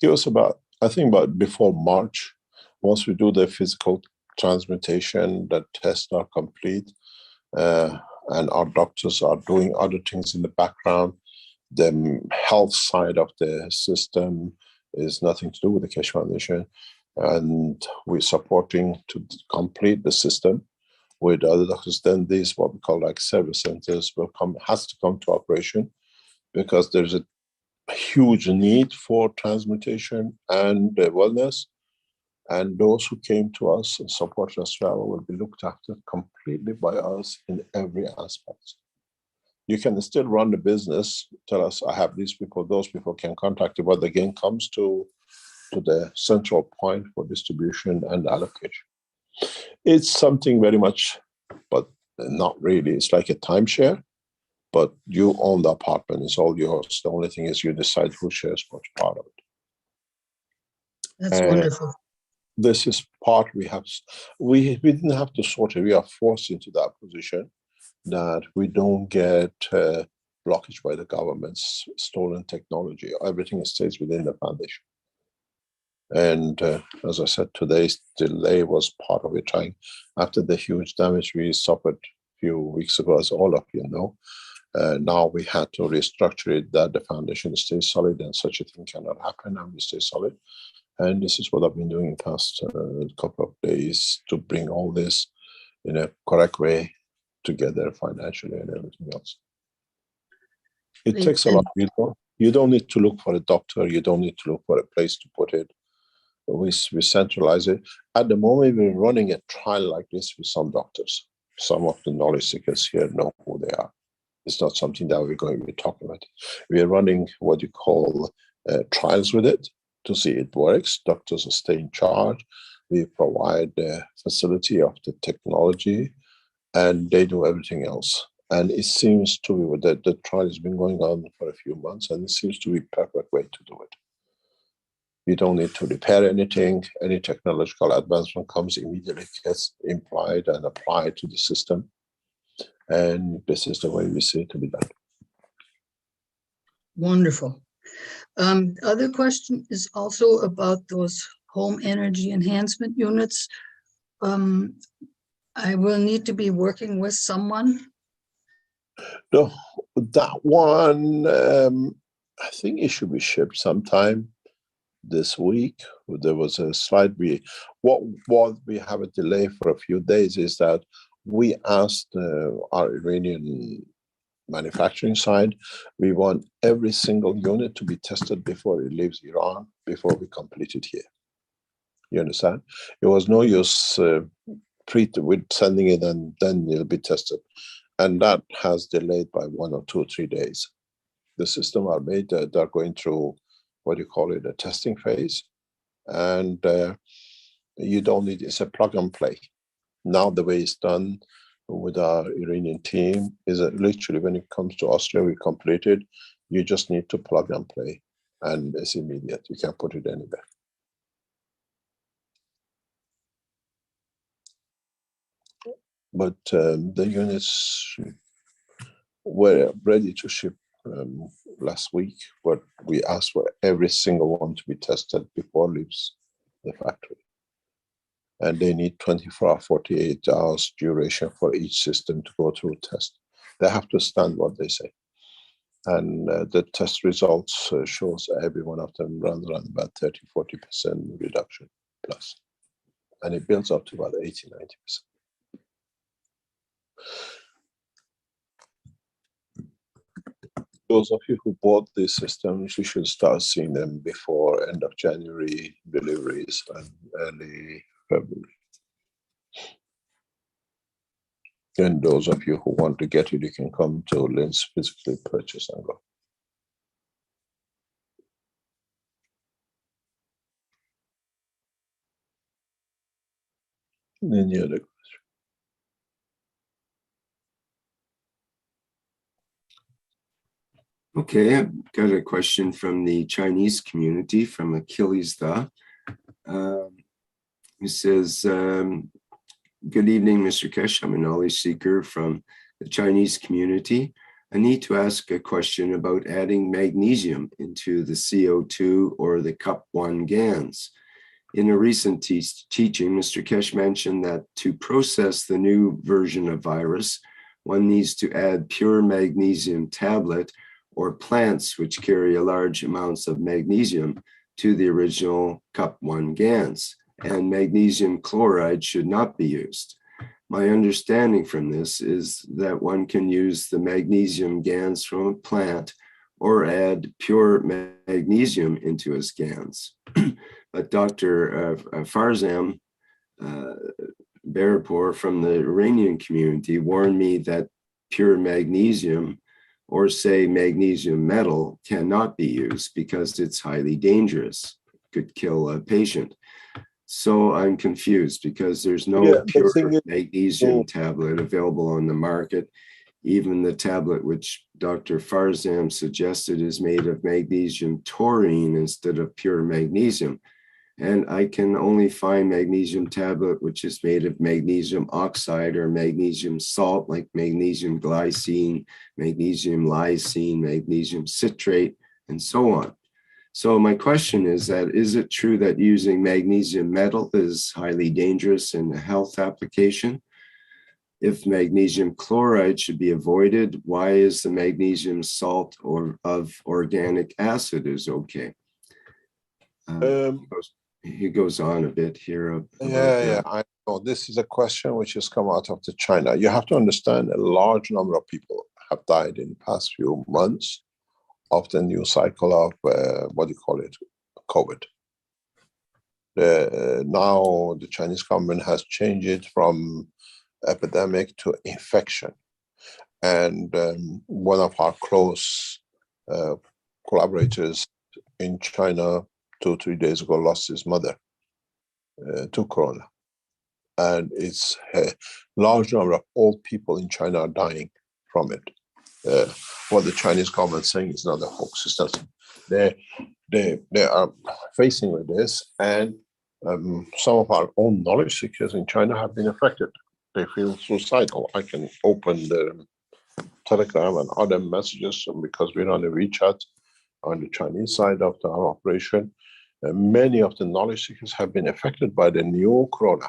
give us about, I think about before March, once we do the physical transmutation, the tests are complete, and our doctors are doing other things in the background. The health side of the system is nothing to do with the Keshe Foundation. And we're supporting to complete the system with other doctors. Then these, what we call like service centers, has to come to operation, because there's a huge need for transmutation and wellness. And those who came to us and supported us well will be looked after completely by us in every aspect. You can still run the business, tell us, I have these people, those people can contact you, but again comes to the central point for distribution and allocation. It's something very much, but not really. It's like a timeshare, but you own the apartment. It's all yours. The only thing is you decide who shares what part of it. That's wonderful. This is part we didn't have to sort it. We are forced into that position that we don't get blockage by the government's stolen technology. Everything stays within the foundation. And as I said, today's delay was part of it. Trying after the huge damage we suffered a few weeks ago, as all of you know, now we had to restructure it that the foundation stays solid and such a thing cannot happen, and we stay solid. And this is what I've been doing in the past couple of days to bring all this in a correct way together financially and everything else. It takes a lot. You don't need to look for a doctor. You don't need to look for a place to put it. We centralize it. At the moment, we're running a trial like this with some doctors. Some of the knowledge seekers here know who they are. It's not something that we're going to be talking about. We are running what you call trials with it to see it works. Doctors stay in charge. We provide the facility of the technology, and they do everything else. And it seems to be that the trial has been going on for a few months, and it seems to be a perfect way to do it. You don't need to repair anything. Any technological advancement comes immediately, gets implied and applied to the system. And this is the way we see it to be done. Wonderful. Other question is also about those home energy enhancement units. I will need to be working with someone. No, that one, I think it should be shipped sometime this week. There was a slight what we have a delay for a few days is that we asked our Iranian manufacturing side, we want every single unit to be tested before it leaves Iran, before we complete it here. You understand? It was no use with sending it and then it'll be tested. And that has delayed by 1 or 2 or 3 days. The system are made, they're going through what you call it, a testing phase. And you don't need, it's a plug and play. Now the way it's done with our Iranian team is that literally when it comes to Austria, we complete it. You just need to plug and play, and it's immediate. You can put it anywhere. But the units were ready to ship last week, but we asked for every single one to be tested before it leaves the factory. And they need 24 or 48 hours duration for each system to go through a test. They have to stand what they say. And the test results shows every one of them runs around about 30-40% reduction plus. And it builds up to about 80-90%. those of you who bought these systems, you should start seeing them before end of January deliveries and early February. And those of you who want to get it, you can come to Linz physically purchase and go. Any other question? Okay, I've got a question from the Chinese community from Achilles Da. He says, good evening, Mr. Kesh. I'm a knowledge seeker from the Chinese community. I need to ask a question about adding magnesium into the CO2 or the CUP1 GANs. In a recent teaching, Mr. Kesh mentioned that to process the new version of virus, one needs to add pure magnesium tablet or plants which carry large amounts of magnesium to the original CUP1 GANs, and magnesium chloride should not be used. My understanding from this is that one can use the magnesium GANs from a plant or add pure magnesium into his GANs. But Dr. Farzam Berapur from the Iranian community warned me that pure magnesium, or say magnesium metal, cannot be used because it's highly dangerous, could kill a patient. So I'm confused because there's no pure magnesium tablet available on the market. Even the tablet which Dr. Farzam suggested is made of magnesium taurine instead of pure magnesium. And I can only find magnesium tablet which is made of magnesium oxide or magnesium salt, like magnesium glycine, magnesium lysine, magnesium citrate, and so on. So my question is that, is it true that using magnesium metal is highly dangerous in a health application? If magnesium chloride should be avoided, why is the magnesium salt or of organic acid is okay? He goes on a bit here. I know this is a question which has come out of China. You have to understand a large number of people have died in the past few months of the new cycle of COVID. Now the Chinese government has changed it from epidemic to infection. And one of our close collaborators in China 2-3 days ago lost his mother to corona. And it's a large number of old people in China are dying from it. What the Chinese government is saying is not a hoax. It's not. They are facing with this, and some of our own knowledge seekers in China have been affected. They feel suicidal. I can open the Telegram and other messages because we're on the WeChat on the Chinese side of our operation. Many of the knowledge seekers have been affected by the new corona.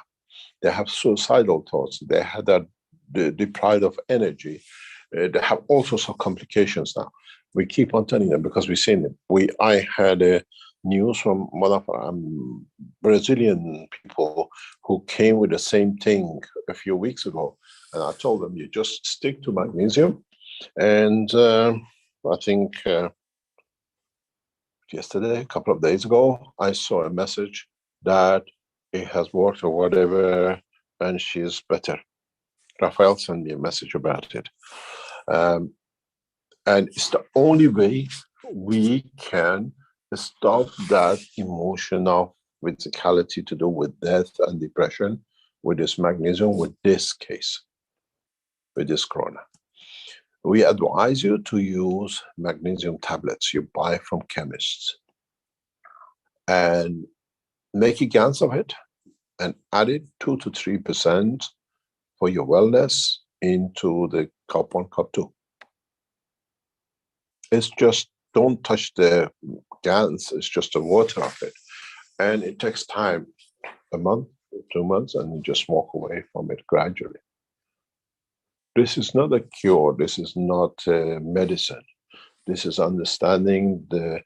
They have suicidal thoughts. They had that deprived of energy. They have all sorts of complications now. We keep on telling them because we've seen it. I had news from one of our Brazilian people who came with the same thing a few weeks ago. And I told them, you just stick to magnesium. And I think yesterday, a couple of days ago, I saw a message that it has worked or whatever, and she's better. Rafael sent me a message about it. And it's the only way we can stop that emotion of physicality to do with death and depression with this magnesium, with this case, with this corona. We advise you to use magnesium tablets you buy from chemists and make a GANs of it and add it 2 to 3% for your wellness into the CUP1, CUP2. It's just, don't touch the GANs, it's just the water of it. And it takes time, a month, 2 months, and you just walk away from it gradually. This is not a cure, this is not medicine. This is understanding the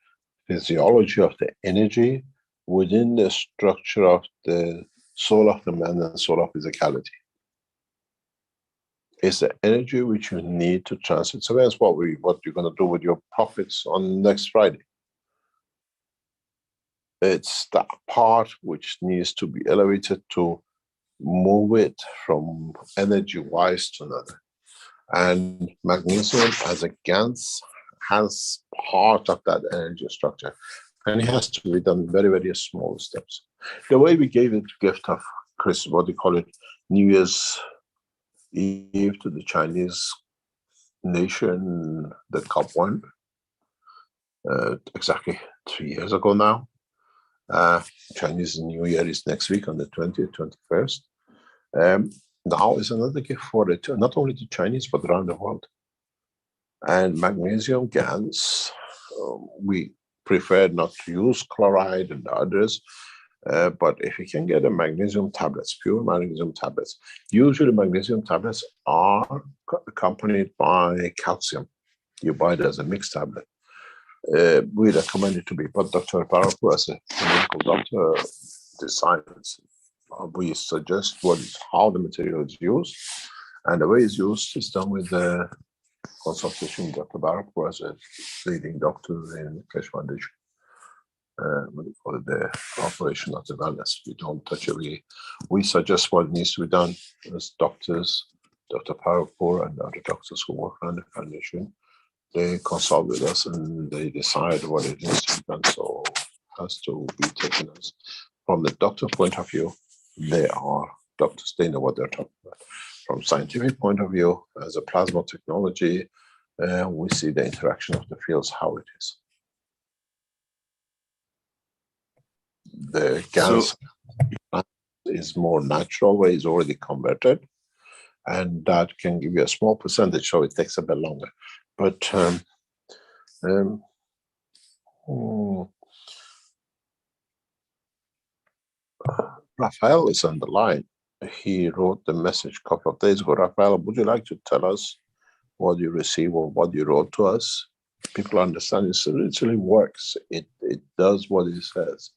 physiology of the energy within the structure of the soul of the man and soul of physicality. It's the energy which you need to transit surveillance. What you're going to do with your profits on next Friday. It's that part which needs to be elevated to move it from energy-wise to another. And magnesium as a GANs has part of that energy structure. And it has to be done very, very small steps. The way we gave it gift of Christmas, what they call it, New Year's Eve to the Chinese nation, the COP1, exactly 3 years ago now. Chinese New Year is next week on the 20th, 21st. Now is another gift for it, not only to Chinese, but around the world. And magnesium GANs, we prefer not to use chloride and others, but if you can get a magnesium tablets, pure magnesium tablets, usually magnesium tablets are accompanied by calcium. You buy it as a mixed tablet. We recommend it to be, but Dr. Parapu, as a medical doctor, decides. We suggest how the material is used, and the way it's used is done with the consultation with Dr. Parapu as a leading doctor in the Keshe Foundation. What do you call it? The operation of the wellness. We don't touch it. We suggest what needs to be done as doctors, Dr. Parapu and other doctors who work around the foundation. They consult with us and they decide what it needs to be done. So it has to be taken as, from the doctor point of view, they are doctors, they know what they're talking about. From scientific point of view, as a plasma technology, we see the interaction of the fields, how it is. The gas is more natural way, is already converted, and that can give you a small percentage, so it takes a bit longer. But Raphael is on the line. He wrote the message a couple of days ago. Raphael, would you like to tell us what you received or what you wrote to us? People understand it literally works. It does what it says.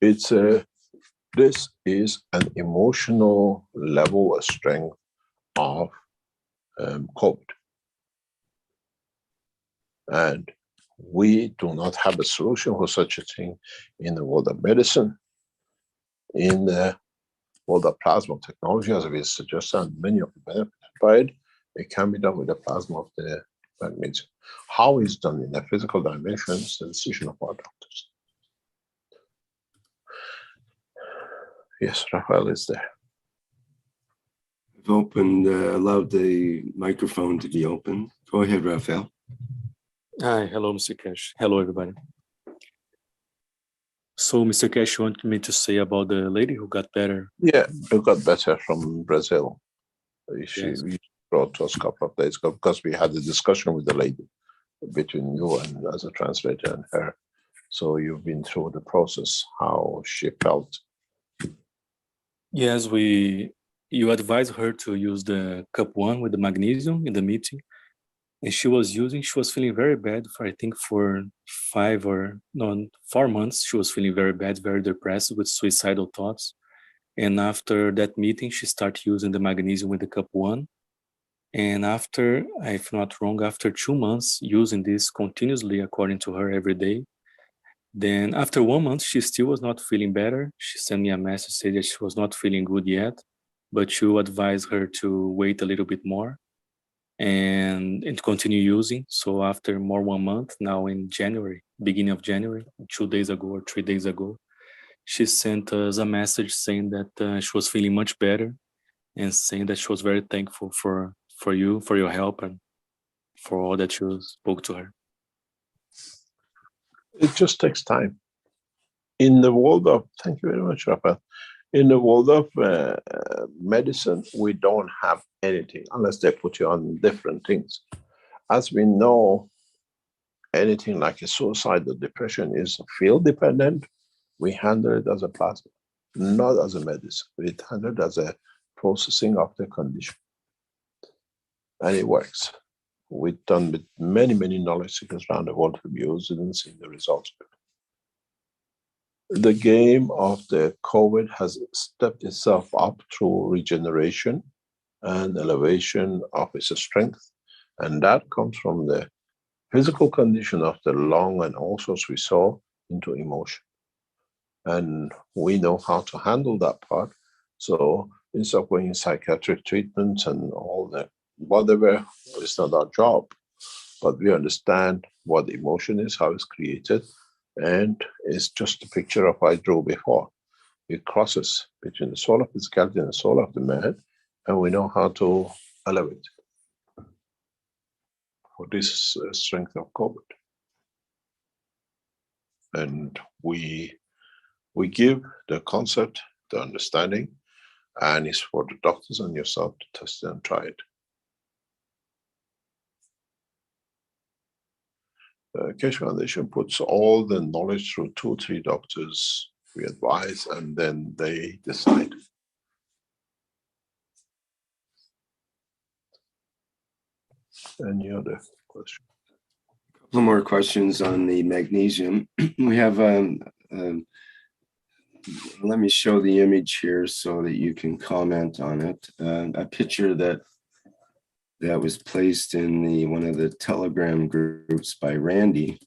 It's this is an emotional level of strength of COVID. And we do not have a solution for such a thing in the world of medicine, in the world of plasma technology, as we suggested, and many of the benefits by it. It can be done with the plasma of the magnesium. How it's done in the physical dimension is the decision of our doctors. Yes, Raphael is there. I've opened, allowed the microphone to be open. Go ahead, Raphael. Hi, hello, Mr. Keshe. Hello, everybody. So, Mr. Keshe wanted me to say about the lady who got better. Yeah, who got better from Brazil. She brought to us a couple of days ago because we had a discussion with the lady between you and as a translator and her. So you've been through the process, how she felt. Yes, you advised her to use the cup 1 with the magnesium in the meeting. And she was feeling very bad for, I think, for 4 months. She was feeling very bad, very depressed with suicidal thoughts. And after that meeting, she started using the magnesium with the cup 1. And after, if not wrong, after 2 months using this continuously, according to her, every day, then after 1 month, she still was not feeling better. She sent me a message saying that she was not feeling good yet, but you advised her to wait a little bit more and continue using. So after 1 month, now in January, beginning of January, 2 days ago or 3 days ago, she sent us a message saying that she was feeling much better and saying that she was very thankful for you, for your help, and for all that you spoke to her. It just takes time. In the world of, thank you very much, Rafael. In the world of medicine, we don't have anything unless they put you on different things. As we know, anything like a suicide or depression is field dependent. We handle it as a plasma, not as a medicine. We handle it as a processing of the condition. And it works. We've done with many, many knowledge seekers around the world who use it and seen the results of the game of the COVID has stepped itself up through regeneration and elevation of its strength. And that comes from the physical condition of the lung, and also, as we saw, into emotion. And we know how to handle that part. So instead of going in psychiatric treatments and all that, whatever, it's not our job. But we understand what emotion is, how it's created, and it's just a picture of what I drew before. It crosses between the soul of physicality and the soul of the man, and we know how to elevate it for this strength of COVID. And we give the concept, the understanding, and it's for the doctors and yourself to test it and try it. The Keshe Foundation puts all the knowledge through 2 or 3 doctors. We advise, and then they decide. Any other question? A couple more questions on the magnesium. We have, let me show the image here so that you can comment on it. A picture that was placed in one of the Telegram groups by Randy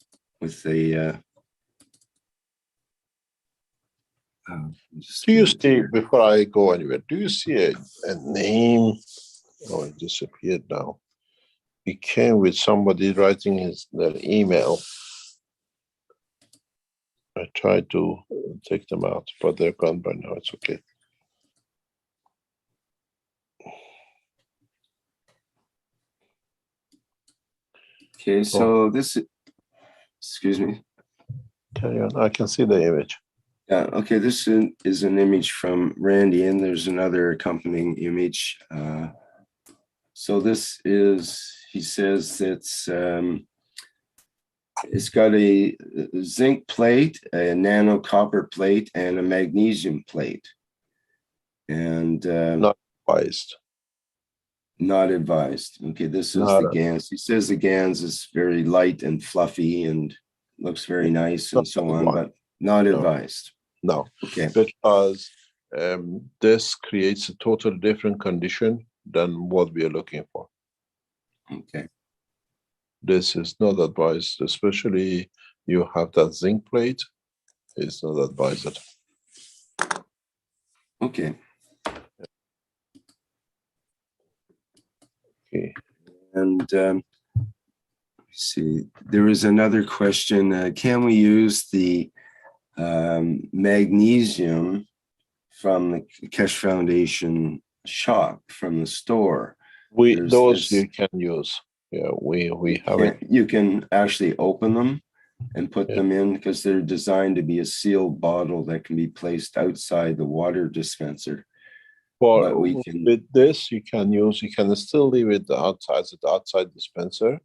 with the do you see, before I go anywhere, do you see a name? Oh, it disappeared now. It came with somebody writing their email. I tried to take them out, but they're gone by now. It's okay. Okay, so this, excuse me. Carry on. I can see the image. Yeah, okay, this is an image from Randy, and there's another accompanying image. So this is, he says it's got a zinc plate, a nano copper plate, and a magnesium plate. And Not advised. Not advised. Okay, this is the GANS. He says the GANS is very light and fluffy and looks very nice and so on, but not advised. No, okay, because this creates a totally different condition than what we are looking for. Okay. This is not advised, especially you have that zinc plate. It's not advised. Okay. Okay. And see, there is another question. Can we use the magnesium from the Keshe Foundation shop, from the store? Those you can use. Yeah, we have it. You can actually open them and put them in, because they're designed to be a sealed bottle that can be placed outside the water dispenser. Well, with this, you can still leave it outside the outside dispenser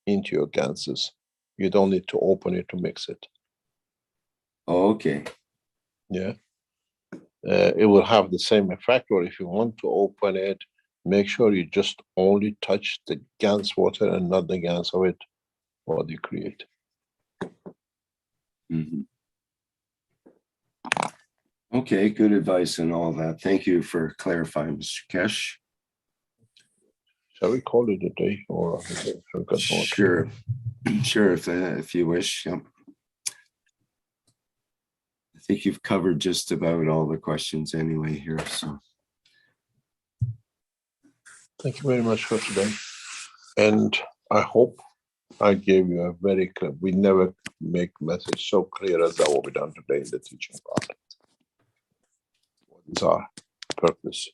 into your ganses. You don't need to open it to mix it. Oh, okay. Yeah. It will have the same effect, or if you want to open it, make sure you just only touch the GANS water and not the GANS of it, what you create. Mm-hmm. Okay, good advice and all that. Thank you for clarifying, Mr. Keshe. Shall we call it a day, or sure, sure, if you wish. Yeah. I think you've covered just about all the questions anyway here. So, thank you very much for today, and I hope I gave you a very clear. We never make message so clear as that what we done today in the teaching part. What is our purpose?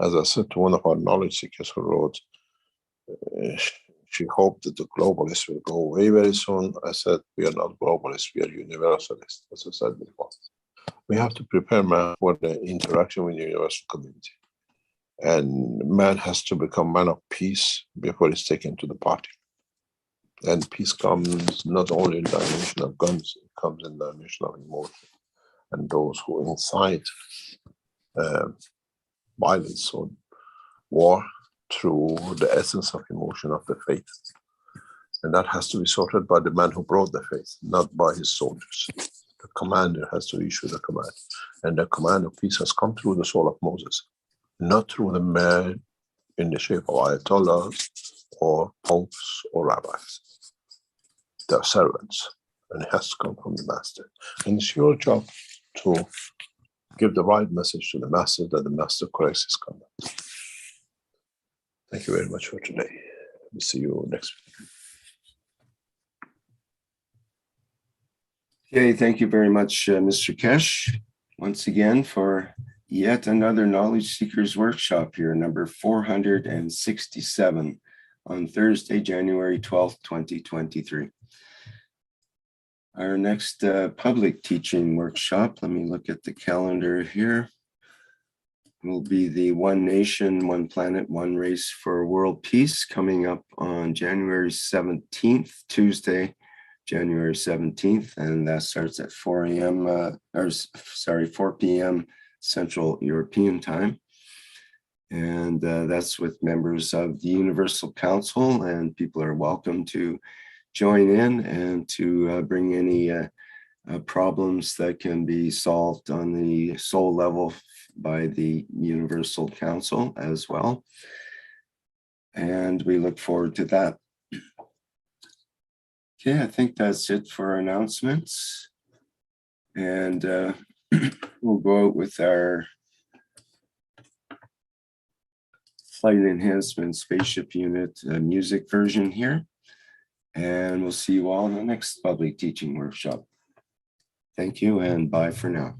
As I said to one of our knowledge seekers who wrote, she hoped that the globalists will go away very soon. I said, we are not globalists, we are universalists, as I said before. We have to prepare man for the interaction with the universal community. And man has to become man of peace before he's taken to the party. And peace comes not only in the dimension of guns, it comes in the dimension of emotion. And those who incite violence or war through the essence of emotion of the faith. And that has to be sorted by the man who brought the faith, not by his soldiers. The commander has to issue the command. And the command of peace has come through the soul of Moses, not through the man in the shape of ayatollahs or popes or rabbis. They're servants, and it has to come from the master. And it's your job to give the right message to the master that the master corrects his conduct. Thank you very much for today. We'll see you next week. Okay, thank you very much, Mr. Kesh, once again for yet another Knowledge Seekers Workshop here, number 467 on Thursday, January 12th, 2023. Our next public teaching workshop, let me look at the calendar here, will be the One Nation, One Planet, One Race for World Peace coming up on January 17th, Tuesday, January 17th, and that starts at 4 p.m. Central European Time. And that's with members of the Universal Council, and people are welcome to join in and to bring any problems that can be solved on the soul level by the Universal Council as well. And we look forward to that. Okay, I think that's it for announcements. And we'll go out with our Flight Enhancement Spaceship Unit music version here. And we'll see you all in the next public teaching workshop. Thank you and bye for now.